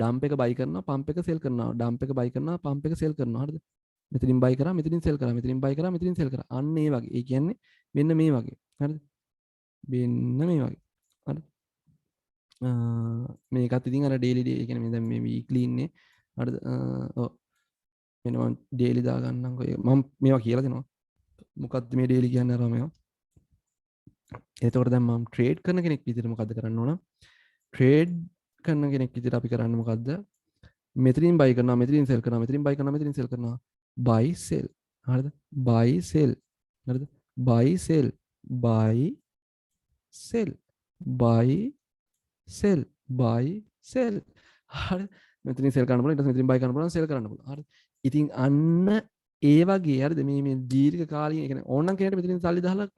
ඩම්ප් එක බයි කරනවා පම්ප් එක සෙල් කරනවා ඩම්ප් එක බයි කරනවා පම්ප් එක සෙල් කරනවා හරිද මෙතනින් බයි කරා මෙතනින් සෙල් කරා මෙතනින් බයි කරා මෙතනින් සෙල් කරා අන්න ඒ වගේ ඒ කියන්නේ මෙන්න මේ වගේ හරිද මෙන්න මේ වගේ හරිද මේකත් ඉතින් අර ඩේලි ඒ කියන්නේ දැන් මේ වීක්ලි ඉන්නේ හරිද ඔව් මෙන්න මම ඩේලි දා ගන්නම්කෝ මම මේවා කියලා දෙනවා මොකද්ද මේ ඩේලි කියන්නේ අර මේවා එතකොට දැන් මම ට්‍රේඩ් කරන කෙනෙක් විදිහට මොකද්ද කරන්න ඕන ට්‍රේඩ් කරන කෙනෙක් විදිහට අපි කරන්නේ මොකද්ද මෙතනින් බයි කරනවා මෙතනින් සෙල් කරනවා මෙතනින් බයි කරනවා මෙතනින් සෙල් කරනවා බයි සෙල් හරිද බයි සෙල් හරිද බයි සෙල් බයි සෙල් බයි සෙල් බයි සෙල් හරිද මෙතනින් සෙල් කරන්න පුළුවන් ඊට පස්සේ මෙතනින් බයි කරන්න පුළුවන් සෙල් කරන්න පුළුවන් හරිද ඉතින් අන්න ඒ වගේ හරිද මේ දීර්ඝ කාලීන ඒ කියන්නේ ඕනනම් කෙනෙක්ට මෙතනින් සල්ලි දාලා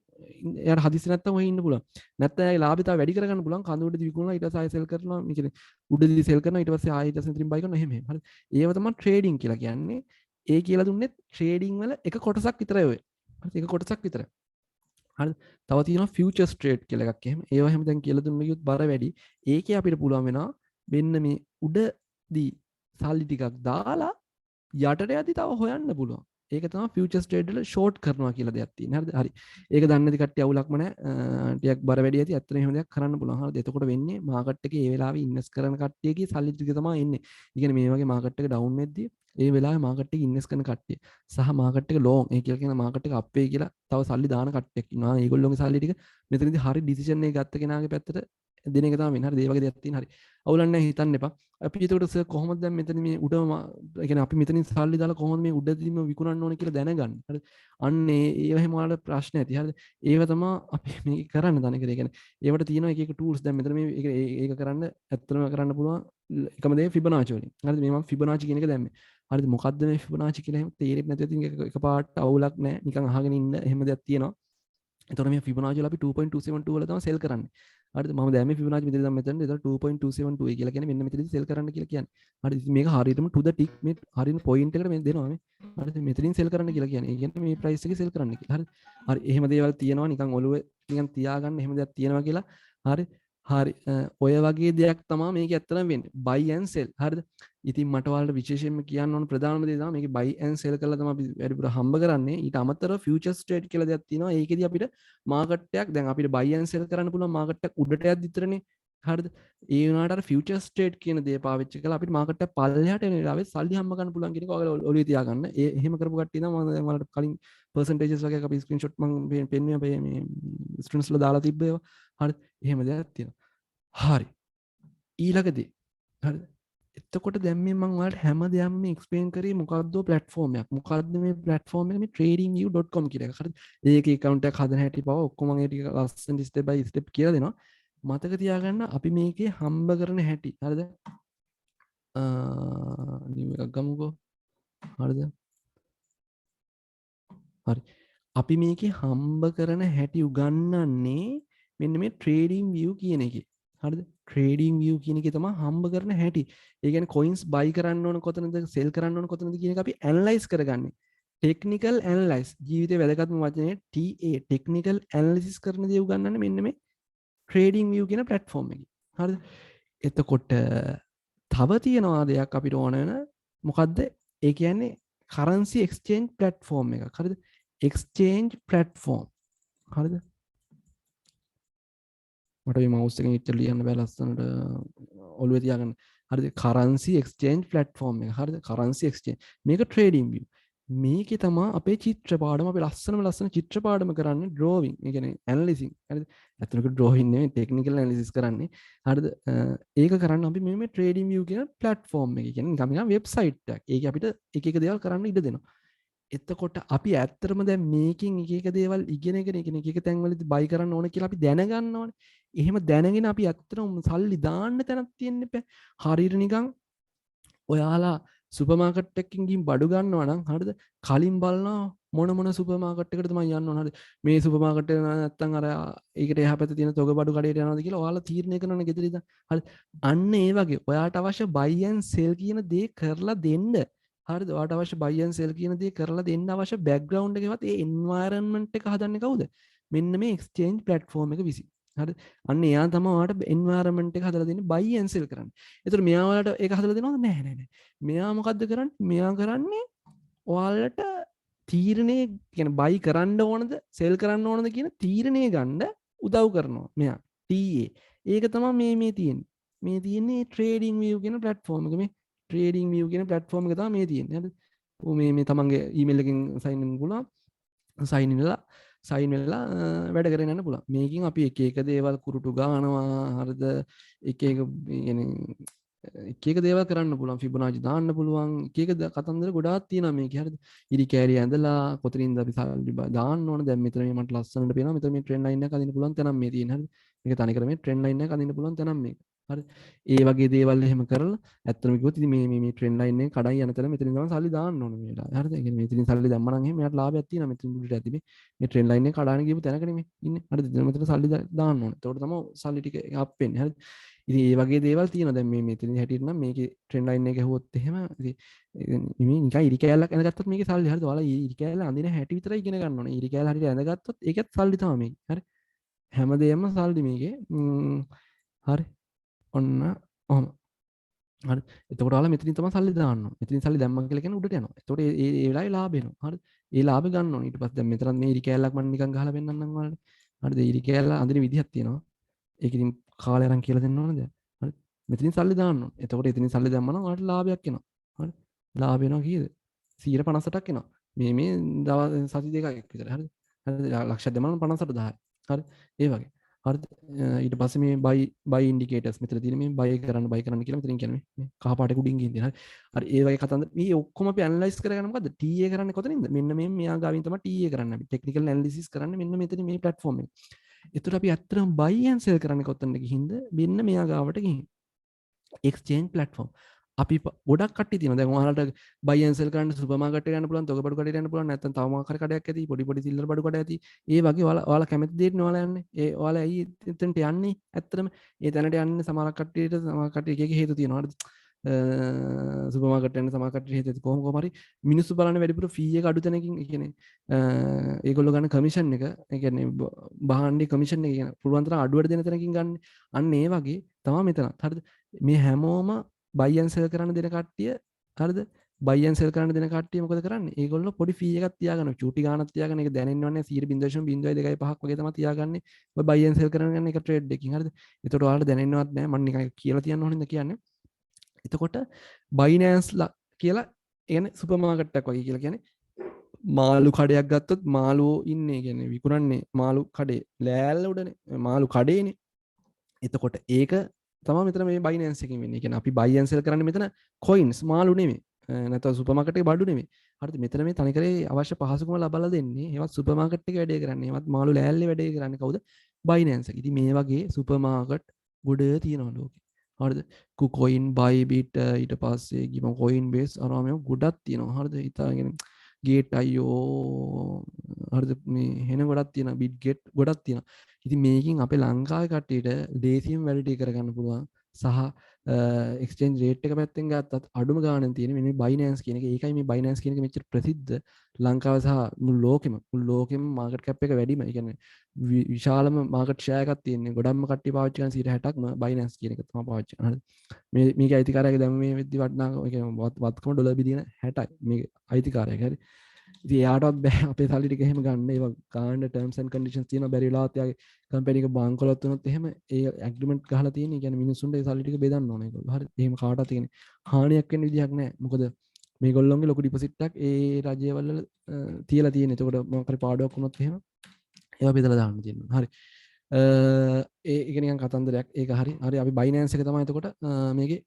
එයාට හදිස්සි නැත්තම් ඔය ඉන්න පුළුවන්. නැත්නම් එයාගේ ලාභය තව වැඩි කරගන්න පුළුවන්. කඳු උඩදී විකුණනවා ඊට පස්සේ ආයෙ සෙල් කරනවා. මේ කියන්නේ උඩදී සෙල් කරනවා ඊට පස්සේ ආයෙ ඊට පස්සේ මෙතනින් බයි කරනවා එහෙම. හරි. ඒව තමයි ට්‍රේඩින් කියලා කියන්නේ. ඒ කියලා දුන්නේ ට්‍රේඩින් වල එක කොටසක් විතරයි ඔය. හරි. එක කොටසක් විතරයි. හරි. තව තියෙනවා ෆියුචර්ස් ට්‍රේඩ් කියලා එකක් එහෙම. ඒවා එහෙම දැන් කියලා දුන්න ගියොත් බර වැඩි. ඒකේ අපිට පුළුවන් වෙනවා මෙන්න මේ උඩදී සල්ලි ටිකක් දාලා යටට යද්දි තව හොයන්න පුළුවන්. ඒක තමයි ෆියුචර්ස් ට්‍රේඩ් වල ෂෝට් කරනවා කියලා දෙයක් තියෙනවා. හරිද? හරි. ඒක දන්නේ නැති කට්ටිය අවුලක්ම නැහැ. ටිකක් බර වැඩි ඇති. ඇත්තට එහෙම දෙයක් කරන්න පුළුවන්. හරිද? එතකොට වෙන්නේ මාකට් එකේ ඒ වෙලාවේ ඉන්වෙස්ට් කරන කට්ටියගේ සල්ලි ටික තමයි එන්නේ. ඒ කියන්නේ මේ වගේ මාකට් එක ඩවුන් වෙද්දී ඒ වෙලාවේ මාකට් එකේ ඉන්වෙස්ට් කරන කට්ටිය සහ මාකට් එක ලොන් ඒ කියලා කියන මාකට් එක අප් වෙයි කියලා තව සල්ලි දාන කට්ටියක් ඉන්නවා. ඒගොල්ලෝගේ සල්ලි ටික මෙතනදී හරි ඩිසිෂන් එක ගත්ත කෙනාගේ පැත්තට දෙන එක තමයි වෙන්නේ. හරි. ඒ වගේ දෙයක් තියෙන. හරි. අවුලක් නැහැ හිතන්න එපා. අපි ඒකට සර් කොහොමද දැන් මෙතන මේ උඩම ඒ කියන්නේ අපි මෙතනින් සල්ලි දාලා කොහොමද මේ උඩදීම විකුණන්න ඕනේ කියලා දැනගන්න. හරිද? අන්න ඒ එහෙම ඔයාලට ප්‍රශ්න ඇති. හරිද? ඒව තමයි අපි මේක කරන්න දන්නේ. ඒ කියන්නේ ඒවට තියෙනවා එක එක ටූල්ස් දැන් මෙතන මේ ඒක කරන්න ඇත්තටම කරන්න පුළුවන් එකම දේ ෆිබොනාචි වලින්. හරිද? මේ මම ෆිබොනාචි කියන එක දැම්මේ. හරිද? මොකද්ද මේ ෆිබොනාචි කියලා එහෙම තේරෙන්නේ නැතුව ඉතින් එකපාරට අවුලක් නැහැ. නිකන් අහගෙන ඉන්න එහෙම දෙයක් තියෙනවා. එතකොට මේ ෆිබොනාචි වල අපි 2.272 වල තමයි සෙල් කරන්නේ. හරිද? මම දැන් මේ ෆිබොනාචි මෙතන මෙතන එතකොට 2.272 කියලා කියන්නේ මෙන්න මෙතනදී සෙල් කරන්න කියලා කියන්නේ. හරිද? මේක හරියටම to the tick මේ හරියන පොයින්ට් එකට මේ දෙනවා මේ. හරිද? මෙතනින් සෙල් කරන්න කියලා කියන්නේ. ඒ කියන්නේ මේ ප්‍රයිස් එකේ සෙල් කරන්න කියලා. හරිද? හරි. එහෙම දේවල් තියෙනවා නිකන් ඔළුවේ නිකන් තියාගන්න එහෙම දෙයක් තියෙනවා කියලා. හරි. හරි. ඔය වගේ දෙයක් තමයි මේක ඇත්තටම වෙන්නේ. buy and sell. හරිද? ඉතින් මට ඔයාලට විශේෂයෙන්ම කියන්න ඕන ප්‍රධානම දේ තමයි මේකේ buy and sell කරලා තමයි අපි වැඩිපුර හම්බ කරන්නේ. ඊට අමතරව futures trade කියලා දෙයක් තියෙනවා. ඒකෙදි අපිට මාකට් එකක් දැන් අපිට buy and sell කරන්න පුළුවන් මාකට් එකක් උඩට යද්දි විතරනේ. හරිද? ඒ වුණාට අර futures trade කියන දේ පාවිච්චි කරලා අපිට මාකට් එක පල්ලෙහාට එන වෙලාවෙ සල්ලි හම්බ කරන්න පුළුවන් කියන එක ඔයාලා ඔළුවේ තියාගන්න. ඒ එහෙම කරපු කට්ටිය තමයි මම දැන් ඔයාලට කලින් percentages වගේ අපි screenshot මම පෙන්නුවේ මේ students ලා දාලා තිබ්බ ඒවා. හරිද? එහෙම දෙයක් තියෙනවා. හරි. ඊළඟදී හරිද? එතකොට දැන් මේ මම ඔයාලට හැමදේම මේ එක්ස්ප්ලেইন කරේ මොකක්ද platform එකක්. මොකක්ද මේ platform එක මේ tradingview.com කියලා එක. හරිද? ඒකේ account එකක් හදන හැටි පව ඔක්කොම මම ඒ ටික ලස්සන step by step කියලා දෙනවා. මතක තියාගන්න අපි මේකේ හම්බ කරන හැටි. හරිද? නිව් එකක් ගමුකෝ. හරිද? හරි. අපි මේකේ හම්බ කරන හැටි උගන්වන්නේ මෙන්න මේ trading view කියන එකේ. හරිද? ට්‍රේඩින් view කියන එක තමයි හම්බ කරන හැටි. ඒ කියන්නේ coins buy කරන්න ඕන කොතනද sell කරන්න ඕන කොතනද කියන එක අපි analyze කරගන්නේ. technical analyze ජීවිතේ වැදගත්ම වචනේ TA technical analysis කරන දේ උගන්වන්නේ මෙන්න මේ trading view කියන platform එකේ. හරිද? එතකොට තව තියෙනවා දෙයක් අපිට ඕන වෙන මොකද්ද? ඒ කියන්නේ currency exchange platform එකක්. හරිද? exchange platform. හරිද? මට මේ mouse එකෙන් ඉච්ච ලියන්න බෑ ලස්සනට ඔළුවේ තියාගන්න. හරිද? currency exchange platform එක. හරිද? currency exchange. මේක trading view. මේකේ තමයි අපේ චිත්‍ර පාඩම අපේ ලස්සන චිත්‍ර පාඩම කරන්නේ drawing. ඒ කියන්නේ analyzing. හරිද? ඇත්තටම drawing නෙවෙයි technical analysis කරන්නේ. හරිද? ඒක කරන්න අපි මේ trading view කියන platform එක. කියන්නේ නිකන් website එකක්. ඒක අපිට එක දේවල් කරන්න ඉඩ දෙනවා. එතකොට අපි ඇත්තටම දැන් මේකෙන් එක දේවල් ඉගෙනගෙන එක තැන්වලදී buy කරන්න ඕන කියලා අපි දැනගන්න ඕනේ. එහෙම දැනගෙන අපි ඇත්තටම සල්ලි දාන්න තැනක් තියෙන්න එපා. හරියට නිකන් ඔයාලා සුපර් මාකට් එකකින් ගිහින් බඩු ගන්නවා නම් හරිද? කලින් බලනවා මොන සුපර් මාකට් එකකට තමයි යන්න ඕන හරිද? මේ සුපර් මාකට් එක නැත්තම් අර ඒකට එහා පැත්තේ තියෙන තොග බඩු කඩේට යනවාද කියලා ඔයාලා තීරණය කරනවනේ ගෙදර ඉඳන්. හරි. අන්න ඒ වගේ ඔයාට අවශ්‍ය buy and sell කියන දේ කරලා දෙන්න. හරිද? ඔයාට අවශ්‍ය buy and sell කියන දේ කරලා දෙන්න අවශ්‍ය background එකවත් ඒ environment එක හදන්නේ කවුද? මෙන්න මේ exchange platform එක විසින්. හරි. අන්න එයා තමයි ඔයාලට environment එක හදලා දෙන්නේ buy and sell කරන්න. ඒතර මෙයා ඔයාලට ඒක හදලා දෙනවද? නෑ. මෙයා මොකද්ද කරන්නේ? මෙයා කරන්නේ ඔයාලට තීරණේ කියන්නේ buy කරන්න ඕනද, sell කරන්න ඕනද කියන තීරණේ ගන්න උදව් කරනවා මෙයා. TA. ඒක තමයි මේ තියෙන්නේ. මේ තියෙන්නේ trading view කියන platform එක. මේ trading view කියන platform එක තමයි මේ තියෙන්නේ. හරිද? මේ තමන්ගේ email එකෙන් sign in පුළුවන්. sign වෙලා වැඩ කරගෙන යන්න පුළුවන්. මේකෙන් අපි එක දේවල් කුරුටු ගන්නවා. හරිද? එක දේවල් කරන්න පුළුවන්. Fibonacci දාන්න පුළුවන්. එක කතන්දර ගොඩාක් තියෙනවා මේකේ. හරිද? ඉරි කෑලි ඇඳලා කොතනින්ද අපි සල්ලි දාන්න ඕන. දැන් මෙතන මේ මට ලස්සනට පේනවා. මෙතන මේ trend line එක අදින්න පුළුවන් තැනක් මේ තියෙන. හරිද? මේක තනිකර මේ trend line එක අදින්න පුළුවන් තැනක් මේක. හරි. ඒ වගේ දේවල් එහෙම කරලා ඇත්තටම කිව්වොත් ඉතින් මේ trend line එක කඩයි යන තැන මෙතනින් තමයි සල්ලි දාන්න ඕනේ මේ වෙලාවේ. හරිද? ඒ කියන්නේ මෙතනින් සල්ලි දැම්මම නම් එහෙම මෙයාට ලාභයක් තියෙනවා. මෙතනින් මුලට ඇති මේ trend line එක කඩාන ගියපු තැනකනේ මේ ඉන්නේ. හරිද? මෙතන සල්ලි දාන්න ඕනේ. එතකොට තමයි සල්ලි ටික අප් වෙන්නේ. හරිද? ඉතින් මේ වගේ දේවල් තියෙනවා. දැන් මේ මෙතනින් හැටියට නම් මේකේ trend line එක ඇහුවොත් එහෙම ඉතින් මේ නිකන් ඉරි කෑල්ලක් ඇඳගත්තොත් මේකේ සල්ලි. හරිද? ඔයාලා ඉරි කෑල්ල අඳින හැටි විතරයි ඉගෙන ගන්න ඕනේ. ඉරි කෑල්ල හරියට ඇඳගත්තොත් ඒකත් සල්ලි තමයි මේකේ. හරි? හැමදේම සල්ලි මේකේ. හරි. ඔන්න ඔහොම. හරි. එතකොට ඔයාලා මෙතනින් තමයි සල්ලි දාන්න ඕනේ. මෙතනින් සල්ලි දැම්මම කියලා කියන්නේ උඩට යනවා. එතකොට ඒ වෙලාවේ ලාභ එනවා. හරි. ඒ ලාභ ගන්න ඕනේ. ඊට පස්සේ දැන් මෙතන මේ ඉරි කෑල්ලක් මම නිකන් ගහලා පෙන්නන්නම් ඔයාලට. හරිද? ඉරි කෑල්ල අඳින විදිහක් තියෙනවා. ඒක ඉතින් කාලේ අරන් කියලා දෙන්න ඕනද? හරි. මෙතනින් සල්ලි දාන්න ඕනේ. එතකොට එතනින් සල්ලි දැම්මම නම් ඔයාලට ලාභයක් එනවා. හරි. ලාභ එනවා කීයද? 158ක් එනවා. මේ දවස් සති දෙකක් විතර. හරිද? හරිද? ලක්ෂයක් දැම්මම 58000යි. හරි. ඒ වගේ. හරිද? ඊට පස්සේ මේ buy indicators මෙතන තියෙන මේ buy කරන්න කියලා මෙතනින් කියන්නේ මේ කහ පාටේ උඩින් ගිහින් තියෙන. හරි. ඒ වගේ කතන්දර මේ ඔක්කොම අපි ඇනලයිස් කරගන්න මොකද්ද? TA කරන්නේ කොතනින්ද? මෙන්න මේ මෙයා ගාවින් තමයි TA කරන්නේ. අපි ටෙක්නිකල් ඇනලිසිස් කරන්නේ මෙන්න මෙතන මේ platform එකේ. එතකොට අපි ඇත්තටම buy and sell කරන්නේ කොතනද ගිහින්ද? මෙන්න මෙයා ගාවට ගිහින්. exchange platform. අපි ගොඩක් කට්ටිය තියෙනවා. දැන් ඔයාලට buy and sell කරන්න සුපර් මාකට් එකට යන්න පුළුවන්, තොග බඩු කඩේට යන්න පුළුවන්, නැත්නම් තව මොකක් හරි කඩයක් ඇති, පොඩි සිල්ලර් බඩු කඩ ඇති. ඒ වගේ ඔයාලා කැමති දෙයට ඔයාලා යන්නේ. ඔයාලා ඇයි එතනට යන්නේ? ඇත්තටම ඒ තැනට යන්නේ සමහර කට්ටිය එක හේතු තියෙනවා. හරිද? සුපර් මාකට් යන සමහර කට්ටිය හේතු කොහොම හරි මිනිස්සු බලන්නේ වැඩිපුර ෆී එක අඩු තැනකින්. ඒ කියන්නේ ඒගොල්ලෝ ගන්න කමිෂන් එක, ඒ කියන්නේ බහාණ්ඩේ කමිෂන් එක කියන පුළුවන් තරම් අඩුවට දෙන තැනකින් ගන්න. අන්න ඒ වගේ තමයි මෙතන. හරිද? මේ හැමෝම buy and sell කරන්න දෙන කට්ටිය හරිද? buy and sell කරන්න දෙන කට්ටිය මොකද කරන්නේ? ඒගොල්ලෝ පොඩි ෆී එකක් තියාගන්න, චූටි ගාණක් තියාගන්න. ඒක දැනෙන්නවන්නේ 0.0225ක් වගේ තමයි තියාගන්නේ. ඔය buy and sell කරන එක ට්‍රේඩ් එකකින්. හරිද? ඒකට ඔයාලට දැනෙන්නවත් නැහැ. මම නිකන් කියලා තියන්න ඕනින්ද කියන්නේ. එතකොට Binance කියලා කියන්නේ සුපර් මාකට් එකක් වගේ කියලා කියන්නේ මාළු කඩයක් ගත්තොත් මාළුවෝ ඉන්නේ කියන්නේ විකුණන්නේ මාළු කඩේ ලෑල්ල උඩනේ මාළු කඩේනේ. එතකොට ඒක තමයි මෙතන මේ Binance එකකින් වෙන්නේ. කියන්නේ අපි buy and sell කරන්නේ මෙතන coins මාළු නෙමෙයි. නැත්නම් සුපර් මාකට් එකේ බඩු නෙමෙයි. හරිද? මෙතන මේ තනිකරේ අවශ්‍ය පහසුකම ලබා දෙන්නේ. ඒවත් සුපර් මාකට් එකේ වැඩේ කරන්නේ. ඒවත් මාළු ලෑල්ලේ වැඩේ කරන්නේ කවුද? Binance එක. ඉතින් මේ වගේ සුපර් මාකට් ගොඩ තියෙනවා ලෝකේ. හරිද? KuCoin, Bybit ඊට පස්සේ ගිම Coinbase අරම මේ ගොඩක් තියෙනවා. හරිද? හිතාගෙන Gate.io හරිද? මේ හෙන ගොඩක් තියෙනවා. Bitget ගොඩක් තියෙනවා. ඉතින් මේකින් අපේ ලංකාවේ කට්ටියට දේශීයම වැලිඩේට් කරගන්න පුළුවන් සහ එක්ස්චේන්ජ් රේට් එක පැත්තෙන් ගත්තත් අඩුම ගාණෙන් තියෙන මේ බයිනෑන්ස් කියන එක. ඒකයි මේ බයිනෑන්ස් කියන එක මෙච්චර ප්‍රසිද්ධ ලංකාව සහ මුළු ලෝකෙම මාකට් කැප් එක වැඩිම. ඒ කියන්නේ විශාලම මාකට් ෂෙයා එකක් තියෙන්නේ. ගොඩක්ම කට්ටිය පාවිච්චි කරන 60%ක්ම බයිනෑන්ස් කියන එක තමයි පාවිච්චි කරන්නේ. මේක අයිතිකාරයක දැන් මේ වෙද්දි වටනාකම ඒ කියන්නේ වත්කම $60 බිලියන 60යි මේක අයිතිකාරයක. හරි. ඉතින් එයාටවත් බෑ අපේ සල්ලි ටික එහෙම ගන්න. ඒවා ගන්න terms and conditions තියෙනවා. බැරි වෙලාවත් එයාගේ කම්පැනි එක බංකොලොත් වුණොත් එහෙම ඒ ඇග්‍රීමන්ට් ගහලා තියෙන. ඒ කියන්නේ මිනිස්සුන්ට ඒ සල්ලි ටික බෙදන්න ඕනේ ඒගොල්ලෝ. හරි. එහෙම කාටවත් කියන්නේ හානියක් වෙන්න විදිහක් නැහැ. මොකද මේගොල්ලොන්ගේ ලොකු ඩිපොසිට් එකක් ඒ රජයවල තියලා තියෙන. එතකොට මොකක් හරි පාඩුවක් වුණොත් එහෙම ඒවා බෙදලා දාන්න තියෙනවා. හරි. ඒක නිකන් කතන්දරයක්. ඒක හරි. හරි අපි බයිනෑන්ස් එක තමයි එතකොට මේකේ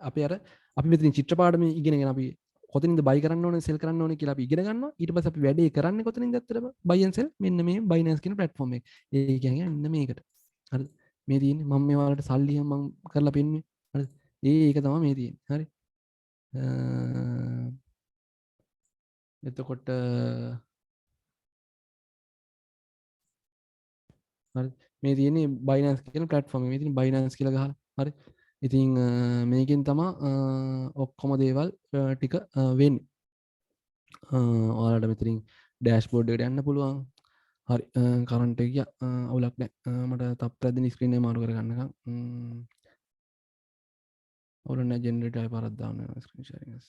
අපේ අර අපි මෙතන චිත්‍රපාඩම ඉගෙනගෙන අපි කොතනින්ද බයි කරන්න ඕනේ සෙල් කරන්න ඕනේ කියලා අපි ඉගෙන ගන්නවා. ඊට පස්සේ අපි වැඩේ කරන්නේ කොතනින්ද ඇත්තටම බයි ඇන්ඩ් සෙල් මෙන්න මේ බයිනෑන්ස් කියන ප්ලැට්ෆෝම් එක. ඒ කියන්නේ මෙන්න මේකට. හරිද? මේ තියෙන්නේ මම මේ වලට සල්ලි මම කරලා පෙන්නුවේ. හරිද? ඒක තමයි මේ තියෙන්නේ. හරි. එතකොට හරි මේ තියෙන්නේ බයිනෑන්ස් කියන ප්ලැට්ෆෝම් එක. මේ තියෙන්නේ බයිනෑන්ස් කියලා ගහලා. හරි. ඉතින් මේකෙන් තමයි ඔක්කොම දේවල් ටික වෙන්නේ. ඔයාලට මෙතනින් ඩෑෂ්බෝඩ් එකට යන්න පුළුවන්. හරි. කරන්ට් එක ගියා. අවුලක් නැහැ. මට තප්පරෙද්දී ස්ක්‍රීන් එක මාරු කරගන්නකම්. අවුල නැහැ. ජෙනරේටර් ආයෙ පාරක් දාන්න වෙනවා ස්ක්‍රීන් ෂෙයාරින් එක.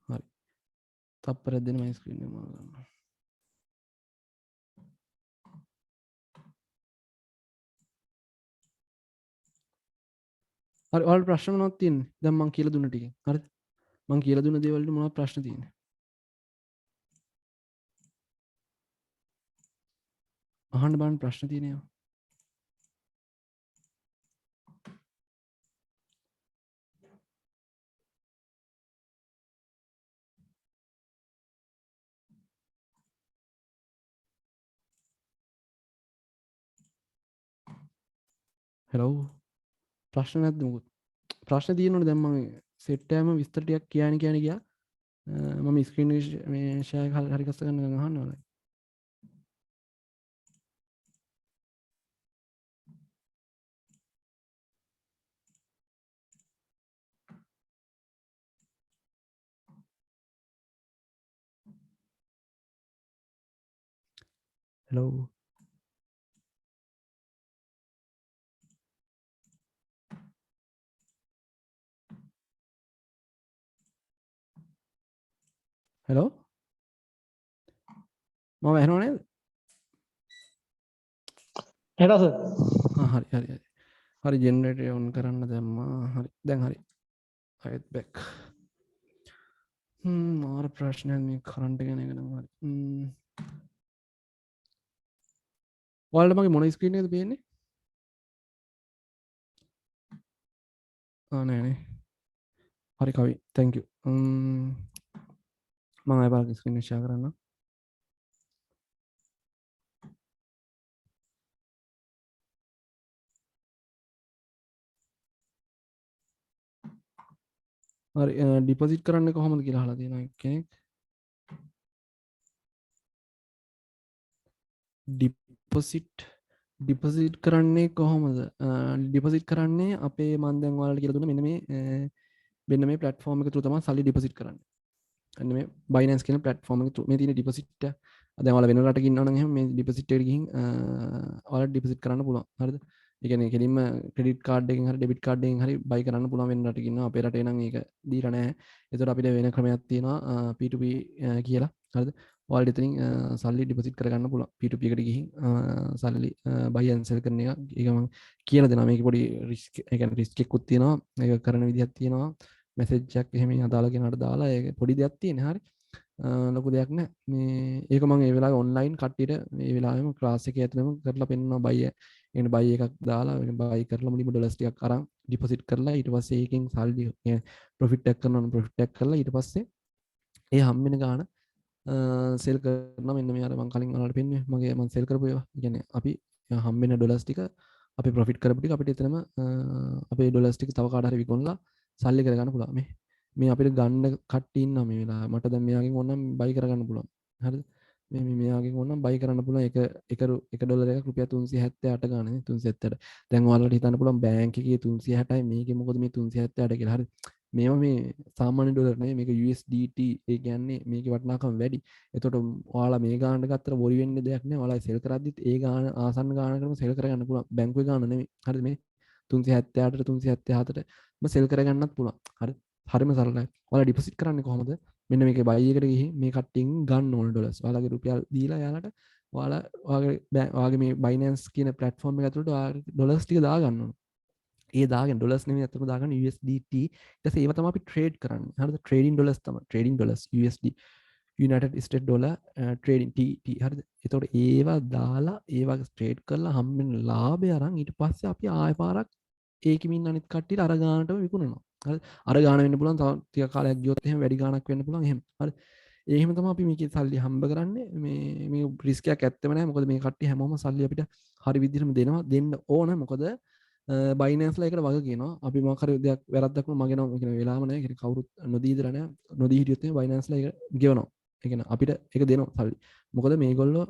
හරි. තප්පරෙද්දී මම ස්ක්‍රීන් එක මාරු කරනවා. හරි. ඔයාලට ප්‍රශ්න මොනවද තියෙන්නේ? දැන් මම කියලා දුන්න ටිකෙන්. හරිද? මම කියලා දුන්න දේවල් වලට මොනවද ප්‍රශ්න තියෙන්නේ? අහන්න බලන්න ප්‍රශ්න තියෙනවා. හෙලෝ. ප්‍රශ්න නැද්ද මොකද? ප්‍රශ්න තියෙනවනේ දැන් මම සෙට් එකම විස්තර ටිකක් කියන්න ගියා. මම ස්ක්‍රීන් මේ ෂෙයා එක හරි ගස්ස ගන්න අහන්න ඕනේ. හෙලෝ. හෙලෝ. මම ඇහෙනව නේද? එනවා සර්. හරි. හරි ජෙනරේටර් ඔන් කරන්න දැම්මා. හරි. දැන් හරි. ආයෙත් බෑක්. මාර ප්‍රශ්නයක් මේ කරන්ට් එක ගැන නම් හරි. ඔයාලට මගේ මොන ස්ක්‍රීන් එකද පේන්නේ? නෑනේ. හරි කවි. thank you. මම ආයෙ බලන්න ස්ක්‍රීන් එක ෂෙයා කරන්න. හරි ඩිපොසිට් කරන්න කොහොමද කියලා අහලා තියෙනවා කෙනෙක්. ඩිපොසිට් කරන්නේ කොහොමද? ඩිපොසිට් කරන්නේ අපේ මම දැන් ඔයාලට කියලා දුන්න මෙන්න මේ ප්ලැට්ෆෝම් එක තුල තමයි සල්ලි ඩිපොසිට් කරන්නේ. අන්න මේ Binance කියන ප්ලැට්ෆෝම් එක තුල මේ තියෙන ඩිපොසිට් දැන් ඔයාලා වෙන රටක ඉන්නවා නම් එහෙනම් මේ ඩිපොසිට් එකට ගිහින් ඔයාලට ඩිපොසිට් කරන්න පුළුවන්. හරිද? ඒ කියන්නේ කෙලින්ම ක්‍රෙඩිට් කාඩ් එකකින් හරි ඩෙබිට් කාඩ් එකකින් හරි බයි කරන්න පුළුවන් වෙන රටක ඉන්නවා. අපේ රටේ නම් ඒක දීලා නැහැ. ඒතකොට අපිට වෙන ක්‍රමයක් තියෙනවා P2P කියලා. හරිද? ඔයාලට එතනින් සල්ලි ඩිපොසිට් කරගන්න පුළුවන්. P2P එකට ගිහින් සල්ලි buy and sell කරන එක. ඒක මම කියලා දෙනවා. මේක පොඩි රිස්ක් ඒ කියන්නේ රිස්ක් එකකුත් තියෙනවා. ඒක කරන විදිහක් තියෙනවා. මැසේජ් එකක් එහෙම අදාළ කෙනාට දාලා ඒක පොඩි දෙයක් තියෙනවා. හරි. ලොකු දෙයක් නෑ. මේ ඒක මම ඒ වෙලාවේ ඔන්ලයින් කට්ටියට මේ වෙලාවෙම ක්ලාස් එකේ ඇතුළෙම කරලා පෙන්නනවා බයි එන්න බයි එකක් දාලා බයි කරලා මුලින්ම ඩොලර්ස් ටිකක් අරන් ඩිපොසිට් කරලා ඊට පස්සේ ඒකෙන් සල්ලි ප්‍රොෆිට් එකක් කරනවා ප්‍රොෆිට් එකක් කරලා ඊට පස්සේ ඒ හම්බෙන ගාණ සෙල් කරනවා. මෙන්න මේ අර මම කලින් ඔයාලට පෙන්නුවේ මම සෙල් කරපු ඒවා. ඒ කියන්නේ අපි හම්බෙන ඩොලර්ස් ටික අපි ප්‍රොෆිට් කරපු ටික අපිට එතනම අපේ ඩොලර්ස් ටික තව කාට හරි විකුණලා සල්ලි කරගන්න පුළුවන්. මේ අපිට ගන්න කට්ටිය ඉන්නවා මේ වෙලාවේ. මට දැන් මෙයාගෙන් ඕනනම් බයි කරගන්න පුළුවන්. හරිද? මෙයාගෙන් ඕනම් බයි කරන්න පුළුවන් එක ඩොලර් එකක් රුපියල් 378 ගානේ 378. දැන් ඔයාලට හිතන්න පුළුවන් බැංක් එකේ 360යි මේකේ මොකද මේ 378 කියලා. හරි. මේවා මේ සාමාන්‍ය ඩොලර් නෙවෙයි මේක USDT ඒ කියන්නේ මේකේ වටිනාකම වැඩි. එතකොට ඔයාලා මේ ගානට ගත්තට බොරි වෙන්නේ දෙයක් නෑ. ඔයාලා සෙල් කරද්දිත් ඒ ගාන ආසන්න ගානකටම සෙල් කරගන්න පුළුවන්. බැංකුවේ ගාන නෙවෙයි. හරිද මේ 378ට 377ට සෙල් කරගන්නත් පුළුවන්. හරි. හරිම සරලයි. ඔයාලා ඩිපොසිට් කරන්නේ කොහොමද? මෙන්න මේකේ buy එකට ගිහින් මේ කට්ටියෙන් ගන්න ඕන ඩොලර්ස්. ඔයාලගේ රුපියල් දීලා යාලට ඔයාගේ මේ Binance කියන platform එක ඇතුළට ඔයාගේ ඩොලර්ස් ටික දාගන්න ඕන. ඒ දාගෙන ඩොලර්ස් නෙමෙයි අතට දාගන්න USDT. ඊට පස්සේ ඒව තමයි අපි ට්‍රේඩ් කරන්නේ. හරිද? ට්‍රේඩින් ඩොලර්ස් තමයි. Trading dollars USD United States Dollar trading TT. හරිද? එතකොට ඒවා දාලා ඒවා ට්‍රේඩ් කරලා හම්බෙන ලාභය අරන් ඊට පස්සේ අපි ආයෙ පාරක් ඒකෙමින් අනිත් කට්ටියට අර ගානටම විකුණනවා. හරි? අර ගාන වෙන්න පුළුවන් තව ටික කාලයක් ගියොත් එහෙම වැඩි ගාණක් වෙන්න පුළුවන් එහෙම. හරි? ඒ එහෙම තමයි අපි මේකේ සල්ලි හම්බ කරන්නේ. මේ රිස්ක් එකක් ඇත්තෙම නැහැ. මොකද මේ කට්ටිය හැමෝම සල්ලි අපිට හරි විදිහටම දෙන්න ඕන. මොකද Binance ලා එකට වග කියනවා. අපි මොකක් හරි දෙයක් වැරද්දක් වුණා මගේ නම කියන වෙලාවම නැහැ. ඒක කවුරුත් නොදී ඉදලා නැහැ. නොදී හිටියොත් එහෙම Binance ලා ඒක ගෙවනවා. ඒ කියන්නේ අපිට ඒක දෙනවා සල්ලි. මොකද මේගොල්ලෝ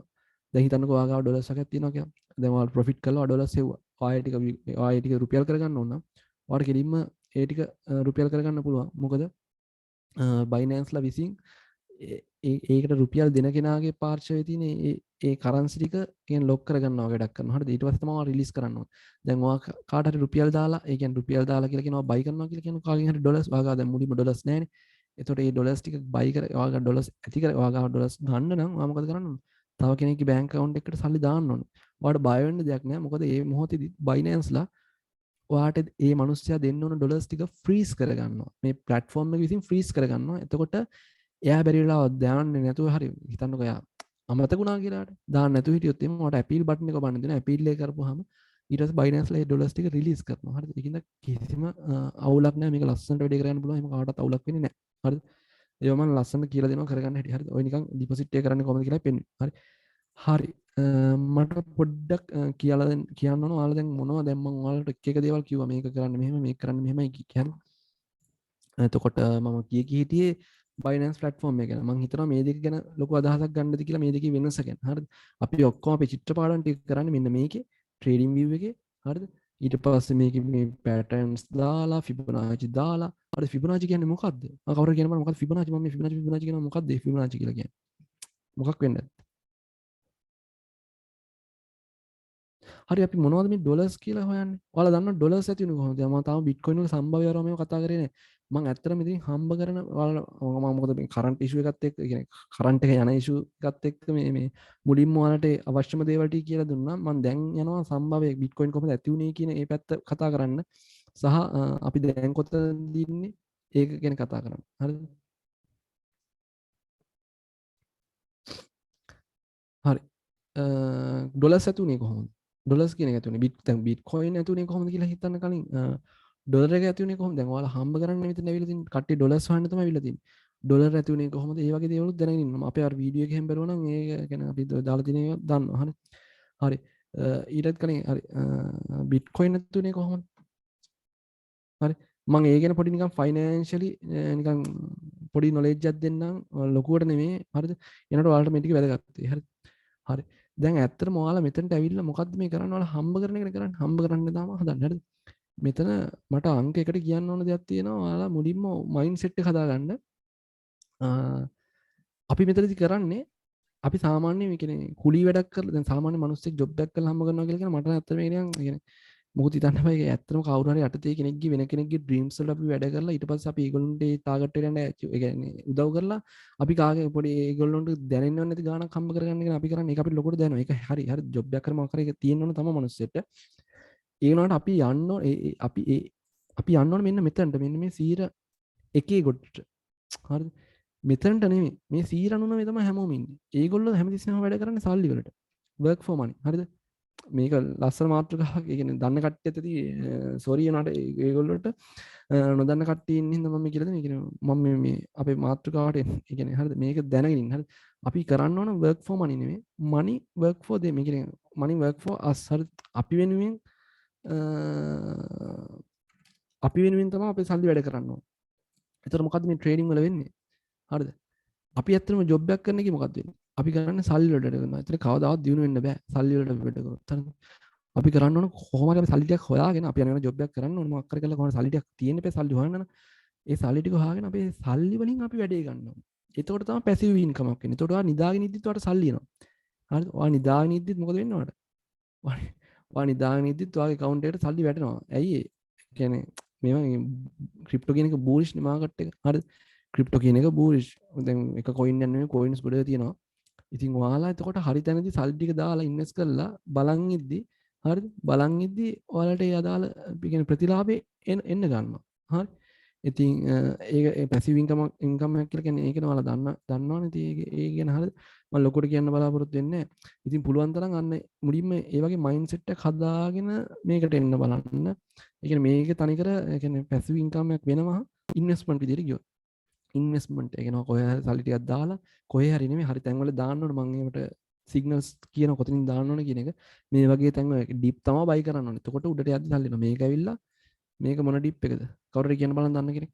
දැන් හිතන්නකෝ ඔයාගාව ඩොලර්ස් එකක් තියෙනවා කියලා. දැන් ඔයාලා ප්‍රොෆිට් කරලා ඩොලර්ස් හෙව්වා. ආයෙ ටික රුපියල් කරගන්න ඕන නම් ඔයාලට කෙලින්ම ඒ ටික රුපියල් කරගන්න පුළුවන්. මොකද Binance ලා විසින් ඒකට රුපියල් දෙන කෙනාගේ පාර්ශවයේ තියෙන ඒ කරන්සි ටික කියන්නේ ලොක් කරගන්නවා වැඩක් කරනවා. හරිද? ඊට පස්සේ තමයි රිලීස් කරන්න ඕන. දැන් ඔයා කාට හරි රුපියල් දාලා ඒ කියන්නේ රුපියල් දාලා කියලා කියනවා බයි කරනවා කියලා කියනවා කාගෙන් හරි ඩොලර්ස් ඔයාගාව දැන් මුලින්ම ඩොලර්ස් නැහැනේ. එතකොට මේ ඩොලර්ස් ටික බයි කර ඔයාගාව ඩොලර්ස් ඇති කර ඔයාගාව ඩොලර්ස් ගන්න නම් ඔයා මොකද කරන්න ඕන? තව කෙනෙක්ගේ බැංක් account එකකට සල්ලි දාන්න ඕන. ඔයාට බය වෙන්න දෙයක් නැහැ. මොකද මේ මොහොතේදී Binance ලා ඔයාට ඒ මනුස්සයා දෙන්න ඕන ඩොලර්ස් ටික ෆ්‍රීස් කරගන්නවා. මේ platform එක විසින් ෆ්‍රීස් කරගන්නවා. එතකොට එයා බැරි වෙලාව දාන්නේ නැතුව හරි හිතන්නකෝ එයා අමතකුණා කියලාට දාන්න නැතුව හිටියොත් එimhe ඔයාට appeal button එක ඔබන්න දෙනවා. appeal එක කරපුවාම ඊට පස්සේ Binance ලා ඒ ඩොලර්ස් ටික රිලීස් කරනවා. හරිද? ඒකින්ද කිසිම අවුලක් නැහැ. මේක ලස්සනට වැඩි කරගන්න පුළුවන්. එහෙම කාටවත් අවුලක් වෙන්නේ නැහැ. හරිද? ඒව මම ලස්සනට කියලා දෙනවා කරගන්න හැටි. හරිද? ඔය නිකන් ඩිපොසිට් එක කරන්නේ කොහොමද කියලා පෙන්වන්නේ. හරි. හරි. මට පොඩ්ඩක් කියන්න ඕන ඔයාලා දැන් මොනවද දැන් මම ඔයාලට එක දේවල් කිව්වා මේක කරන්න මෙහෙම මේක කරන්න මෙහෙමයි කියන්නේ. එතකොට මම හිටියේ Binance platform එක ගැන. මම හිතනවා මේ දෙක ගැන ලොකු අදහසක් ගන්නද කියලා මේ දෙකේ වෙනස ගැන. හරිද? අපි ඔක්කොම අපේ චිත්‍රපාඩම් ටික කරන්නේ මෙන්න මේකේ trading view එකේ. හරිද? ඊට පස්සේ මේකේ මේ patterns දාලා Fibonacci දාලා. හරිද? Fibonacci කියන්නේ මොකද්ද? මම කවුරු කියන මොකක්ද Fibonacci? මම මේ Fibonacci කියනවා මොකද්ද Fibonacci කියලා කියන්නේ? මොකක් වෙන්නද? හරි අපි මොනවද මේ ඩොලර්ස් කියලා හොයන්නේ? ඔයාලා දන්නවා ඩොලර්ස් ඇති වෙන්නේ කොහොමද? මම තාම බිට්කොයින් වල සම්භාව්‍ය ආරම මේව කතා කරේ නෑ. මම ඇත්තටම ඉතින් හම්බ කරන ඔයාලා මම මොකද මේ කරන්ට් ඉෂුව එකත් එක්ක කියන්නේ කරන්ට් එක යන ඉෂුව එකත් එක්ක මේ මුලින්ම ඔයාලට අවශ්‍යම දේවල් ටික කියලා දුන්නා. මම දැන් යනවා සම්භාව්‍ය බිට්කොයින් කොහොමද ඇති වුනේ කියන ඒ පැත්ත කතා කරන්න. සහ අපි දැන් කොතනද ඉන්නේ ඒක ගැන කතා කරන්න. හරිද? හරි. ඩොලර්ස් ඇති වුනේ කොහොමද? ඩොලර්ස් කියන එක ඇතුනේ බිට්කොයින් ඇතුනේ කොහොමද කියලා හිතන්න කලින් ඩොලර් එක ඇතුනේ කොහොමද? දැන් ඔයාලා හම්බ කරන්න මෙතන ඇවිල්ලා තියෙන කට්ටිය ඩොලර්ස් හොයන්න තමයි ඇවිල්ලා තියෙන්නේ. ඩොලර් ඇතුනේ කොහොමද? ඒ වගේ දේවලුත් දැනගෙන ඉන්නවා. අපේ අර වීඩියෝ එකෙන් බැලුවා නම් ඒක ගැන අපි දාලා තියෙන ඒවා දන්නවා. හරි. හරි. ඊටත් කලින් හරි බිට්කොයින් ඇතුනේ කොහොමද? හරි. මම ඒ ගැන පොඩි නිකන් ෆයිනෑන්ෂියලි නිකන් පොඩි නොලෙජ් එකක් දෙන්නම්. ලොකුවට නෙමෙයි. හරිද? එනකොට ඔයාලට මේ ටික වැදගත් වෙයි. හරි. හරි. දැන් ඇත්තටම ඔයාලා මෙතනට ඇවිල්ලා මොකද්ද මේ කරන්නේ? ඔයාලා හම්බ කරන එකනේ කරන්නේ. හම්බ කරන්න දාම හදන්න. හරිද? මෙතන මට අංක එකට කියන්න ඕන දෙයක් තියෙනවා. ඔයාලා මුලින්ම මයින්ඩ්සෙට් එක හදාගන්න. අපි මෙතනදි කරන්නේ අපි සාමාන්‍ය මේ කියන්නේ කුලී වැඩක් කරලා දැන් සාමාන්‍ය මිනිස්සෙක් ජොබ් එකක් කරලා හම්බ කරනවා කියලා කියන මට ඇත්තටම මේ කියන්නේ මොකද හිතන්න බෑ. ඒක ඇත්තටම කවුරු හරි යටතේ කෙනෙක්ගේ වෙන කෙනෙක්ගේ ඩ්‍රීම්ස් වලට අපි වැඩ කරලා ඊට පස්සේ අපි ඒගොල්ලන්ට ඒ ටාගට් එකට යන්න ඒ කියන්නේ උදව් කරලා අපි කාගේ පොඩි ඒගොල්ලොන්ට දැනෙන්නව නැති ගාණක් හම්බ කරගන්න එක අපි කරන්නේ. ඒක අපිට ලොකුට දැනෙනවා. ඒක හරි හරි ජොබ් එකක් කරම මොකක් හරි තියෙන්න ඕන තමයි මිනිස්සෙට. ඒ වුණාට අපි යන්න ඕන අපි යන්න ඕන මෙන්න මෙතනට මෙන්න මේ 101 ගොඩට. හරිද? මෙතනට නෙමෙයි මේ 199 තමයි හැමෝම ඉන්නේ. ඒගොල්ලෝ හැමතිස්සෙම වැඩ කරන්නේ සල්ලි වලට. work for money. හරිද? මේක ලස්සන මාතෘකාවක්. ඒ කියන්නේ දන්න කට්ටියත් ඇති සෝරි උනාට ඒගොල්ලොන්ට නොදන්න කට්ටිය ඉන්න හින්දා මම කියලා දෙන්නේ. ඒ කියන්නේ මම මේ අපේ මාතෘකාවට එන්නේ. ඒ කියන්නේ හරිද? මේක දැනගෙන ඉන්න. හරිද? අපි කරන්න ඕන work for money නෙමෙයි. money work for them. ඒ කියන්නේ money work for us. හරිද? අපි වෙනුවෙන් තමයි අපේ සල්ලි වැඩ කරන්න ඕන. ඒතර මොකද්ද මේ ට්‍රේඩින් වල වෙන්නේ? හරිද? අපි ඇත්තටම ජොබ් එකක් කරන එකේ මොකද්ද වෙන්නේ? අපි කරන්නේ සල්ලි වලට වැඩ කරනවා. ඒතර කවදාවත් දිනු වෙන්න බෑ. සල්ලි වලට වැඩ කරොත්. හරිද? අපි කරන්න ඕන කොහොම හරි අපි සල්ලි ටිකක් හොයාගෙන අපි යන ජොබ් එකක් කරන්න ඕන මොකක් කරලා කොහොමද සල්ලි ටිකක් තියෙන්න බෑ සල්ලි හොයන්න. ඒ සල්ලි ටික හොයාගෙන අපේ සල්ලි වලින් අපි වැඩේ ගන්න ඕන. එතකොට තමයි පැසිව් ඉන්කම් එකක් එන්නේ. එතකොට ඔයා නිදාගෙන ඉද්දිත් ඔයාට සල්ලි එනවා. හරිද? ඔයා නිදාගෙන ඉද්දිත් මොකද වෙන්නේ ඔයාට? ඔයා නිදාගෙන ඉද්දිත් ඔයාගේ account එකට සල්ලි වැටෙනවා. ඇයි ඒ? කියන්නේ මේවා ක්‍රිප්ටෝ කියන එක බූලිෂ් නේ මාකට් එක. හරිද? ක්‍රිප්ටෝ කියන එක බූලිෂ්. දැන් එක කොයින් යන නෙමෙයි කොයින්ස් ගොඩ තියෙනවා. ඉතින් ඔයාලා එතකොට හරි තැනදී සල්ලි ටික දාලා ඉන්වෙස්ට් කරලා බලන් ඉද්දි හරිද? බලන් ඉද්දි ඔයාලට ඒ අදාළ කියන්නේ ප්‍රතිලාභේ එන්න ගන්නවා. හරි? ඉතින් ඒක පැසිව් ඉන්කම් එකක් කියලා කියන්නේ ඒකනේ ඔයාලා දන්නවනේ. ඉතින් ඒ ගැන හරිද? මම ලොකුට කියන්න බලාපොරොත්තු වෙන්නේ නැහැ. ඉතින් පුළුවන් තරම් අන්න මුලින්ම ඒ වගේ මයින්ඩ්සෙට් එකක් හදාගෙන මේකට එන්න බලන්න. ඒ කියන්නේ මේක තනිකර ඒ කියන්නේ පැසිව් ඉන්කම් එකක් වෙනවා ඉන්වෙස්ට්මන්ට් විදිහට ගියොත්. ඉන්වෙස්ට්මන්ට් ඒ කියනවා කොහේ හරි සල්ලි ටිකක් දාලා කොහේ හරි නෙමෙයි හරි තැන්වල දාන්න ඕනේ. මම ඒකට සිග්නල්ස් කියන කොතනින් දාන්න ඕනේ කියන එක මේ වගේ තැන්වල ඩීප් තමයි බයි කරන්න ඕනේ. එතකොට උඩට යද්දි සල්ලි එනවා. මේක ඇවිල්ලා මේක මොන ඩීප් එකද? කවුරු හරි කියන්න බලන්න දන්න කෙනෙක්.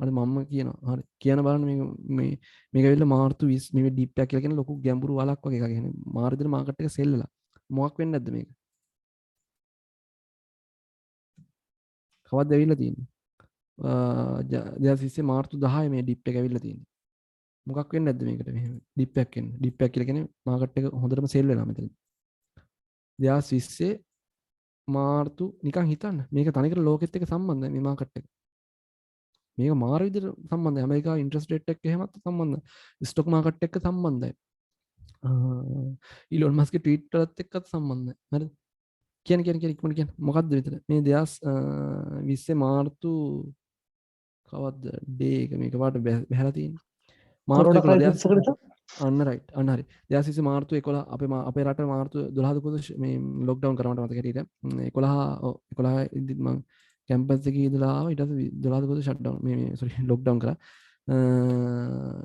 හරි මම කියනවා. හරි කියන බලන්න මේක ඇවිල්ලා මාර්තු 20 මේ ඩීප් එකක් කියලා කියන ලොකු ගැඹුරු වලක් වගේ එකක්. කියන්නේ මාර්දින මාකට් එක සෙල්ලලා. මොකක් වෙන්නේ නැද්ද මේක? කවද්ද ඇවිල්ලා තියෙන්නේ? 2020 මාර්තු 10 මේ ඩිප් එක ඇවිල්ලා තියෙන්නේ. මොකක් වෙන්නේ නැද්ද මේකට මෙහෙම ඩිප් එකක් එන්නේ. ඩිප් එකක් කියලා කියන්නේ මාකට් එක හොඳටම සෙල් වෙනවා මෙතන. 2020 මාර්තු නිකන් හිතන්න. මේක තනිකර ලෝකෙත් එක්ක සම්බන්ධයි මේ මාකට් එක. මේක මාර විදිහට සම්බන්ධයි. ඇමරිකාවේ ඉන්ට්‍රස්ට් රේට් එක්ක එහෙමත් සම්බන්ධයි. ස්ටොක් මාකට් එක්ක සම්බන්ධයි. ඊලොන් මස්ක්ගේ ට්වීට් වලත් එක්කත් සම්බන්ධයි. හරිද? කියන ඉක්මනට කියන්න. මොකද්ද විතර? මේ 2020 මාර්තු කවද්ද ඩේ එක මේක වාට බහැලා තියෙන්නේ. මාර්තු 11 අන්න රයිට් අන්න හරි 2020 මාර්තු 11 අපේ රට මාර්තු 12 කුද මේ ලොක්ඩවුන් කරා මට මතක හිටියට 11 ඉදිත් මම කැම්පස් එකේ ඉඳලා ආවා ඊට පස්සේ 12 කුද ෂට්ඩවුන් මේ සෝරි ලොක්ඩවුන් කරා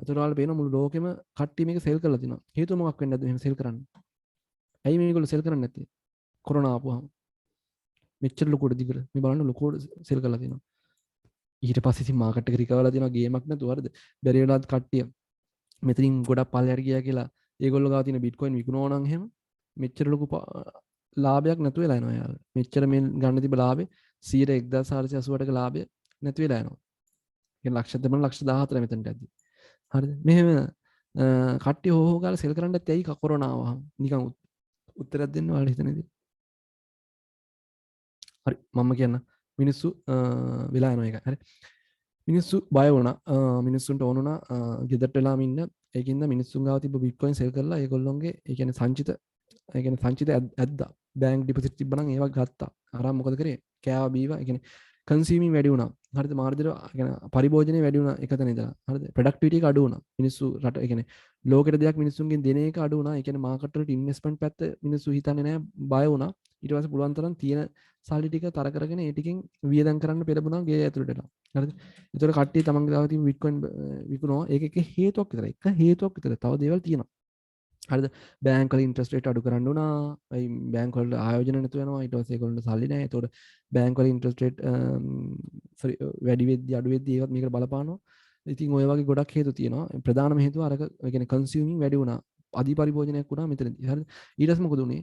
ඒතර වල පේන මුළු ලෝකෙම කට්ටිය මේක සෙල් කරලා තිනවා හේතුව මොකක් වෙන්නේ නැද්ද මෙහෙම සෙල් කරන්නේ ඇයි මේගොල්ලෝ සෙල් කරන්නේ නැත්තේ කොරෝනා ආපුවාම මෙච්චර ලොකුට දිගට මේ බලන්න ලොකුට සෙල් කරලා තිනවා ඊට පස්සේ ඉතින් මාකට් එක රිකවර්ලා තියෙනවා ගේමක් නැතුව හරිද බැරි වෙලාවත් කට්ටිය මෙතනින් ගොඩක් පල්ලෙහාට ගියා කියලා ඒගොල්ලෝ ගාව තියෙන බිට්කොයින් විකුණනවා නම් එහෙම මෙච්චර ලොකු ලාභයක් නැතු වෙලා යනවා යාළුවා. මෙච්චර මේ ගන්න තිබ්බ ලාභේ 1488ක ලාභය නැති වෙලා යනවා. කියන්නේ ලක්ෂ 14 මෙතනට ඇද්දි. හරිද? මෙහෙම කට්ටිය හොහෝ ගාලා සෙල් කරන්න ඇත්තේ ඇයි කොරෝනා ආවම? නිකන් උත්තරයක් දෙන්න ඔයාලා හිතන ඉතින්. හරි මම කියන්න මිනිස්සු වෙලා යනවා ඒක. හරි. මිනිස්සු බය වුණා මිනිස්සුන්ට ඕන වුණා ගෙදරට වෙලාම ඉන්න ඒකින්ද මිනිස්සුන් ගාව තිබ්බ බිට්කොයින් සෙල් කරලා ඒගොල්ලොන්ගේ ඒ කියන්නේ සංචිත ඇද්දා බෑන්ක් ඩිපොසිට් තිබ්බනම් ඒවා ගත්තා අරන් මොකද කරේ කෑවා බීවා ඒ කියන්නේ කන්සියුමින් වැඩි වුණා හරිද මාර්ජින කියන්නේ පරිභෝජනය වැඩි වුණා එක තැන ඉඳලා හරිද ප්‍රොඩක්ටිවිටි එක අඩු වුණා මිනිස්සු රට ඒ කියන්නේ ලෝකෙට දෙයක් මිනිස්සුන්ගෙන් දෙන එක අඩු වුණා ඒ කියන්නේ මාකට් වලට ඉන්වෙස්ට්මන්ට් පැත්ත මිනිස්සු හිතන්නේ නැහැ බය වුණා ඊට පස්සේ පුළුවන් තරම් තියෙන සල්ලි ටික තර කරගෙන ඒ ටිකෙන් වියදම් කරන්න පෙළඹුණා ගේ ඇතුළට එනවා හරිද ඒතකොට කට්ටිය තමන්ගේ දාලා තියෙන බිට්කොයින් විකුණනවා ඒක එක හේතුවක් විතරයි එක හේතුවක් විතරයි තව දේවල් තියෙනවා හරිද බෑන්ක් වල ඉන්ට්‍රස්ට් රේට් අඩු කරන්න උනා ඒ බෑන්ක් වල ආයෝජන නැතු වෙනවා ඊට පස්සේ ඒගොල්ලන්ට සල්ලි නැහැ ඒතකොට බෑන්ක් වල ඉන්ට්‍රස්ට් රේට් වැඩි වෙද්දි අඩු වෙද්දි ඒවත් මේකට බලපානවා ඉතින් ඔය වගේ ගොඩක් හේතු තියෙනවා ප්‍රධානම හේතුව අර ඒ කියන්නේ කන්සියුමින් වැඩි වුණා අධි පරිභෝජනයක් වුණා මෙතනදී හරිද ඊට පස්සේ මොකද උනේ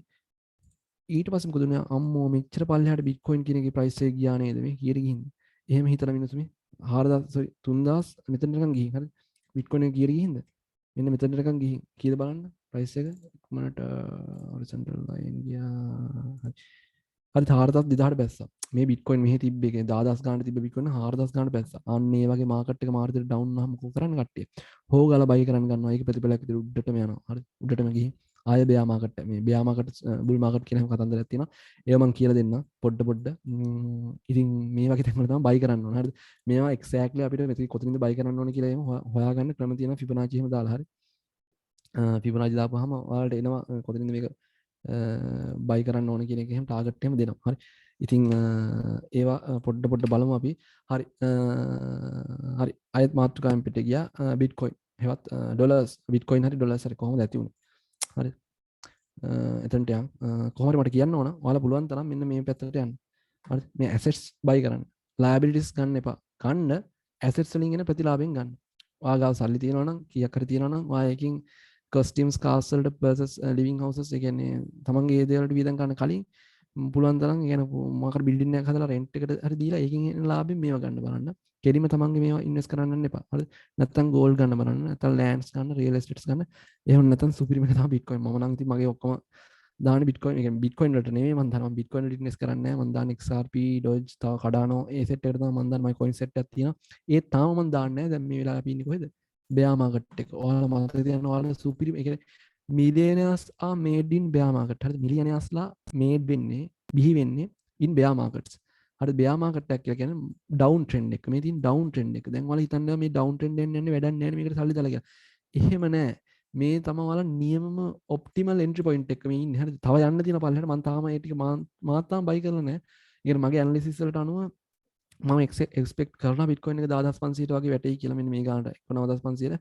ඊට පස්සේ මොකද උනේ අම්මෝ මෙච්චර පල්ලෙහාට බිට්කොයින් කියන එකේ ප්‍රයිස් එක ගියා නේද මේ කීයට ගිහින්ද එහෙම හිතලා මිනිස්සු මේ 3000 මෙතනට නිකන් ගිහින් හරි බිට්කොයින් එක කීයට ගිහින්ද මෙන්න මෙතනට නිකන් ගිහින් කීයද බලන්න ප්‍රයිස් එක ඉක්මනට හොරිසොන්ටල් ලයින් ගියා හරි 4000 බැස්සා මේ බිට්කොයින් මෙහි තිබ්බ එකේ 10000 ගානට තිබ්බ බිට්කොයින් 4000 ගානට බැස්සා අන්න ඒ වගේ මාකට් එක මාර්කට් ඩවුන් වුනහම මොකෝ කරන්නේ කට්ටිය හොගාලා බයි කරන්න ගන්නවා ඒක ප්‍රතිඵලයක් විදිහට උඩටම යනවා හරි උඩටම ගිහින් ආය බෙයා මාකට් මේ බෙයා මාකට් බුල් මාකට් කියන කතන්දරයක් තියෙනවා ඒව මම කියලා දෙන්න පොඩ්ඩ ඉතින් මේ වගේ තැන්වල තමයි බයි කරන්න ඕන හරිද මේවා එක්සැක්ට්ලි අපිට මෙතන කොතනින්ද බයි කරන්න ඕන කියලා එහෙම හොයාගන්න ක්‍රම තියෙනවා ෆිබොනාචි එහෙම දාලා හරි ෆිබොනාචි දාපුවාම ඔයාලට එනවා කොතනින්ද මේක බයි කරන්න ඕන කියන එක එහෙම ටාගට් එහෙම දෙනවා හරි ඉතින් ඒවා පොඩ්ඩ බලමු අපි හරි හරි අයත් මාතෘකාවෙන් පිට ගියා බිට්කොයින් හෙවත් ඩොලර්ස් බිට්කොයින් හරි ඩොලර්ස් හරි කොහොමද ඇති වුනේ හරි එතනට යන් කොහොමද මට කියන්න ඕන ඔයාලා පුළුවන් තරම් මෙන්න මේ පැත්තට යන්න හරි මේ ඇසෙට්ස් බයි කරන්න ලයබිලිටිස් ගන්න එපා ගන්න ඇසෙට්ස් වලින් එන ප්‍රතිලාභයෙන් ගන්න ඔයා ගාව සල්ලි තියෙනවා නම් කීයක් හරි තියෙනවා නම් ඔයා එකකින් කස්ටිම්ස් කාස්වලට versus living houses ඒ කියන්නේ තමන්ගේ ඒ දේවල්ට වියදම් කරන්න කලින් පුළුවන් තරම් ඒ කියන්නේ මොකක්ද බිල්ඩින් එකක් හදලා රෙන්ට් එකට හරි දීලා ඒකෙන් එන ලාභයෙන් මේවා ගන්න බලන්න. කෙලිම තමන්ගේ මේවා ඉන්වෙස්ට් කරන්න යන්න එපා. හරිද? නැත්තම් ගෝල්ඩ් ගන්න බලන්න. නැත්තම් ලෑන්ඩ්ස් ගන්න, රියල් එස්ටේට්ස් ගන්න. එහෙම නැත්තම් සුපිරිම එක තමයි බිට්කොයින්. මම නම් ඉතින් මගේ ඔක්කොම දාන බිට්කොයින් ඒ කියන්නේ බිට්කොයින් වලට නෙමෙයි මම දානවා බිට්කොයින් වලට ඉන්වෙස්ට් කරන්නේ නැහැ. මම දාන XRP, Doge, තව Cardano ඒ සෙට් එකට තමයි මම දාන මගේ කොයින් සෙට් එකක් තියෙනවා. ඒත් තාම මම දාන්නේ නැහැ. දැන් මේ වෙලාවේ අපි ඉන්නේ කොහෙද? bear market එක. ඔයාලා මතක තියාගන්න ඔයාලා සුපිරිම ඒ කියන්නේ millionaires are made in bear market. හරිද? millionairesලා made වෙන්නේ බිහි වෙන්නේ in bear markets. හරි bear market එකක් කියලා කියන්නේ down trend එක. මේ තියෙන down trend එක. දැන් ඔයාලා හිතන්නේ මේ down trend එක යන්නේ වැඩක් නැහැ නේ මේකට සල්ලි දාලා කියලා. එහෙම නැහැ. මේ තමයි ඔයාලා නියමම optimal entry point එක මේ ඉන්නේ. හරිද? තව යන්න තියෙන පල්ලෙහාට මම තාම ඒ ටික මාත් තාම buy කරලා නැහැ. ඒ කියන්නේ මගේ analysis වලට අනුව මම එක්ස්පෙක්ට් කරනවා බිට්කොයින් එක 10500 වගේ වැටෙයි කියලා මෙන්න මේ ගානට 19500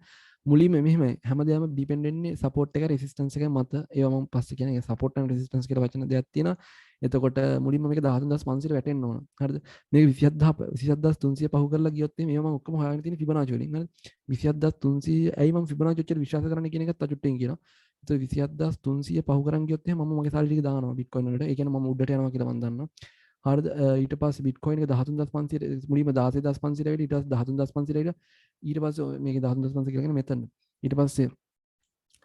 මුලින්ම මෙහෙමයි හැමදේම ඩිපෙන්ඩ් වෙන්නේ සපෝට් එක රෙසිස්ටන්ස් එක මත ඒවා මම පස්සේ කියන්නේ සපෝට් and රෙසිස්ටන්ස් කියලා වචන දෙකක් තියෙනවා එතකොට මුලින්ම මේක 13500 වැටෙන්න ඕන හරිද මේක 27300 පහු කරලා ගියොත් මේවා මම ඔක්කොම හොයාගෙන තියෙන ෆිබොනාචි වලින් හරිද 27300 ඇයි මම ෆිබොනාචි ඔච්චර විශ්වාස කරන්නේ කියන එකත් අචුට්ටෙන් කියනවා ඒතකොට 27300 පහු කරන් ගියොත් මම මගේ සල්ලි ටික දානවා බිට්කොයින් වලට ඒ කියන්නේ මම උඩට යනවා කියලා මම දන්නවා හරිද ඊට පස්සේ බිට්කොයින් එක 13500 මුලින්ම 16500 ඊට පස්සේ 13500 ඊට පස්සේ මේක 13500 කියලා කියන මෙතන ඊට පස්සේ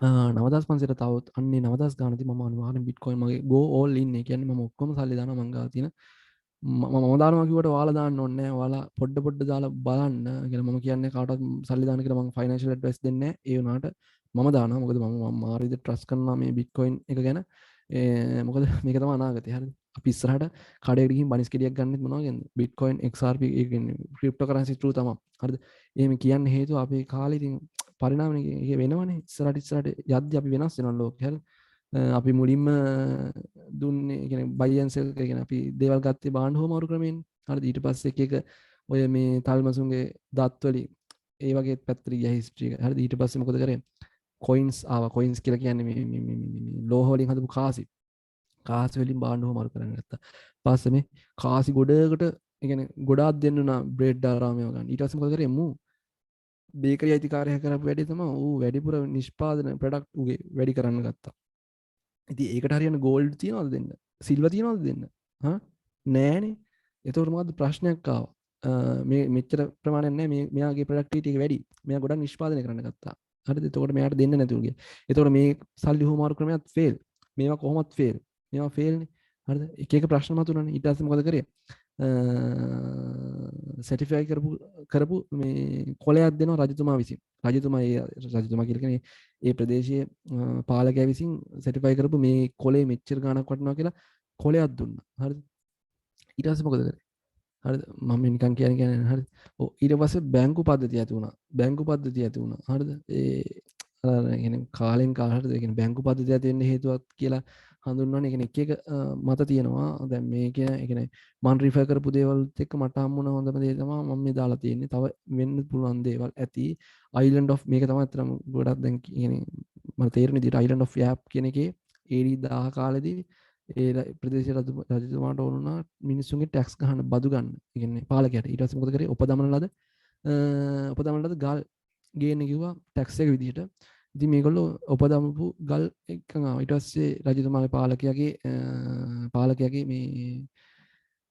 9500 තවත් අන්නේ 9000 ගානදී මම අනිවාර්යෙන් බිට්කොයින් මගේ go all in ඒ කියන්නේ මම ඔක්කොම සල්ලි දානවා මං ගාව තියෙන මම දානවා කිව්වට ඔයාලා දාන්න ඕනේ නැහැ ඔයාලා පොඩ දාලා බලන්න කියලා මම කියන්නේ කාටවත් සල්ලි දාන්න කියලා මම ෆයිනෑන්ෂල් ඇඩ්වයිස් දෙන්නේ නැහැ ඒ වුණාට මම දානවා මොකද මම මාරිද ට්‍රස්ට් කරනවා මේ බිට්කොයින් එක ගැන මොකද මේක තමයි අනාගතය හරිද අපි ඉස්සරහට කඩේට ගිහින් බනිස් කෙඩියක් ගන්නෙත් මොනවද බිට්කොයින් XRP ඒ කියන්නේ ක්‍රිප්ටෝකරන්සි ට්‍රූ තමයි හරිද එහෙම කියන්න හේතුව අපේ කාලේ ඉතින් පරිණාමනේ ඒක වෙනවනේ ඉස්සරහට යද්දි අපි වෙනස් වෙනවා ලෝකෙ හරිද අපි මුලින්ම දුන්නේ කියන්නේ buy and sell කියන්නේ අපි දේවල් ගත්තේ බාණ්ඩ හොමාරු ක්‍රමයෙන් හරිද ඊට පස්සේ එක ඔය මේ තල්මසුන්ගේ දත් වලින් ඒ වගේ පැත්තට ගියා හිස්ටරි එක හරිද ඊට පස්සේ මොකද කරේ කොයින්ස් ආවා කොයින්ස් කියලා කියන්නේ මේ ලෝහ වලින් හදපු කාසි වලින් බාණ්ඩ හොමාරු කරන්න ගත්තා පස්සේ මේ කාසි ගොඩකට ඒ කියන්නේ ගොඩාක් දෙන්න උනා බ්‍රෙඩ් ආරාමයව ගන්න ඊට පස්සේ මොකද කරේ මූ බේකරි අයිතිකාරය කරපු වැඩේ තමයි ඌ වැඩිපුර නිෂ්පාදන ප්‍රොඩක්ට් උගේ වැඩි කරන්න ගත්තා ඉතින් ඒකට හරියන ගෝල්ඩ් තියනවද දෙන්න සිල්වර් තියනවද දෙන්න හා නෑනේ එතකොට මොකද්ද ප්‍රශ්නයක් ආවා මේ මෙච්චර ප්‍රමාණයක් නෑ මේ මෙයාගේ ප්‍රොඩක්ටිවිටි එක වැඩි මෙයා ගොඩක් නිෂ්පාදනය කරන්න ගත්තා හරිද එතකොට මෙයාට දෙන්න නැතුව ගියා එතකොට මේ සල්ලි හොමාරු ක්‍රමයක් ෆේල් මේවා කොහොමත් ෆේල් මේවා ෆේල් නේ හරිද එක එක ප්‍රශ්න මතුනනේ ඊට පස්සේ මොකද කරේ සර්ටිෆයි කරපු මේ කොලයක් දෙනවා රජතුමා විසින් රජතුමා කියලා කියන්නේ ඒ ප්‍රදේශයේ පාලකයා විසින් සර්ටිෆයි කරපු මේ කොලේ මෙච්චර ගාණක් වටිනවා කියලා කොලයක් දුන්නා හරිද ඊට පස්සේ මොකද කරේ හරිද මම නිකන් කියන්නේ හරිද ඔව් ඊට පස්සේ බැංකු පද්ධතිය ඇති වුණා හරිද ඒ අර කියන්නේ කාලෙන් කාලට ඒ කියන්නේ බැංකු පද්ධතිය ඇති වෙන්න හේතුවක් කියලා හඳුන්වන්නේ ඒ කියන්නේ එක මත තියෙනවා දැන් මේක ඒ කියන්නේ මම රිෆර් කරපු දේවල්ත් එක්ක මට හම්බුණ හොඳම දේ තමයි මම මේ දාලා තියෙන්නේ තව වෙන්න පුළුවන් දේවල් ඇති අයිලන්ඩ් ඔෆ් මේක තමයි අතරම ගොඩක් දැන් කියන්නේ මට තේරෙන විදිහට අයිලන්ඩ් ඔෆ් යැප් කියන එකේ AD 10 කාලෙදී ඒ ප්‍රදේශයේ රජතුමාට ඕන වුණා මිනිස්සුන්ගේ ටැක්ස් ගන්න බදු ගන්න. ඒ කියන්නේ පාලකයාට. ඊට පස්සේ මොකද කරේ? උපදමන ලද ගල් ගේන්න කිව්වා ටැක්ස් එක විදිහට. ඉතින් මේගොල්ලෝ උපදමපු ගල් එක්කන් ආවා. ඊට පස්සේ රජතුමාගේ පාලකයාගේ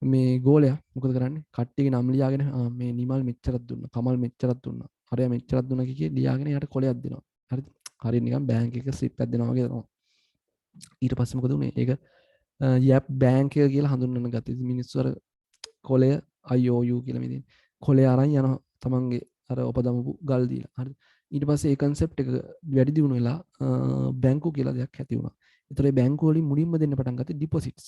මේ ගෝලයා මොකද කරන්නේ? කට්ටියගේ නම් ලියාගෙන මේ නිමල් මෙච්චරක් දුන්නා. කමල් මෙච්චරක් දුන්නා. හරිය මෙච්චරක් දුන්නා කිය ලියාගෙන යාට කොලයක් දෙනවා. හරිද? හරිය නිකන් බැංක් එක ස්ලිප් එකක් දෙනවා වගේ තමයි. ඊට පස්සේ මොකද උනේ? ඒක යැප් බැංක් එක කියලා හඳුන්වන්න ගත්තා. ඉතින් මිනිස්සු අර කොලය IOU කියලා මේ දෙන්නේ. කොලය අරන් යනවා තමන්ගේ අර උපදමපු ගල් දීලා. හරිද? ඊට පස්සේ ඒ concept එක වැඩි දියුණු වෙලා බැංකු කියලා දෙයක් ඇති වුණා. ඒතර ඒ බැංකු වලින් මුලින්ම දෙන්න පටන් ගත්තේ ඩිපොසිට්ස්.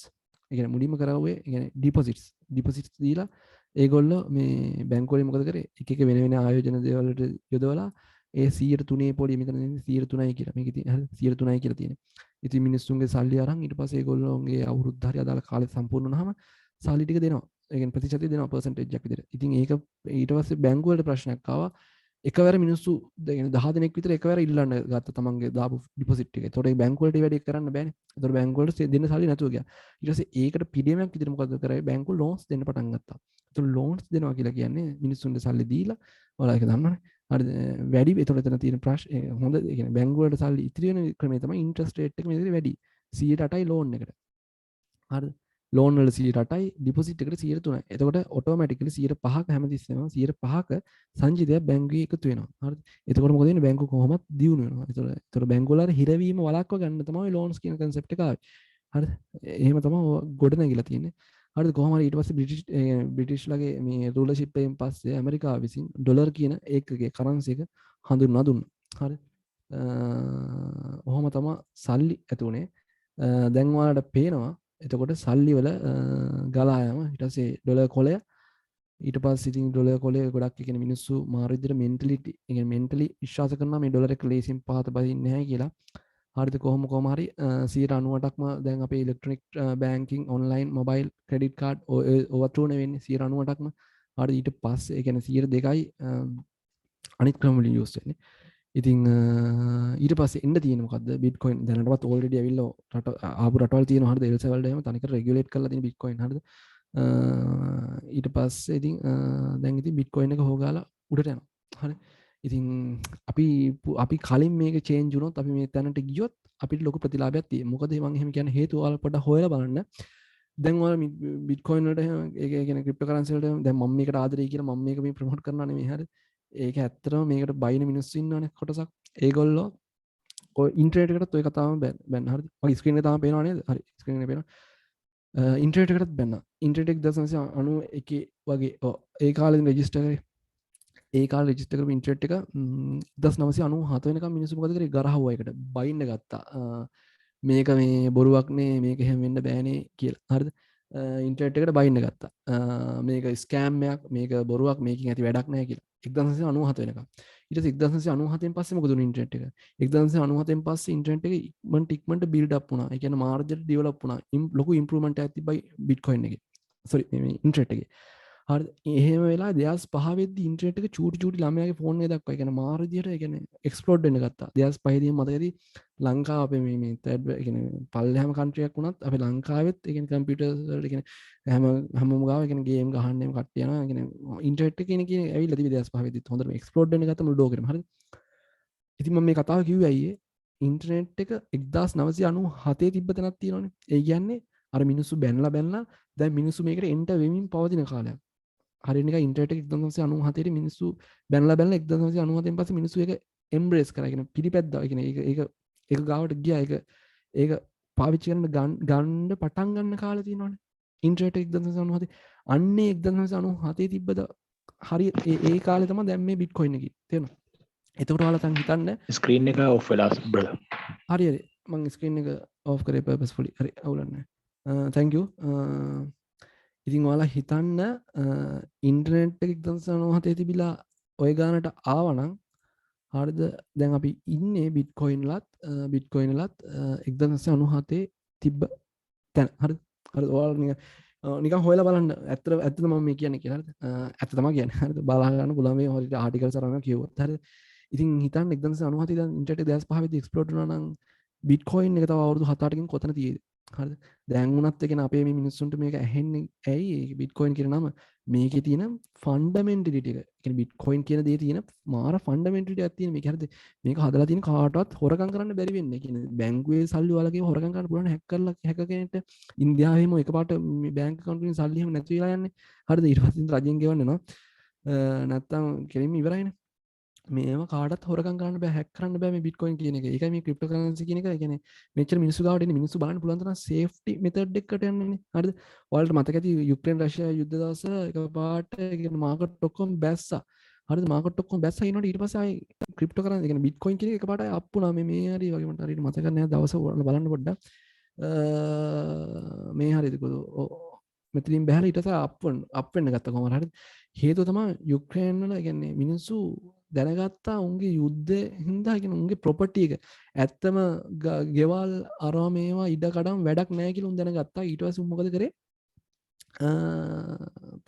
ඒ කියන්නේ මුලින්ම කරාවේ ඒ කියන්නේ ඩිපොසිට්ස් දීලා ඒගොල්ලෝ මේ බැංකු වලින් මොකද කරේ? එක එක වෙන වෙන ආයෝජන දේවල් වලට යොදවලා ඒ 103 පොලිය මෙතන 103යි කියලා. මේක ඉතින් හරි 103යි කියලා තියෙනවා. ඉතින් මිනිස්සුන්ගේ සල්ලි අරන් ඊට පස්සේ ඒගොල්ලෝගේ අවුරුද්ද හරි අදාළ කාලෙ සම්පූර්ණ වුණාම සල්ලි ටික දෙනවා. ඒ කියන්නේ ප්‍රතිශතය දෙනවා percentage එකක් විදිහට. ඉතින් ඒක ඊට පස්සේ බැංකු වලට ප්‍රශ්නයක් ආවා. එකවර මිනිස්සු يعني 10 දෙනෙක් විතර එකවර ඉල්ලන්න ගත්ත තමන්ගේ දාපු ඩිපොසිට් එක. ඒතකොට ඒ බැංකු වලට වැඩි කරන්න බෑනේ. ඒතකොට බැංකු වලට දෙන්න සල්ලි නැතුව ගියා. ඊට පස්සේ ඒකට පිළියමක් විදිහට මොකද කරේ? බැංකු ලෝන්ස් දෙන්න පටන් ගත්තා. ඒතකොට ලෝන්ස් දෙනවා කියලා කියන්නේ මිනිස්සුන්ට සල්ලි දීලා ඔයාලා ඒක දන්නවනේ. හරිද වැඩි එතකොට එතන තියෙන ප්‍රශ්නේ හොඳ ඒ කියන්නේ බැංකුව වලට සල්ලි ඉතිරි වෙන ක්‍රමය තමයි ඉන්ට්‍රස්ට් රේට් එක මෙතන වැඩි 108යි ලෝන් එකට හරිද ලෝන් වල 108යි ඩිපොසිට් එකට 103යි එතකොට ඔටෝමැටිකලි 105ක හැමතිස්සෙම 105ක සංචිතයක් බැංකුවේ එකතු වෙනවා හරිද එතකොට මොකද වෙන්නේ බැංකුව කොහොමත් දියුණු වෙනවා එතකොට බැංකුව වල හිරවීම වළක්ව ගන්න තමයි ලෝන්ස් කියන concept එක ආවේ හරිද එහෙම තමයි ගොඩ නැගිලා තියෙන්නේ හරිද කොහොම හරි ඊට පස්සේ බ්‍රිටිෂ්ලාගේ මේ රූලර්ෂිප් එකෙන් පස්සේ ඇමරිකාව විසින් ඩොලර් කියන ඒකකයේ කරන්සි එක හඳුන්වා දුන්නා හරි ඔහොම තමයි සල්ලි ඇති උනේ දැන් ඔයාලට පේනවා එතකොට සල්ලි වල ගලා යම ඊට පස්සේ ඩොලර් කොලය ඊට පස්සේ ඉතින් ඩොලර් කොලය ගොඩක් කියන්නේ මිනිස්සු මාරු විදිහට මෙන්ටලිටි ඒ කියන්නේ මෙන්ටලි විශ්වාස කරනවා මේ ඩොලර් එක ලේසියෙන් පහත බදින්නේ නැහැ කියලා හරිද කොහොම හරි 98%ක්ම දැන් අපේ ඉලෙක්ට්‍රොනික banking online mobile credit card ඕවා ට්‍රූනේ වෙන්නේ 98%ක්ම හරි ඊට පස්සේ ඒ කියන්නේ 2%යි අනිත් ක්‍රම වලින් යූස් වෙන්නේ ඉතින් ඊට පස්සේ එන්න තියෙන මොකද්ද බිට්කොයින් දැනටමත් ඕල්රෙඩි ඇවිල්ලා රට ආපු රටවල් තියෙනවා හරිද එල් සෙවල්ට එහෙම තනිකර රෙගියුලේට් කරලා තියෙන බිට්කොයින් හරිද ඊට පස්සේ ඉතින් දැන් ඉතින් බිට්කොයින් එක හොගාලා උඩට යනවා හරි ඉතින් අපි කලින් මේක චේන්ජ් වුණොත් අපි මේ තැනට ගියොත් අපිට ලොකු ප්‍රතිලාභයක් තියෙනවා මොකද මම එහෙම කියන්නේ හේතුව ඔයාලා පොඩ්ඩක් හොයලා බලන්න දැන් ඔයාලා බිට්කොයින් වලට ඒ කියන්නේ ක්‍රිප්ටෝ කරන්සි වලට දැන් මම මේකට ආදරේ කියලා මම මේක මේ ප්‍රොමෝට් කරනවා නෙමෙයි හරි ඒක ඇත්තටම මේකට බයින මිනිස්සු ඉන්නවනේ කොටසක් ඒගොල්ලෝ ඔය ඉන්ටර්නෙට් එකටත් ඔය කතාවම බැන්න හරිද මගේ ස්ක්‍රීන් එක තාම පේනව නේද හරි ස්ක්‍රීන් එක පේනවා ඉන්ටර්නෙට් එකටත් බැන්න ඉන්ටර්නෙට් 1991 වගේ ඒ කාලේ රෙජිස්ටර් කරේ ඒ කාලේ රෙජිස්ටර් කරපු ඉන්ටර්නෙට් එක 1997 වෙනකම් මිනිස්සු මොකද කරේ ගරහුවා ඒකට බයින්න ගත්තා මේක මේ බොරුවක් නේ මේක එහෙම වෙන්න බෑනේ කියලා හරිද ඉන්ටර්නෙට් එකට බයින්න ගත්තා මේක ස්කෑම් එකක් මේක බොරුවක් මේකෙන් ඇති වැඩක් නැහැ කියලා 1997 වෙනකම් ඊට පස්සේ 1997 න් පස්සේ මොකද වුනේ ඉන්ටර්නෙට් එක 1997 න් පස්සේ ඉන්ටර්නෙට් එක ඉක්මනට බිල්ඩ් අප් වුණා ඒ කියන්නේ මාර්ජර් ඩෙවලොප් වුණා ලොකු ඉම්ප්‍රූව්මන්ට් එකක් තිබ්බයි බිට්කොයින් එකේ සෝරි මේ ඉන්ටර්නෙට් එකේ හරි එහෙම වෙලා 2005 වෙද්දි ඉන්ටර්නෙට් එක චූටි ළමයාගේ ෆෝන් එක දක්වා ඒ කියන්නේ මාර විදියට ඒ කියන්නේ එක්ස්ප්ලෝඩ් වෙන්න ගත්තා 2005 දී මතකදී ලංකාව අපේ මේ තර්ඩ් ඒ කියන්නේ පල්ලෙහාම කන්ට්‍රි එකක් වුණත් අපේ ලංකාවෙත් ඒ කියන්නේ කම්පියුටර්ස් වලට ඒ කියන්නේ හැමෝම ගාව ඒ කියන්නේ ගේම් ගහන්න එම කට්ටිය යනවා ඒ කියන්නේ ඉන්ටර්නෙට් එක කියන ඇවිල්ලා තිබි 2005 වෙද්දිත් හොඳට එක්ස්ප්ලෝඩ් වෙන්න ගත්තා මුළු ලෝකෙම හරිද ඉතින් මම මේ කතාව කිව්වේ අයියේ ඉන්ටර්නෙට් එක 1997 තිබ්බ තැනක් තියෙනවනේ ඒ කියන්නේ අර මිනිස්සු බැනලා දැන් මිනිස්සු මේකට එන්ටර් වෙමින් පවතින කාලයක් හරිනික ඉන්ටර්නෙට් එක 1997 ට මිනිස්සු බැනලා 1997 න් පස්සේ මිනිස්සු ඒක එම්බ්‍රේස් කරා කියන පිළිපැද්දා ඒ කියන්නේ ඒක ගාවට ගියා ඒක පාවිච්චි කරන්න ගන්න පටන් ගන්න කාලේ තියෙනවනේ ඉන්ටර්නෙට් එක 1997 අන්නේ 1997 තිබ්බද හරි ඒ කාලේ තමයි දැන් මේ බිට්කොයින් එකේ තේරෙනවද එතකොට ඔයාලා තන් හිතන්න ස්ක්‍රීන් එක ඔෆ් වෙලා බ්‍රදර් හරි මම ස්ක්‍රීන් එක ඔෆ් කරේ පර්පස්ෆුලි හරි අවුලක් නැහැ thank you ඉතින් ඔයාලා හිතන්න ඉන්ටර්නෙට් එක 1997 තිබිලා ඔය ගානට ආවනම් හරිද දැන් අපි ඉන්නේ බිට්කොයින්ලත් 1997 තිබ්බ තැන හරිද ඔයාලා නිකන් හොයලා බලන්න ඇත්තද මම මේ කියන්නේ කියලා හරිද ඇත්ත තමයි කියන්නේ හරිද බලා ගන්න පුළුවන් මේ හොරිට ආටිකල්ස් අරගෙන කිව්වොත් හරිද ඉතින් හිතන්න 1997 දැන් ඉන්ටර්නෙට් 2005 වෙදි එක්ස්ප්ලෝඩ් වුණා නම් බිට්කොයින් එක තව අවුරුදු 7-8කින් කොතන තියෙද හරිද දැන් උනත් ඒ කියන්නේ අපේ මේ මිනිස්සුන්ට මේක ඇහෙන්නේ ඇයි බිට්කොයින් කියන නම මේකේ තියෙන ෆන්ඩමෙන්ටලිටි එක කියන්නේ බිට්කොයින් කියන දේ තියෙන මාර ෆන්ඩමෙන්ටලිටි එකක් තියෙන මේක හරිද මේක හදලා තියෙන කාටවත් හොරකම් කරන්න බැරි වෙන්නේ කියන්නේ බැංකුවේ සල්ලි වලගේ හොරකම් කරන්න පුළුවන් හැක් කරලා හැක කෙනෙක්ට ඉන්දියාවේම එකපාරට මේ බැංක් account වලින් සල්ලි එහෙම නැති වෙලා යන්නේ හරිද ඊට පස්සේ රජෙන් ගෙවන්න යනවා නැත්තම් කෙලින්ම ඉවරයිනේ මේව කාටත් හොරකම් කරන්න බෑ හැක් කරන්න බෑ මේ බිට්කොයින් කියන එක. ඒකයි මේ ක්‍රිප්ටෝ කරන්සි කියන එක. ඒ කියන්නේ මෙච්චර මිනිස්සු ගාවට ඉන්නේ මිනිස්සු බලන්න පුළුවන් තරම් සේෆ්ටි මෙතඩ් එකකට යන්නේ. හරිද? ඔයාලට මතක ඇති යුක්‍රේන රෂ්‍යා යුද්ධ දවස එකපාරට ඒ කියන්නේ මාකට් ඔක්කොම බැස්සා. හරිද? මාකට් ඔක්කොම බැස්සා ඊනොට ඊට පස්සේ ආයි ක්‍රිප්ටෝ කරන්සි ඒ කියන්නේ බිට්කොයින් කියන එක එකපාරට ආයි අප් වුණා. මේ හරි වගේ මට හරියට මතක නැහැ දවස බලන්න පොඩ්ඩක්. මේ හරියද මෙතනින් බැලලා ඊට පස්සේ අප් වෙන්න ගත්තා කොහොමද හරිද? හේතුව තමයි යුක්‍රේන වල ඒ කියන්නේ මිනිස්සු දැනගත්තා උන්ගේ යුද්ධ හින්දා කියන උන්ගේ ප්‍රොපර්ටි එක ඇත්තම ගෙවල් අරවා මේවා ඉඩ කඩම් වැඩක් නැහැ කියලා උන් දැනගත්තා ඊට පස්සේ උන් මොකද කරේ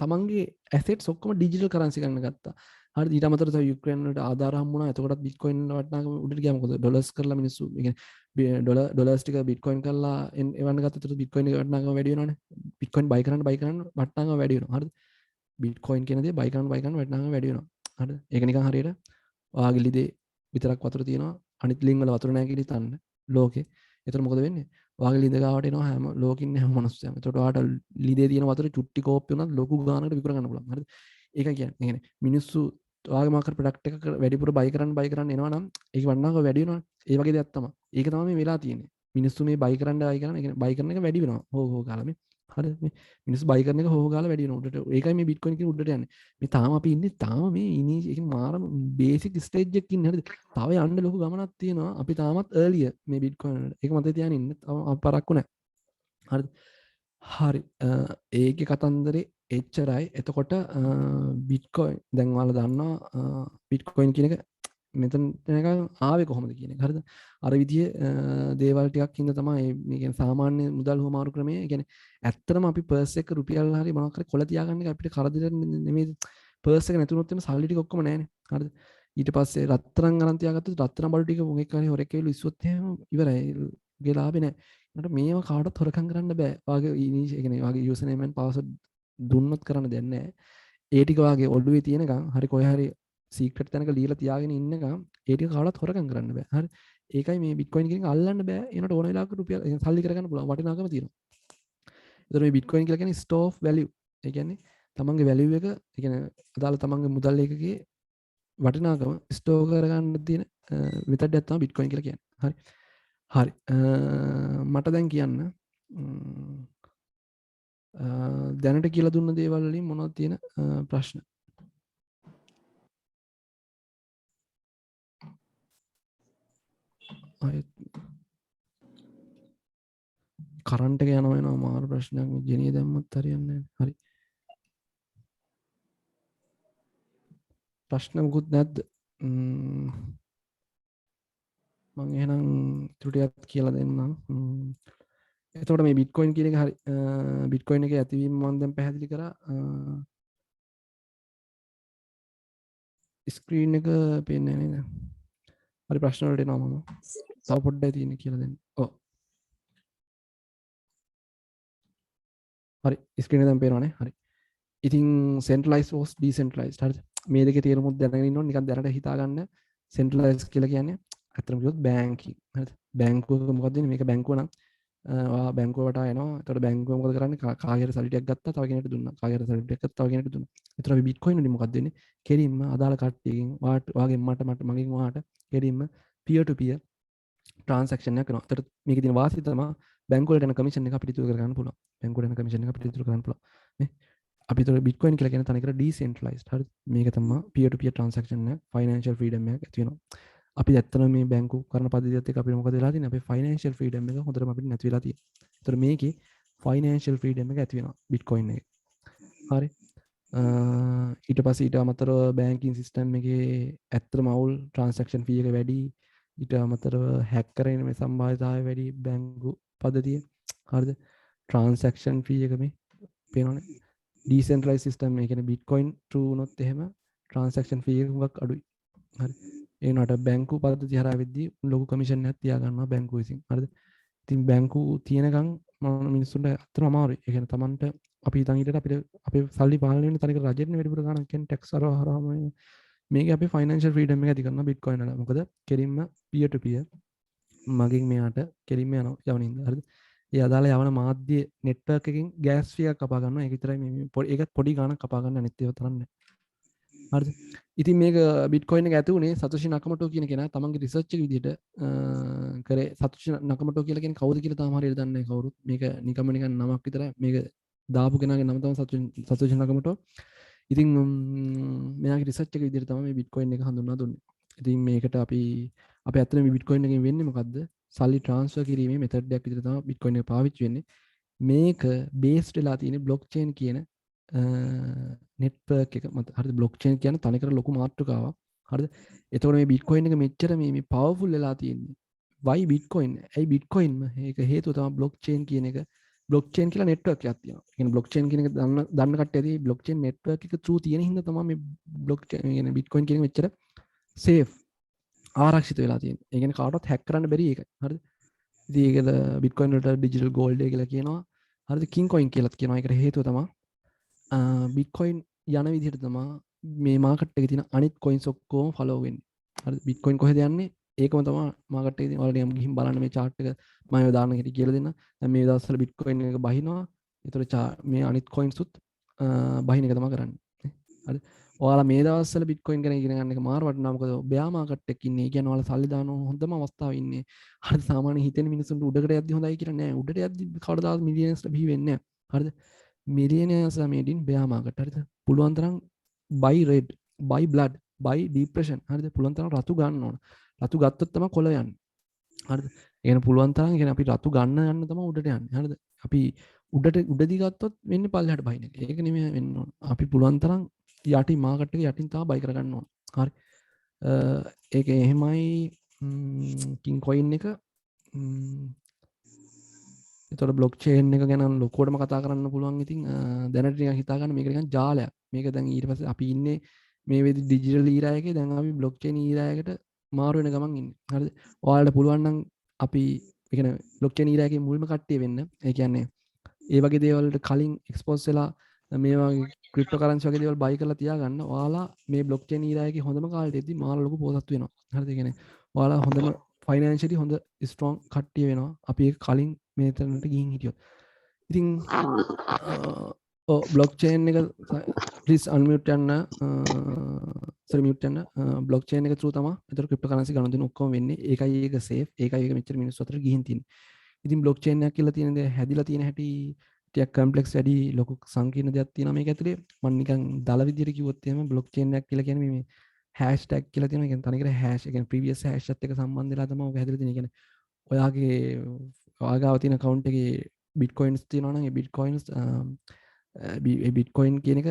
තමන්ගේ ඇසෙට්ස් ඔක්කොම ඩිජිටල් කරන්සි ගන්න ගත්තා හරිද ඊට අමතරව තව යුක්‍රේන වලට ආධාර හම්බුණා එතකොටත් බිට්කොයින් වටනාකම උඩට ගියා මොකද ඩොලර්ස් කරලා මිනිස්සු ඒ කියන්නේ ඩොලර්ස් ටික බිට්කොයින් කරලා එවන්න ගත්තට බිට්කොයින් එක වටනාකම වැඩි වෙනවනේ බිට්කොයින් බයි කරන්න වටනාකම වැඩි වෙනවා හරිද බිට්කොයින් කියන දේ බයි කරන්න වටනාකම වැඩි වෙනවා හරිද ඒක නිකන් හරියට ඔයාගේ ලිදේ විතරක් වතුර තියෙනවා අනිත් ලිං වල වතුර නැහැ කියලා හිතන්න ලෝකේ. එතකොට මොකද වෙන්නේ? ඔයාගේ ලිඳ ගාවට එනවා හැම ලෝකින් හැම මිනිස්සුම. එතකොට ඔයාට ලිදේ තියෙන වතුර චුට්ටි කෝප්පේ උනත් ලොකු ගානකට විකුණ ගන්න පුළුවන්. හරිද? ඒකයි කියන්නේ. මිනිස්සු ඔයාගේ මාකර් ප්‍රොඩක්ට් එක වැඩිපුර බයි කරන්න එනවා නම් ඒක වටිනාකම වැඩි වෙනවා. ඒ වගේ දෙයක් තමයි. ඒක තමයි මේ වෙලා තියෙන්නේ. මිනිස්සු මේ බයි කරන්න ඒ කියන්නේ බයි කරන එක වැඩි වෙනවා. හෝ කාලා මේ. හරිද? මේ මිනිස්සු බයි කරන එක හෝ ගාලා වැඩි වෙනවා. උඩට ඒකයි මේ බිට්කොයින් කියන උඩට යන්නේ. මේ තාම අපි ඉන්නේ තාම මේ ඉනි ඒක මාරම බේසික් ස්ටේජ් එකක ඉන්නේ. හරිද? තව යන්න ලොකු ගමනක් තියෙනවා. අපි තාමත් earlier මේ බිට්කොයින් වලට. ඒක මතේ තියාගෙන ඉන්න. තව පරක්කු නැහැ. හරිද? හරි. ඒකේ කතන්දරේ එච්චරයි. එතකොට බිට්කොයින් දැන් ඔයාලා දන්නවා බිට්කොයින් කියන එක මෙතන නිකන් ආවේ කොහොමද කියන එක. හරිද? අර විදිහේ දේවල් ටිකක් හින්දා තමයි මේ කියන්නේ සාමාන්‍ය මුදල් හොමාරු ක්‍රමය. ඒ කියන්නේ ඇත්තටම අපි පර්ස් එක රුපියල් හරි මොනවාක් හරි කොල තියාගන්න එක අපිට කරදරයක් නෙමෙයි. පර්ස් එක නැතුනොත් එimhe සල්ලි ටික ඔක්කොම නැහැනේ. හරිද? ඊට පස්සේ රත්තරන් අරන් තියාගත්තොත් රත්තරන් බඩු ටික මොකෙක් හරි හොරෙක් ඇවිල්ලා ඉස්සුවොත් එහෙම ඉවරයි. ගේ ලාභේ නැහැ. ඒකට මේව කාටවත් හොරකම් කරන්න බෑ. වාගේ ඒ කියන්නේ වාගේ යූසර් නේම් and පාස්වර්ඩ් දුන්නොත් කරන්න දෙයක් නැහැ. ඒ ටික වාගේ ඔළුවේ තියෙනකන් හරි කොහේ හරි සීක්‍රට් තැනක ලියලා තියාගෙන ඉන්නකම් ඒ ටික කාටවත් හොරකම් කරන්න බෑ. හරි. ඒකයි මේ බිට්කොයින් කියන එක අල්ලන්න බෑ. ඒනට ඕන වෙලාවක රුපියල් සල්ලි කරගන්න පුළුවන් වටිනාකම තියෙනවා. ඒතර මේ බිට්කොයින් කියලා කියන්නේ ස්ටෝර් ඔෆ් වැලියු. ඒ කියන්නේ තමන්ගේ වැලියු එක ඒ කියන්නේ අදාළ තමන්ගේ මුදල් එකකේ වටිනාකම ස්ටෝර් කරගන්න තියෙන මෙතඩයක් තමයි බිට්කොයින් කියලා කියන්නේ. හරි. හරි. මට දැන් කියන්න දැනට කියලා දුන්න දේවල් වලින් මොනවද තියෙන ප්‍රශ්න? කරන්ට් එක යනවා වෙනවා මාරු ප්‍රශ්නයක් මේ ජෙනිය දැම්මත් හරියන්නේ නැහැ. හරි. ප්‍රශ්න මොකුත් නැද්ද? මම එහෙනම් ත්‍රුටියක් කියලා දෙන්නම්. එතකොට මේ බිට්කොයින් කියන එක හරි බිට්කොයින් එකේ ඇතිවීම මම දැන් පැහැදිලි කරා. ස්ක්‍රීන් එක පේන්නේ නේද? හරි ප්‍රශ්න වලට එනවා මම. තව පොඩ්ඩක් තියෙන කියලා දෙන්න. ඔව්. හරි ස්ක්‍රීන් එක දැන් පේනවනේ. හරි. ඉතින් centralized was decentralized. හරිද? මේ දෙකේ තේරුමුත් දැනගෙන ඉන්න ඕනේ. නිකන් දැනට හිතා ගන්න centralized කියලා කියන්නේ අතරම කිව්වොත් බැංකින්. හරිද? බැංකුවක මොකද වෙන්නේ? මේක බැංකුව නම් ඔයා බැංකුවට එනවා. එතකොට බැංකුව මොකද කරන්නේ? කාගේ හරි සල්ලි ටිකක් ගත්තා, තව කෙනෙක්ට දුන්නා. කාගේ හරි සල්ලි ටිකක් ගත්තා, තව කෙනෙක්ට දුන්නා. එතකොට අපි බිට්කොයින් වලින් මොකද වෙන්නේ? කෙලින්ම අදාළ කට්ටියකින් ඔයාගෙන් මට මගෙන් ඔයාට කෙලින්ම peer to peer transaction එකක් කරනවා. එතකොට මේකේ තියෙන වාසිය තමයි බැංකුව වලට යන කමිෂන් එක අපිට ඉතුරු කරගන්න පුළුවන්. බැංකුවට යන කමිෂන් එක අපිට ඉතුරු කරගන්න පුළුවන්. නේ? අපි ඒතර බිට්කොයින් කියලා කියන තනිකර decentralized. හරිද? මේක තමයි peer to peer transaction එක financial freedom එකක් ඇති වෙනවා. අපි ඇත්තටම මේ බැංකු කරන පද්ධතියත් එක්ක අපිට මොකද වෙලා තියෙන්නේ? අපේ financial freedom එක හොඳටම අපිට නැති වෙලා තියෙනවා. ඒතර මේකේ financial freedom එක ඇති වෙනවා බිට්කොයින් එකේ. හරි. ඊට පස්සේ ඊට අමතරව banking system එකේ ඇත්තටම අවුල් transaction fee එක වැඩි. ඊට අමතරව hack කරගෙන මේ සම්භාවිතතාවය වැඩි බැංකු පද්ධතිය. හරිද? transaction fee එක මේ පේනවනේ. decentralized system එක කියන්නේ bitcoin true වුණොත් එහෙම transaction fee එක හුඟක් අඩුයි. හරි. ඒ වුණාට බැංකු පද්ධතිය හරහා වෙද්දී ලොකු කමිෂන් එකක් තියා ගන්නවා බැංකුව විසින්. හරිද? ඉතින් බැංකු තියෙනකන් මිනිස්සුන්ට අත්‍තරම අමාරුයි. ඒ කියන්නේ Tamanට අපි හිතන් හිටියට අපිට අපේ සල්ලි පාලනය වෙන තනිකර රජෙන්නේ වැඩිපුර ගන්න කියන්නේ ටැක්ස් හරහාම මේක අපි ෆයිනෑන්ෂල් ෆ්‍රීඩම් එක ඇති කරනවා බිට්කොයින් වල. මොකද කෙලින්ම peer to peer මගෙන් මෙයාට කෙලින්ම යවන ඉඳ. හරිද? ඒ අදාළ යවන මාධ්‍ය නෙට්වර්ක් එකකින් ගෑස් ෆී එකක් කපා ගන්නවා. ඒක විතරයි මේ ඒකත් පොඩි ගාණක් කපා ගන්න අනිත් ඒවා තරම් නෑ. හරිද? ඉතින් මේක බිට්කොයින් එක ඇති උනේ සතෝෂි නකමොටෝ කියන කෙනා තමන්ගේ රිසර්ච් එක විදිහට කරේ. සතෝෂි නකමොටෝ කියලා කියන්නේ කවුද කියලා තාම හරියට දන්නේ නැහැ කවුරුත්. මේක නිකම්ම නිකන් නමක් විතරයි. මේක දාපු කෙනාගේ නම තමයි සතෝෂි නකමොටෝ. ඉතින් මෙයාගේ රිසර්ච් එක විදිහට තමයි මේ බිට්කොයින් එක හඳුන්වා දුන්නේ. ඉතින් මේකට අපි ඇත්තටම මේ බිට්කොයින් එකෙන් වෙන්නේ මොකද්ද? සල්ලි ට්‍රාන්ස්ෆර් කිරීමේ මෙතඩ් එකක් විදිහට තමයි බිට්කොයින් එක පාවිච්චි වෙන්නේ. මේක බේස්ඩ් වෙලා තියෙන්නේ බ්ලොක්චේන් කියන නෙට්වර්ක් එක මත. හරිද? බ්ලොක්චේන් කියන්නේ තනිකර ලොකු මාතෘකාවක්. හරිද? එතකොට මේ බිට්කොයින් එක මෙච්චර මේ පවර්ෆුල් වෙලා තියෙන්නේ. why bitcoin? ඇයි බිට්කොයින්? ඒක හේතුව තමයි බ්ලොක්චේන් කියන එක. බ්ලොක්චේන් කියලා නෙට්වර්ක් එකක් තියෙනවා. ඒ කියන්නේ බ්ලොක්චේන් කියන එක දන්න කට්ටිය ඇති බ්ලොක්චේන් නෙට්වර්ක් එක through තියෙන හින්දා තමයි මේ බ්ලොක්චේන් කියන්නේ බිට්කොයින් කියන එක මෙච්චර safe ආරක්ෂිත වෙලා තියෙන්නේ. ඒ කියන්නේ කාටවත් හැක් කරන්න බැරි එකයි. හරිද? ඉතින් ඒකද බිට්කොයින් වලට ඩිජිටල් ගෝල්ඩ් කියලා කියනවා. හරිද? කිං කොයින් කියලාත් කියනවා. ඒකට හේතුව තමයි බිට්කොයින් යන විදිහට තමයි මේ මාකට් එකේ තියෙන අනිත් කොයින්ස් ඔක්කොම ෆලෝ වෙන්නේ. හරි බිට්කොයින් කොහෙද යන්නේ ඒකම තමයි මාකට් එකේ ඉතින් ඔයාලට නිකම් ගිහින් බලන්න මේ chart එක මම උදාහරණ හැටියට කියලා දෙන්න දැන් මේ දවස්වල බිට්කොයින් එක බහිනවා ඒතර මේ අනිත් coins උත් බහින එක තමයි කරන්නේ හරි ඔයාලා මේ දවස්වල බිට්කොයින් ගැන ඉගෙන ගන්න එක මාර වටිනවා මොකද බෙයා මාකට් එකක් ඉන්නේ ඒ කියන්නේ ඔයාලා සල්ලි දාන හොඳම අවස්ථාවේ ඉන්නේ හරිද සාමාන්‍ය හිතෙන මිනිස්සුන්ට උඩකට යද්දි හොඳයි කියලා නෑ උඩට යද්දි කවදාවත් මිලියනස්ලා බිහි වෙන්නේ නෑ හරිද මිලියනර්ස්ලා මේඩින් බෙයා මාකට් හරිද පුළුවන් තරම් buy red buy blood buy depression හරිද පුළුවන් තරම් රතු ගන්න ඕන රතු ගත්තොත් තමයි කොළ යන්නේ හරිද ඒ කියන්නේ පුළුවන් තරම් කියන්නේ අපි රතු ගන්න තමයි උඩට යන්නේ හරිද අපි උඩදී ගත්තොත් වෙන්නේ පල්ලෙහාට බහින එක ඒක නෙමෙයි වෙන්න ඕන අපි පුළුවන් තරම් යටි මාකට් එක යටින් තමයි බයි කරගන්න ඕන හරි ඒක එහෙමයි කින් කොයින් එක එතකොට බ්ලොක් චේන් එක ගැන ලොකුවටම කතා කරන්න පුළුවන් ඉතින් දැනට නිකන් හිතා ගන්න මේක නිකන් ජාලයක් මේක දැන් ඊට පස්සේ අපි ඉන්නේ මේ වෙදි ඩිජිටල් ඊරා එකේ දැන් අපි බ්ලොක් චේන් ඊරා එකට මාරු වෙන ගමන් ඉන්නේ හරිද ඔයාලට පුළුවන් නම් අපි ඒ කියන්නේ බ්ලොක් චේන් ඊරා එකේ මුල්ම කට්ටිය වෙන්න ඒ කියන්නේ ඒ වගේ දේවල් වලට කලින් එක්ස්පෝස් වෙලා මේ වගේ ක්‍රිප්ටෝ කරන්සි වගේ දේවල් බයි කරලා තියාගන්න ඔයාලා මේ බ්ලොක් චේන් ඊරා එකේ හොඳම කාලෙට එද්දි මාර ලොකු පොසත් වෙනවා හරිද ඒ කියන්නේ ඔයාලා හොඳම ෆයිනෑන්ෂියලි හොඳ ස්ට්‍රෝං කට්ටිය වෙනවා අපි ඒක කලින් මේතරට ගිහින් හිටියොත් ඉතින් බ්ලොක් චේන් එක ප්ලීස් අන්මියුට් යන්න සෝරි මියුට් යන්න බ්ලොක් චේන් එක through තමයි ඒතර ක්‍රිප්ටෝ කරන්සි ගණන් දෙන ඔක්කොම වෙන්නේ ඒකයි ඒක සේෆ් ඒකයි ඒක මෙච්චර මිනිස්සු අතර ගිහින් තියෙන්නේ ඉතින් බ්ලොක් චේන් එකක් කියලා තියෙන දේ හැදිලා තියෙන හැටි ටිකක් කම්ප්ලෙක්ස් වැඩි ලොකු සංකීර්ණ දෙයක් තියෙනවා මේක ඇතුලේ මම නිකන් දල විදියට කිව්වොත් එහෙම බ්ලොක් චේන් එකක් කියලා කියන්නේ මේ හැෂ් ටැග් කියලා තියෙනවා. ඒ කියන්නේ තනිකර හැෂ් ඒ කියන්නේ ප්‍රීවියස් හැෂ් එකත් එක්ක සම්බන්ධ වෙලා තමයි ඔක හැදලා තියෙන්නේ. ඒ කියන්නේ ඔයාගාව තියෙන account එකේ bitcoins තියෙනවා නම් ඒ bitcoins ඒ bitcoin කියන එක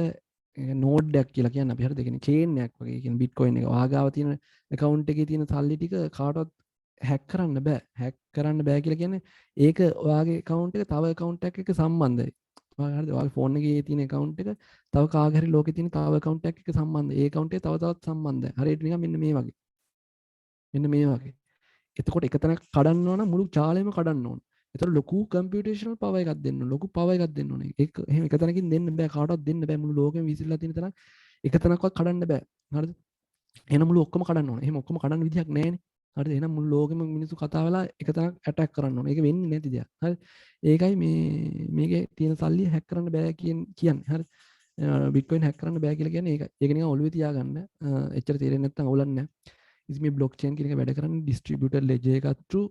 නෝඩ් එකක් කියලා කියන්නේ අපි හරිද? ඒ කියන්නේ chain එකක් වගේ. ඒ කියන්නේ bitcoin එක ඔයාගාව තියෙන account එකේ තියෙන සල්ලි ටික කාටවත් හැක් කරන්න බෑ. හැක් කරන්න බෑ කියලා කියන්නේ ඒක ඔයාගේ account එක තව account එකක් එක්ක සම්බන්ධයි. හරිද? ඔයාගේ ෆෝන් එකේ තියෙන account එක තව කාගේ හරි ලෝකේ තියෙන තව account එකක් එක්ක සම්බන්ධයි. ඒ account එක තව තවත් සම්බන්ධයි. හරියට නිකන් මෙන්න මේ වගේ. මෙන්න මේ වගේ. එතකොට එක තැනක් කඩන්න ඕන මුළු ජාලෙම කඩන්න ඕන. එතකොට ලොකු කම්පියුටේෂනල් පවර් එකක් දෙන්න ඕන. ලොකු පවර් එකක් දෙන්න ඕනේ. ඒක එහෙම එක තැනකින් දෙන්න බෑ. කාටවත් දෙන්න බෑ. මුළු ලෝකෙම විසිරලා තියෙන තරම් එක තැනක්වත් කඩන්න බෑ. හරිද? එහෙනම් මුළු ඔක්කොම කඩන්න ඕන. එහෙම ඔක්කොම කඩන්න විදිහක් නැහැනේ. හරිද? එහෙනම් මුළු ලෝකෙම මිනිස්සු කතා වෙලා එක තැනක් ඇටැක් කරන්න ඕන. ඒක වෙන්නේ නැති දෙයක්. හරි? ඒකයි මේකේ තියෙන සල්ලි හැක් කරන්න බෑ කියන්නේ. හරි? බිට්කොයින් හැක් කරන්න බෑ කියලා කියන්නේ ඒකයි. ඒක නිකන් ඔළුවේ තියාගන්න. එච්චර තේරෙන්නේ නැත්නම් අවුලක් නැහැ. ඉතින් මේ බ්ලොක් චේන් කියන එක වැඩ කරන්නේ ඩිස්ට්‍රිබියුටඩ් ලෙජර් එකක් through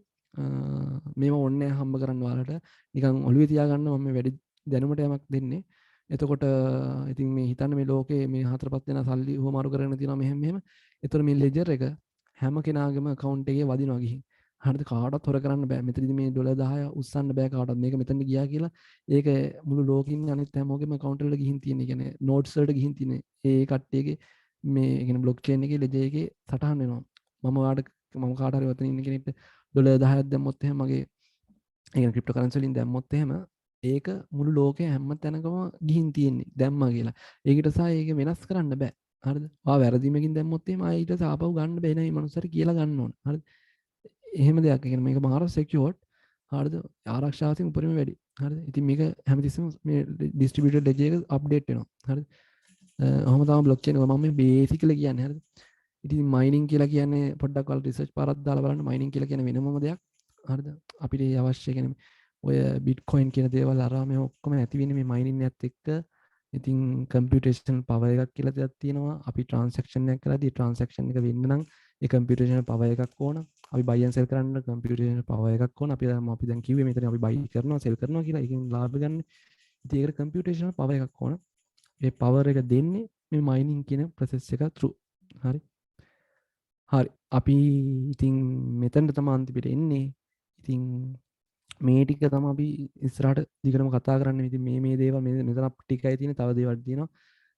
මේව ඕනේ හම්බ කරන්න ඔයාලට නිකන් ඔළුවේ තියාගන්න මම මේ වැඩි දැනුමට යමක් දෙන්නේ. එතකොට ඉතින් මේ හිතන්න මේ ලෝකේ මේ 4-5 දෙනා සල්ලි උවමාරු කරගෙන තියෙනවා මෙහෙම. එතකොට මේ ලෙජර් එක හැම කෙනාගේම account එකේ වදිනවා ගිහින්. හරිද? කාටවත් හොර කරන්න බෑ. මෙතනදී මේ ඩොලර් 10 උස්සන්න බෑ කාටවත්. මේක මෙතනට ගියා කියලා ඒක මුළු ලෝකෙින් අනිත් හැමෝගෙම account වලට ගිහින් තියෙන. ඒ කියන්නේ nodes වලට ගිහින් තියෙන. ඒ කට්ටියගේ මේ කියන්නේ බ්ලොක් චේන් එකේ ලෙජර් එකේ සටහන් වෙනවා. මම කාට හරි වතන ඉන්න කෙනෙක්ට ඩොලර් 10ක් දැම්මොත් එහෙම මගේ ඒ කියන්නේ ක්‍රිප්ටෝ කරන්සි වලින් දැම්මොත් එහෙම ඒක මුළු ලෝකේ හැම තැනකම ගිහින් තියෙන්නේ දැම්මා කියලා. ඒකට සහ ඒක වෙනස් කරන්න බෑ. හරිද? ඔයා වැරදීමකින් දැම්මොත් එහෙම ආයෙ ඊට පස්සේ ආපහු ගන්න බෑ නේ මේ මනුස්සයාට කියලා ගන්න ඕන. හරිද? එහෙම දෙයක්. ඒ කියන්නේ මේක මාර සිකියුර්ඩ්. හරිද? ආරක්ෂාවකින් උපරිම වැඩි. හරිද? ඉතින් මේක හැමතිස්සෙම මේ ඩිස්ට්‍රිබියුටඩ් ලෙජර් එක අප්ඩේට් වෙනවා. හරිද? ඔහොම තමයි බ්ලොක් චේන් එක මම මේ බේසිකලි කියන්නේ. හරිද? ඉතින් මයිනින් කියලා කියන්නේ පොඩ්ඩක් ඔයාලා රිසර්ච් පාරක් දාලා බලන්න මයිනින් කියලා කියන්නේ වෙනමම දෙයක්. හරිද? අපිට අවශ්‍ය කියන්නේ ඔය බිට්කොයින් කියන දේවල් අරා මේ ඔක්කොම ඇති වෙන්නේ මේ මයිනින් එකත් එක්ක. ඉතින් කම්පියුටේෂනල් පවර් එකක් කියලා දෙයක් තියෙනවා. අපි ට්‍රාන්සැක්ෂන් එකක් කරලාදී ට්‍රාන්සැක්ෂන් එක වෙන්න නම් ඒ කම්පියුටේෂනල් පවර් එකක් ඕන. අපි බයි ඇන්ඩ් සෙල් කරන්න කම්පියුටේෂනල් පවර් එකක් ඕන. අපි දැන් කිව්වේ මෙතන අපි බයි කරනවා සෙල් කරනවා කියලා. ඒකෙන් ලාභ ගන්න. ඉතින් ඒකට කම්පියුටේෂනල් පවර් එකක් ඕන. ඒ පවර් එක දෙන්නේ මේ මයිනින් කියන ප්‍රොසෙස් එක through. හරි. හරි අපි ඉතින් මෙතැන්ට තම අන්තිපිට එන්නේ ඉතින් මේ ටික තම අපි ඉස්සරහට දිගටම කතා කරන්න ඉතින් මේ දේවල් මෙතන ටිකයි තියෙන තව දේවල් තියෙනවා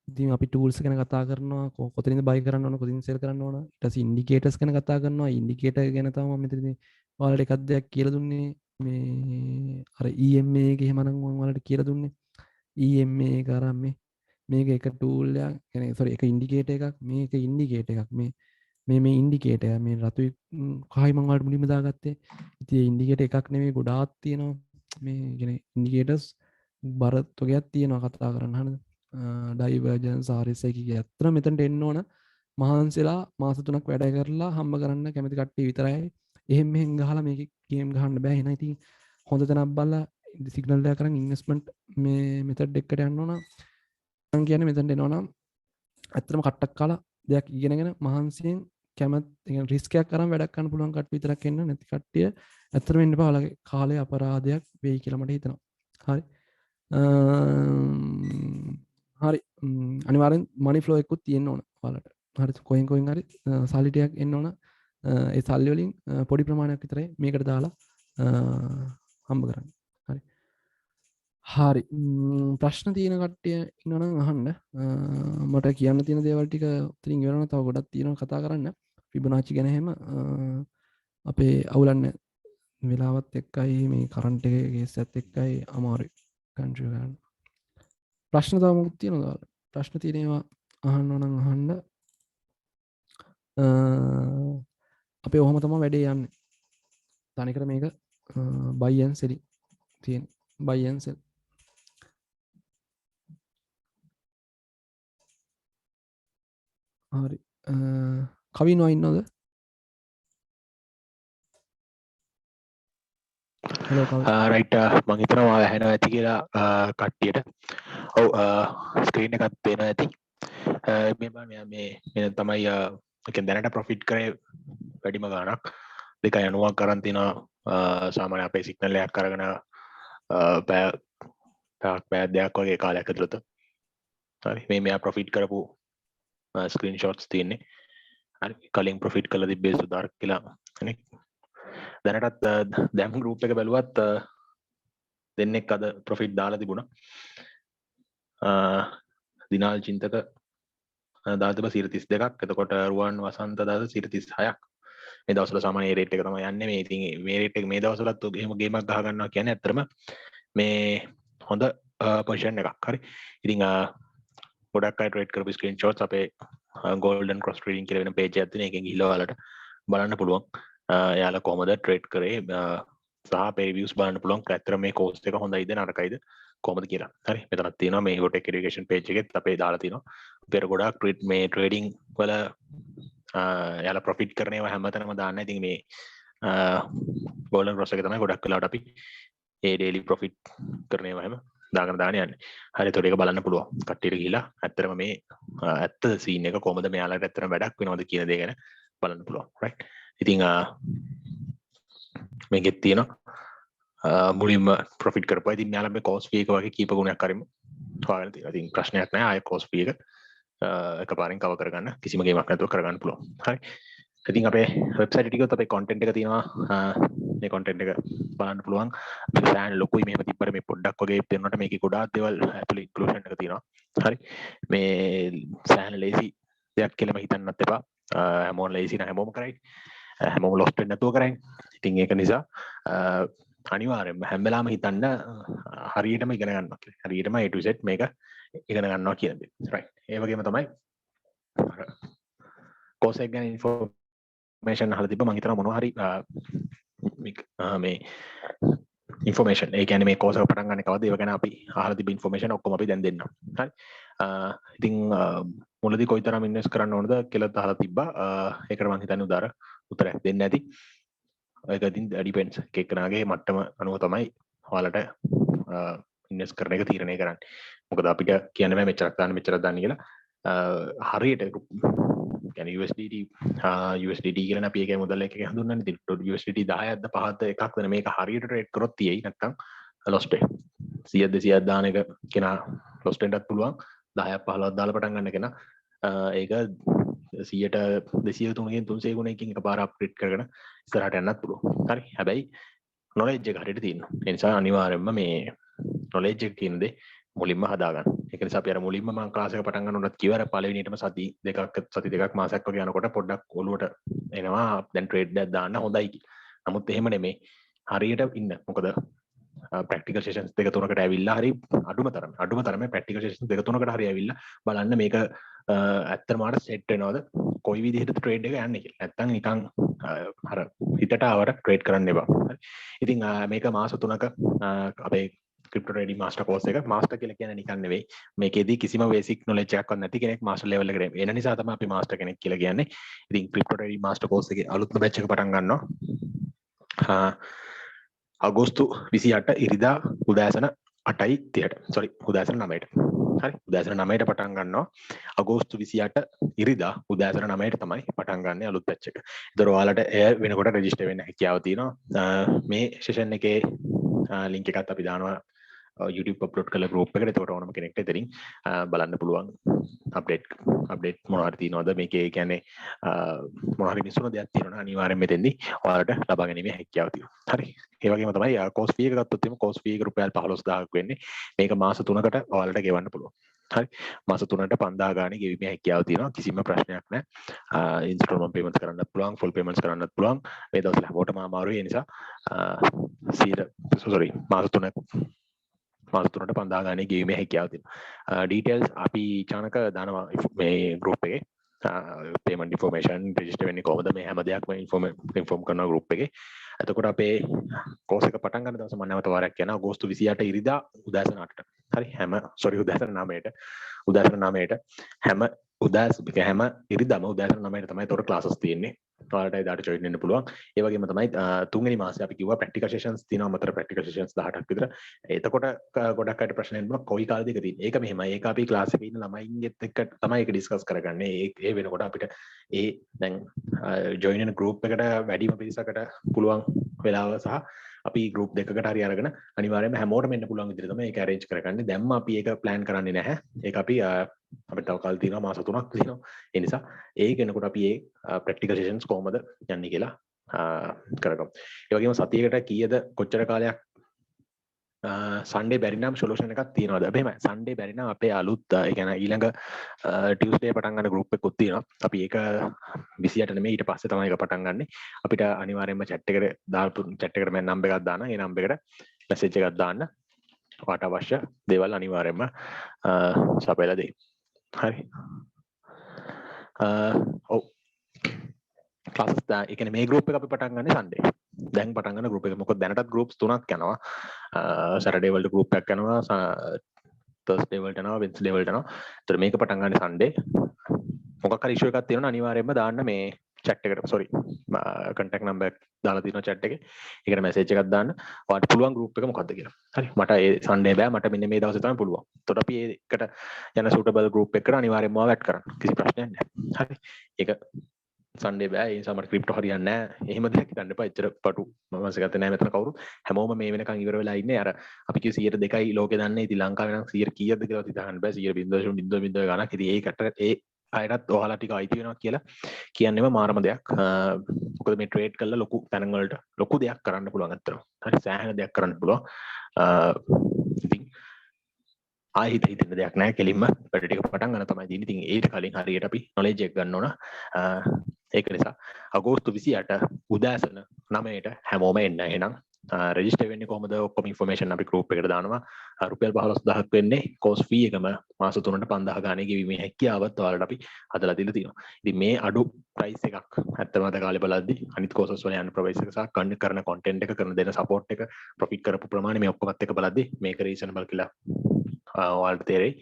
ඉතින් අපි ටූල්ස් ගැන කතා කරනවා කොතනින්ද බයි කරන්න ඕන කොතනින්ද සෙල් කරන්න ඕන ඊට පස්සේ ඉන්ඩිකේටර්ස් ගැන කතා කරනවා ඉන්ඩිකේටර් ගැන තමයි මම මෙතනදී ඔයාලට එකක් දෙයක් කියලා දුන්නේ මේ අර EMA එක එහෙමනම් මම ඔයාලට කියලා දුන්නේ EMA එක අරන් මේක එක ටූල් එකක් يعني සෝරි එක ඉන්ඩිකේටර් එකක් මේක ඉන්ඩිකේටර් එකක් මේ ඉන්ඩිකේටර් මේ රතුයි කහයි මම වලට මුලින්ම දාගත්තේ. ඉතින් ඒ ඉන්ඩිකේටර් එකක් නෙමෙයි ගොඩාක් තියෙනවා. මේ කියන්නේ ඉන්ඩිකේටර්ස් බරතොගයක් තියෙනවා කතා කරන්න හරිද? ඩයිවර්ජන්ස් RSI කිය ඇත්තට මෙතනට එන්න ඕන. මහන්සිලා මාස 3ක් වැඩ කරලා හම්බ කරන්න කැමති කට්ටිය විතරයි. එහෙම මෙහෙන් ගහලා මේක ගේම් ගහන්න බෑ. එහෙනම් ඉතින් හොඳ තැනක් බලලා සිග්නල් එකක් කරන් ඉන්වෙස්ට්මන්ට් මේ මෙතඩ් එකකට යන්න ඕන. මම කියන්නේ මෙතනට එනවා නම් ඇත්තටම කට්ටක් කාලා දෙයක් ඉගෙනගෙන මහන්සියෙන් කැමති රිස්ක් එකක් අරන් වැඩක් කරන්න පුළුවන් කට්ටිය විතරක් එන්න. නැති කට්ටිය ඇත්තටම එන්න එපා. ඔයාලගේ කාලේ අපරාධයක් වෙයි කියලා මට හිතෙනවා. හරි. හරි අනිවාර්යෙන් මනි ෆ්ලෝ එකකුත් තියෙන්න ඕන ඔයාලට. හරි කොහෙන් හරි සල්ලි ටිකක් එන්න ඕන. ඒ සල්ලි වලින් පොඩි ප්‍රමාණයක් විතරයි මේකට දාලා හම්බ කරන්න. හරි. හරි ප්‍රශ්න තියෙන කට්ටිය ඉන්නවනම් අහන්න. මට කියන්න තියෙන දේවල් ටික උතරින් ඉවරනවා. තව ගොඩක් තියෙනවා කතා කරන්න. ෆිබොනාචි ගැන එහෙම අපේ අවුලන්නේ වෙලාවත් එක්කයි මේ කරන්ට් එකේ කේසත් එක්කයි අමාරුයි කන්ට්‍රෝල් කරන්න. ප්‍රශ්න තව මොකක්ද තියෙනවද? ප්‍රශ්න තියෙන ඒවා අහන්න ඕන නම් අහන්න. අපේ ඔහොම තමයි වැඩේ යන්නේ. තනිකර මේක buy and sell තියෙන buy and sell. හරි කවිනෝ ඉන්නවද? රයිට් මං හිතනවා ඇහෙනවා ඇති කියලා කට්ටියට. ඔව් ස්ක්‍රීන් එකත් පේනවා ඇති. මේ තමයි දැනට ප්‍රොෆිට් කරේ වැඩිම ගාණක් 2.90ක් කරන් තිනවා. සාමාන්‍ය අපේ සිග්නල් එකක් අරගෙන පැය දෙකක් වගේ කාලයක් ඇතුළත. හරි මේ මෙයා ප්‍රොෆිට් කරපු ස්ක්‍රීන් ෂොට්ස් තියෙන්නේ. හරි කලින් ප්‍රොෆිට් කළා තිබ්බේ සුදාරක් කියලා කෙනෙක්. දැනටත් දැම් ගෲප් එක බැලුවත් දෙන්නෙක් අද ප්‍රොෆිට් දාලා තිබුණා. දිනාල් චින්තක දාතිබ 32ක්. එතකොට රුවන් වසන්ත දාද 36ක්. මේ දවස්වල සාමාන්‍ය රේට් එක තමයි යන්නේ. මේ ඉතින් මේ රේට් එක මේ දවස්වලත් එහෙම ගේමක් ගහ ගන්නවා කියන්නේ ඇත්තටම මේ හොඳ පොසිෂන් එකක්. හරි. ඉතින් ගොඩක් අය ට්‍රේඩ් කරපු ස්ක්‍රීන් ෂොට්ස් අපේ golden cross trading කියලා වෙන page එකක් තියෙන. එකෙන් ගිහලා ඔයාලට බලන්න පුළුවන්. එයාලා කොහොමද ට්‍රේඩ් කරේ සහ අපේ රිවිව්ස් බලන්න පුළුවන්. ඇත්තටම මේ කෝස් එක හොඳයිද නරකයිද කොහොමද කියලා. හරි. මෙතනක් තියෙනවා මේ Evotech education page එකෙත් අපේ දාලා තියෙනවා. අපේ ගොඩක් මේ ට්‍රේඩින් වල එයාලා ප්‍රොෆිට් කරන ඒවා හැමතැනම දාන්න. ඉතින් මේ golden cross එක තමයි ගොඩක් වෙලාවට අපි ඒ daily profit කරන ඒවා හැම දාගෙන යන්නේ. හරි. ඒතකොට ඒක බලන්න පුළුවන්. කට්ටියට ගිහිලා ඇත්තටම මේ ඇත්ත සීන් එක කොහොමද මෙයාලට ඇත්තටම වැඩක් වෙනවද කියන දේ ගැන බලන්න පුළුවන්. right. ඉතින් මේකෙත් තියෙනවා මුලින්ම ප්‍රොෆිට් කරපුවා. ඉතින් මෙයාලා මේ cost fee එක වගේ කීප ගුණයක් හරිම හොයාගෙන තියෙනවා. ඉතින් ප්‍රශ්නයක් නැහැ. ආයෙ cost fee එක එකපාරින් කවර් කරගන්න කිසිම ගේමක් නැතුව කරගන්න පුළුවන්. හරි. ඉතින් අපේ වෙබ්සයිට් එකේ අපේ content එක තියෙනවා. මේ content එක බලන්න පුළුවන්. මේක සෑහෙන ලොකුයි. මෙහෙම තිබ්බට මේ පොඩ්ඩක් වගේ පේනකොට මේකේ ගොඩාක් දේවල් ඇතුළේ inclusion එක තියෙනවා. හරි. මේ සෑහෙන lazy දෙයක් කියලාම හිතන්නත් එපා. හැමෝම lazy නෑ. හැමෝම කරයි. හැමෝම lost වෙන්නේ නැතුව කරන්නේ. ඉතින් ඒක නිසා අනිවාර්යෙන්ම හැම වෙලාවෙම හිතන්න හරියටම ඉගෙන ගන්නවා කියලා. හරියටම A to Z මේක ඉගෙන ගන්නවා කියන දේ. right. ඒ වගේම තමයි course එක ගැන information අහලා තිබ්බ මම හිතනවා මොනවා හරි මේ information ඒ කියන්නේ මේ course එක පටන් ගන්න කවද්ද ඒව ගැන අපි අහලා තිබ්බ information ඔක්කොම අපි දැන් දෙන්නම්. හරි. ඉතින් මුලදී කොයිතරම් ඉන්වෙස්ට් කරන්න ඕනද කියලා අහලා තිබ්බා. ඒකට මම හිතන්නේ උත්තරයක් දෙන්න ඇති. ඒක ඉතින් ඩිපෙන්ඩ්ස් එක එකනාගේ මට්ටම අනුව තමයි ඔයාලට ඉන්වෙස්ට් කරන එක තීරණය කරන්නේ. මොකද අපිට කියන්න බෑ මෙච්චරක් දාන්න කියලා. හරියට කියන්නේ USDT කියලා අපි ඒකේ මුදල් එකක හඳුන්වන්නේ. ඉතින් USDT 10ක්ද 5ක්ද එකක් වෙන මේක හරියට ට්‍රේඩ් කරොත් තියෙයි නැත්නම් lost එක. 100ක් 200ක් දාන එක කෙනා lost වෙන්නත් පුළුවන්. 10ක් 15ක් දාලා පටන් ගන්න කෙනා ඒක 100ට 200 300 300 ගුණයකින් එකපාර අප්ග්‍රේඩ් කරගෙන ඉස්සරහට යන්නත් පුළුවන්. හරි. හැබැයි knowledge එක හරියට තියෙනවා. ඒ නිසා අනිවාර්යයෙන්ම මේ knowledge එක කියන දේ මුලින්ම හදාගන්න. ඒක නිසා අපි අර මුලින්ම මම ක්ලාස් එක පටන් ගන්නකොටත් කිව්වා අර පළවෙනියටම සති දෙකක් මාසයක් වගේ යනකොට පොඩ්ඩක් ඔළුවට එනවා දැන් ට්‍රේඩ් එකක් දාන්න හොඳයි කියලා. නමුත් එහෙම නෙමෙයි. හරියට ඉන්න. මොකද ප්‍රැක්ටිකල් සෙෂන්ස් දෙක තුනකට ඇවිල්ලා හරි අඩුම තරමේ ප්‍රැක්ටිකල් සෙෂන්ස් දෙක තුනකට හරි ඇවිල්ලා බලන්න මේක ඇත්තටම මාට සෙට් වෙනවද කොයි විදිහට ට්‍රේඩ් එක යන්නේ කියලා. නැත්තම් නිකන් අර හිතට ආවට ට්‍රේඩ් කරන්න එපා. හරි. ඉතින් මේක මාස 3ක අපේ ක්‍රිප්ටෝ ට්‍රේඩින් මාස්ටර් කෝස් එක. මාස්ටර් කියලා කියන්නේ නිකන් නෙවෙයි. මේකෙදී කිසිම බේසික් නොලෙජ් එකක්වත් නැති කෙනෙක් මාස්ටර් ලෙවල් එකට එන නිසා තමයි අපි මාස්ටර් කෙනෙක් කියලා කියන්නේ. ඉතින් ක්‍රිප්ටෝ ට්‍රේඩින් මාස්ටර් කෝස් එකේ අලුත්ම බැච් එක පටන් ගන්නවා. අගෝස්තු 28 ඉරිදා උදෑසන 8:30ට. sorry උදෑසන 9ට. හරි උදෑසන 9ට පටන් ගන්නවා. අගෝස්තු 28 ඉරිදා උදෑසන 9ට තමයි පටන් ගන්න අලුත් බැච් එක. ඒතර ඔයාලට එය වෙනකොට රෙජිස්ටර් වෙන්න හැකියාව තියෙනවා. මේ සෙෂන් එකේ ලින්ක් එකත් අපි දානවා YouTube අප්ලෝඩ් කළ group එකට. ඒකට ඕනම කෙනෙක්ට එතනින් බලන්න පුළුවන් අප්ඩේට් මොනවා හරි තියෙනවද මේකේ කියන්නේ මොනවා හරි මිසුණු දෙයක් තියෙනවා අනිවාර්යෙන් මෙතෙන්දී ඔයාලට ලබා ගැනීමේ හැකියාව තියෙනවා. හරි. ඒ වගේම තමයි course fee එක ගත්තොත් එimhe course fee එක රුපියල් 15000ක් වෙන්නේ. මේක මාස 3කට ඔයාලට ගෙවන්න පුළුවන්. හරි. මාස 3ට 5000 ගානේ ගෙවීමේ හැකියාව තියෙනවා. කිසිම ප්‍රශ්නයක් නැහැ. ඉන්ස්ටෝල්මන්ට් පේමන්ට්ස් කරන්නත් පුළුවන්, ෆුල් පේමන්ට්ස් කරන්නත් පුළුවන්. මේ දවස්වල හැමෝටම අමාරුයි. ඒ නිසා මාස 3ට 5000 ගානේ ගෙවීමේ හැකියාව තියෙනවා. ඩීටේල්ස් අපි චානක දානවා මේ group එකේ. payment information register වෙන්නේ කොහොමද මේ හැම දෙයක්ම ඉන්ෆෝම් කරනවා group එකේ. එතකොට අපේ course එක පටන් ගන්න දවස මම නැවත වාරයක් කියනවා අගෝස්තු 28 ඉරිදා උදෑසන 8ට. හරි උදෑසන 9ට. උදෑසන 9ට හැම ඉරිදාම උදෑසන 9ට තමයි තොර classes තියෙන්නේ. ඔයාලට එදාට join වෙන්න පුළුවන්. ඒ වගේම තමයි තුන්වෙනි මාසේ අපි කිව්වා practical sessions තියෙනවා මතර practical sessions 18ක් විතර. එතකොට ගොඩක් අයට ප්‍රශ්න එනවා කොයි කාලෙද ඒක තියෙන්නේ. ඒක මෙහෙමයි. ඒක අපි class එකේ ඉන්න ළමයින්ගෙත් එක්ක තමයි ඒක discuss කරගන්නේ. ඒ වෙනකොට අපිට දැන් join වෙන group එකට වැඩිම පිරිසකට පුළුවන් වෙලාව සහ අපි group දෙකකට හරි අරගෙන අනිවාර්යයෙන්ම හැමෝටම එන්න පුළුවන් විදිහට තමයි ඒක arrange කරගන්නේ. දැන්ම අපි ඒක plan කරන්නේ නැහැ. ඒක අපි අපිට තව කාලෙ තියෙනවා මාස 3ක් තියෙනවා. ඒ නිසා ඒක එනකොට අපි ඒ practical sessions කොහොමද යන්නේ කියලා කරගමු. ඒ වගේම සතියකට කීයද කොච්චර කාලයක් සන්ඩේ බැරි නම් සොලියුෂන් එකක් තියෙනවද? එහෙමයි. සන්ඩේ බැරි නම් අපේ අලුත් ඒ කියන්නේ ඊළඟ ටියුස්ඩේ පටන් ගන්න group එකකුත් තියෙනවා. අපි ඒක 28 නෙමෙයි ඊට පස්සේ තමයි ඒක පටන් ගන්නෙ. අපිට අනිවාර්යයෙන්ම chat එකට මම නම්බර් එකක් දානවා. ඒ නම්බර් එකට message එකක් දාන්න. ඔයාට අවශ්‍ය දේවල් අනිවාර්යයෙන්ම සපයලා දෙයි. හරි. ඔව්. classes ඒ කියන්නේ මේ group එක අපි පටන් ගන්නේ Sunday. දැන් පටන් ගන්න group එක. මොකද දැනටත් groups 3ක් යනවා. Saturday වලට group එකක් යනවා. Thursday වලට යනවා, Wednesday වලට යනවා. ඒතර මේක පටන් ගන්නේ Sunday. මොකක් හරි issue එකක් තියෙනවා අනිවාර්යයෙන්ම දාන්න මේ chat එකට. sorry. contact number එක දාලා තියෙනවා chat එකේ. ඒකට message එකක් දාන්න. ඔයාලට පුළුවන් group එක මොකක්ද කියලා. හරි. මට ඒ Sunday බෑ. මට මෙන්න මේ දවසේ තමයි පුළුවන්. එතකොට අපි ඒකට යන suitable group එකකට අනිවාර්යයෙන්ම ආව ඇඩ් කරන්න. කිසි ප්‍රශ්නයක් නැහැ. හරි. ඒක සන්ඩේ බෑ ඒ නිසා මට ක්‍රිප්ටෝ හරියන්නේ නැහැ. එහෙම දෙයක් හිතන්න එපා. එච්චර පටු මම ගත්තේ නැහැ මෙතන කවුරුත්. හැමෝම මේ වෙනකන් ඉවර වෙලා ඉන්නේ. අර අපි කිය 102යි ලෝකේ දන්නේ. ඉතින් ලංකාවේ නම් 100 කීයද කියලා හිතන්න බෑ. 100.00 ගණක්. ඉතින් ඒකට ඒ අයටත් ඔයාලා ටික අයිති වෙනවා කියලා කියන්නේම මාරම දෙයක්. මොකද මේ ට්‍රේඩ් කරලා ලොකු තැන් වලට ලොකු දෙයක් කරන්න පුළුවන් අත්‍තරම. හරි සෑහෙන දෙයක් කරන්න පුළුවන්. ඉතින් ආයෙ හිතෙන්න දෙයක් නැහැ. කෙලින්ම වැඩ ටික පටන් ගන්න තමයි තියෙන්නේ. ඉතින් ඊට කලින් හරියට අපි knowledge එක ගන්න ඕන. ඒක නිසා අගෝස්තු 28 උදෑසන 9ට හැමෝම එන්න. එහෙනම් රෙජිස්ටර් වෙන්නේ කොහොමද? ඔක්කොම ඉන්ෆර්මේෂන් අපි group එකට දානවා. රුපියල් 15000ක් වෙන්නේ course fee එකම මාස 3ට 5000 ගානේ ගෙවීමේ හැකියාවත් ඔයාලට අපි හදලා දීලා තියෙනවා. ඉතින් මේ අඩු price එකක් ඇත්තම අද කාලේ බලද්දි අනිත් courses වල යන price එක සහ කරන content එක කරන දෙන support එක profit කරපු ප්‍රමාණය මේ ඔක්කොමත් එක බලද්දි මේක reasonable කියලා ඔයාලට තේරෙයි.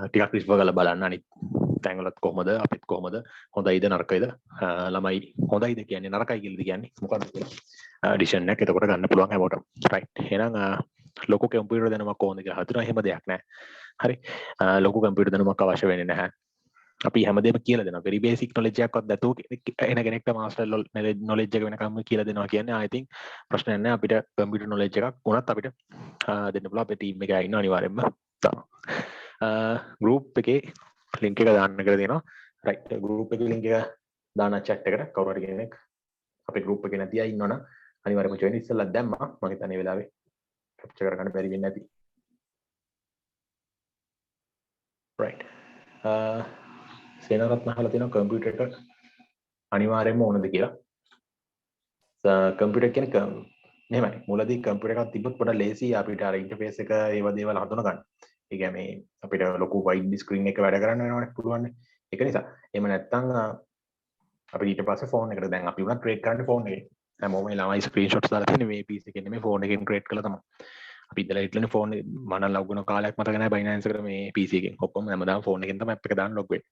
ටිකක් රිස්ක් කරලා බලන්න අනිත් තැන්වලත් කොහොමද අපිත් කොහොමද හොඳයිද නරකයිද ළමයි හොඳයිද කියන්නේ නරකයි කියලාද කියන්නේ මොකක්ද කියලා ඩිසිෂන් එකක් එතකොට ගන්න පුළුවන් හැමෝටම රයිට් එහෙනම් ලොකු කම්පියුටර් දැනුමක් ඕනද කියලා හදුනා එහෙම දෙයක් නැහැ හරි ලොකු කම්පියුටර් දැනුමක් අවශ්‍ය වෙන්නේ නැහැ අපි හැමදේම කියලා දෙනවා very basic knowledge එකක්වත් නැතුව එන කෙනෙක්ට master knowledge එක වෙනකම් කියලා දෙනවා කියන්නේ I think ප්‍රශ්නයක් නැහැ අපිට කම්පියුටර් knowledge එකක් වුණත් අපිට දෙන්න පුළුවන් අපේ ටීම් එකේ ඉන්න අනිවාර්යෙන්ම group එකේ link එක දාන්න කියලා තියෙනවා right group එකේ link එක දාන chat එකට කවුරු හරි කෙනෙක් අපේ group එකේ නැති අය ඉන්නවනම් අනිවාර්යයෙන්ම join ඉස්සෙල්ලා දැම්මා මම හිතන්නේ මේ වෙලාවේ capture කරගන්න බැරි වෙන්නේ නැති right සේනාරත්න අහලා තියෙනවා කම්පියුටර් එක අනිවාර්යයෙන්ම ඕනද කියලා කම්පියුටර් කියන්නේ නෙමෙයි මුලදී කම්පියුටර් එකක් තිබ්බොත් පොඩ්ඩක් ලේසි අපිට අර ඉන්ටර්ෆේස් එක ඒව දේවල් හඳුනා ගන්න. ඒ කියන්නේ අපිට ලොකු වයිඩ් ස්ක්‍රීන් එක වැඩ කරන්න වෙනවනේ පුළුවන්. ඒක නිසා එහෙම නැත්නම් අපිට ඊට පස්සේ ෆෝන් එකට දැන් අපි උනා ක්‍රියේට් කරන්න ෆෝන් එකේ. හැමෝම ළමයි ස්ක්‍රීන්ෂොට්ස් දාලා තියෙන්නේ මේ PC එකේ නෙමෙයි ෆෝන් එකෙන් ක්‍රියේට් කළා තමයි. අපි ඉඳලා හිටලානේ ෆෝන් මම නම් ලොග් වෙන කාලයක් මතක නැහැ Binance එකට මේ PC එකෙන් ඔක්කොම හැමදාම ෆෝන් එකෙන් තමයි ඇප් එක දාන්න ලොග් වෙන්නේ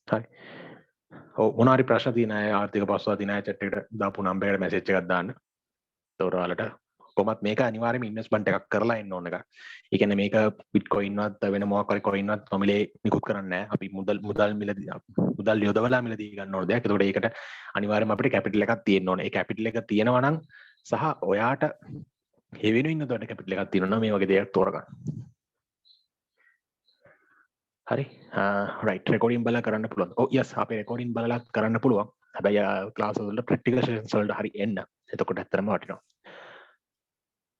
හරි ඔව් මොනවා හරි ප්‍රශ්න තියෙන අය ආර්ථික පස්වා තියෙන අය chat එකට දාපු නම්බර් එකට මැසේජ් එකක් දාන්න ඒතකොට ඔයාලට කොහොමත් මේක අනිවාර්යයෙන්ම ඉන්වෙස්ට්මන්ට් එකක් කරලා එන්න ඕන එක. ඒ කියන්නේ මේක බිට්කොයින් වත් වෙන මොකක් හරි කොයින් වත් නොමිලේ නිකුත් කරන්නේ නැහැ. අපි මුදල් යොදවලා මිලදී ගන්න ඕන දෙයක්. ඒතකොට ඒකට අනිවාර්යයෙන්ම අපිට කැපිටල් එකක් තියෙන්න ඕනේ. ඒ කැපිටල් එක තියෙනවා නම් සහ ඔයාට හේවෙනු ඉන්නකොට කැපිටල් එකක් තියෙනවා නම් මේ වගේ දෙයක් තෝරගන්න. හරි රයිට් රෙකෝඩින් බලලා කරන්න පුළුවන්. ඔව් යස් අපේ රෙකෝඩින් බලලා කරන්න පුළුවන්. හැබැයි ක්ලාස් වලට ප්‍රැක්ටිකල් සෙෂන්ස් වලට හරි එන්න. එතකොට ඇත්තටම වටිනවා.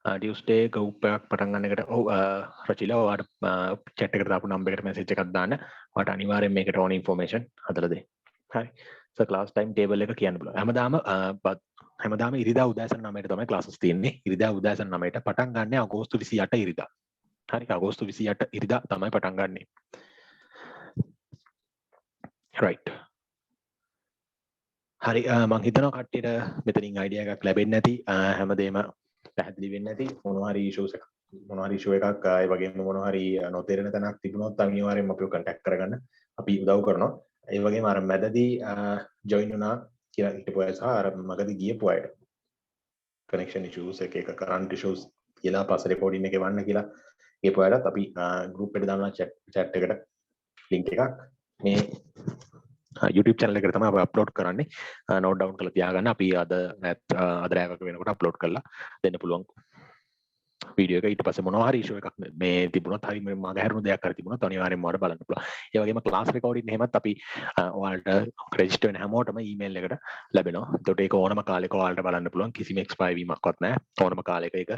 ටියුස්ඩේ ගෲප් එකක් පටන් ගන්න එකට ඔව් රචිලා ඔයාට chat එකට දාපු නම්බර් එකට මැසේජ් එකක් දාන්න. ඔයාට අනිවාර්යෙන් මේකට ඕන ඉන්ෆෝමේෂන් හදලා දෙන්න. හරි. සර් ක්ලාස් ටයිම් ටේබල් එක කියන්න පුළුවන්. හැමදාම ඉරිදා උදෑසන 9ට තමයි ක්ලාසස් තියෙන්නේ. ඉරිදා උදෑසන 9ට පටන් ගන්න අගෝස්තු 28 ඉරිදා. හරි අගෝස්තු 28 ඉරිදා තමයි පටන් ගන්නෙ. right හරි මම හිතනවා කට්ටියට මෙතනින් අයිඩියා එකක් ලැබෙන්නේ නැති හැමදේම පැහැදිලි වෙන්නේ නැති මොනවා හරි ඉෂුස් එකක් මොනවා හරි ඉෂුව එකක් ඒ වගේම මොනවා හරි නොතේරෙන තැනක් තිබුණොත් අනිවාර්යෙන්ම අපිව කන්ටැක්ට් කරගන්න අපි උදව් කරනවා ඒ වගේම අර මැදදී ජොයින් වුණා කියලා හිටපු අය සහ අර මගදී ගියපු අය කනෙක්ෂන් ඉෂුස් එක කරන්ට් ඉෂුස් කියලා පස්සේ රෙකෝඩින් එකේ වන්න කියලා ගියපු අයටත් අපි ගෲප් එකට දානවා chat එකට link එකක් මේ YouTube channel එකට තමයි අපි අප්ලෝඩ් කරන්නේ නෝට් ඩවුන් කරලා තියාගන්න අපි අද රැයක වෙනකොට අප්ලෝඩ් කරලා දෙන්න පුළුවන් වීඩියෝ එක ඊට පස්සේ මොනවා හරි ඉෂුව එකක් මේ තිබුණොත් හරි මගහැරුණු දෙයක් හරි තිබුණොත් අනිවාර්යෙන්ම ඔයාලට බලන්න පුළුවන්. ඒ වගේම ක්ලාස් රෙකෝඩින් එහෙමත් අපි ඔයාලට රෙජිස්ටර් වෙන හැමෝටම ඊමේල් එකට ලැබෙනවා. ඒකට ඒක ඕනම කාලයක ඔයාලට බලන්න පුළුවන්. කිසිම එක්ස්පයර් වීමක්වත් නැහැ. ඕනම කාලයක ඒක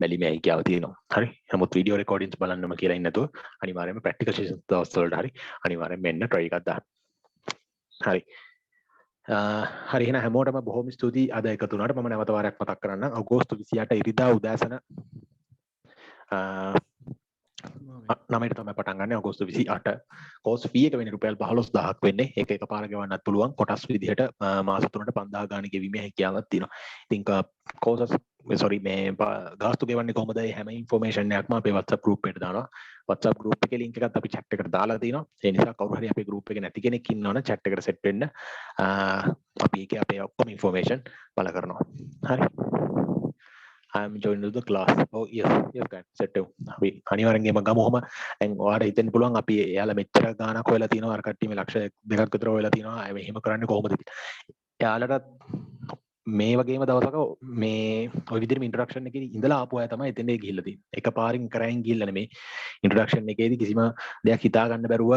බැලීමේ හැකියාව තියෙනවා. හරි. නමුත් වීඩියෝ රෙකෝඩින්ස් බලන්නම කියලා ඉන්නේ නැතුව අනිවාර්යෙන්ම ප්‍රැක්ටිකල් සෙෂන්ස් දවස් වලට හරි අනිවාර්යෙන්ම එන්න try එකක් දාන්න. හරි. හරි එහෙනම් හැමෝටම බොහොම ස්තුතියි අද එකතු වුණාට මම නැවත වාරයක් මතක් කරන්නම් අගෝස්තු 28 ඉරිදා උදෑසන 9ට තමයි පටන් ගන්න අගෝස්තු 28 කෝස් ෆී එක වෙන්නේ රුපියල් 15000ක් වෙන්නේ ඒක එකපාර ගෙවන්නත් පුළුවන් කොටස් විදිහට මාස 3ට 5000 ගාණ ගෙවීමේ හැකියාවක් තියෙනවා ඉතින් කෝසස් මේ ගාස්තු ගෙවන්නේ කොහොමද හැම ඉන්ෆෝමේෂන් එකක්ම අපේ WhatsApp group එකට දානවා WhatsApp group එකේ link එකත් අපි chat එකට දාලා තිනවා ඒ නිසා කවුරු හරි අපේ group එකේ නැති කෙනෙක් ඉන්නවනම් chat එකට set වෙන්න අපි ඒකේ අපේ ඔක්කොම ඉන්ෆෝමේෂන් බල කරනවා හරි I am joining the class. Oh yes, can set අපි අනිවාර්යෙන්ම ගමුවම දැන් ඔයාලට හිතෙන්න පුළුවන් අපි එයාලා මෙච්චර ගාණක් හොයලා තිනවා අර කට්ටිය මේ ලක්ෂ 2ක් විතර හොයලා තිනවා එහෙම කරන්නේ කොහොමද එයාලට මේ වගේම දවසක මේ ඔය විදිහට ඉන්ට්‍රොඩක්ෂන් එකේදී ඉඳලා ආපු අය තමයි එතෙන්දී ගිහිල්ලා තියෙන්නේ එකපාරින් කරයින් ගිහිල්ලා නෙමෙයි ඉන්ට්‍රොඩක්ෂන් එකේදී කිසිම දෙයක් හිතා ගන්න බැරුව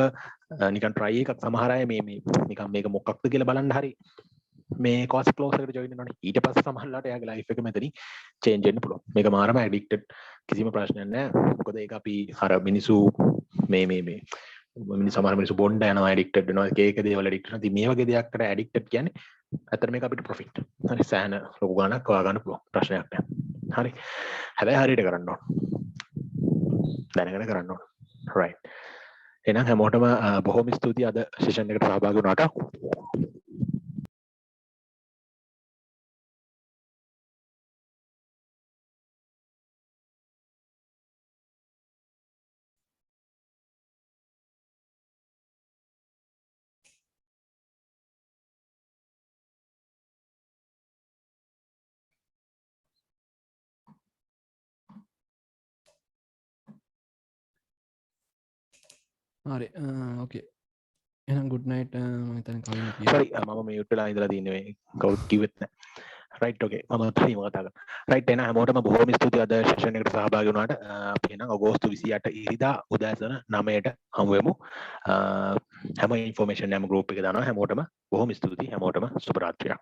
නිකන් try එකක් සමහර අය මේ නිකන් මේක මොකක්ද කියලා බලන්න හරි මේ course close එකට join වෙනවනේ ඊට පස්සේ සමහරලාට එයාගේ life එක මෙතනින් change වෙන්න පුළුවන් මේක මාරම addicted කිසිම ප්‍රශ්නයක් නැහැ මොකද ඒක අපි අර මිනිසු සමහර මිනිස්සු බොණ්ඩ යනවා addicted වෙනවා එක දේවල් addicted වෙනවා ඉතින් මේ වගේ දෙයක්කට addicted කියන්නේ ඇත්තට මේක අපිට profit හරි සෑහෙන ලොකු ගාණක් හොයා ගන්න පුළුවන් ප්‍රශ්නයක් නැහැ හරි හැබැයි හරියට කරන්න ඕන දැනගෙන කරන්න ඕන right එහෙනම් හැමෝටම බොහොම ස්තුතියි අද session එකට සහභාගී වුණාට හරි ඕකේ එහෙනම් good night මම හිතන්නේ කලින් sorry මම mute වෙලා ඉඳලා තින්නේ මේ කවුරුත් කිව්වෙත් නැහැ right okay මම ත්‍රිම කතා කරා right එහෙනම් හැමෝටම බොහොම ස්තුතියි අද session එකට සහභාගී වුණාට අපි එහෙනම් අගෝස්තු 28 ඉරිදා උදෑසන 9ට හමු වෙමු හැම ඉන්ෆෝමේෂන් එකම group එකේ දානවා හැමෝටම බොහොම ස්තුතියි හැමෝටම සුබ රාත්‍රියක්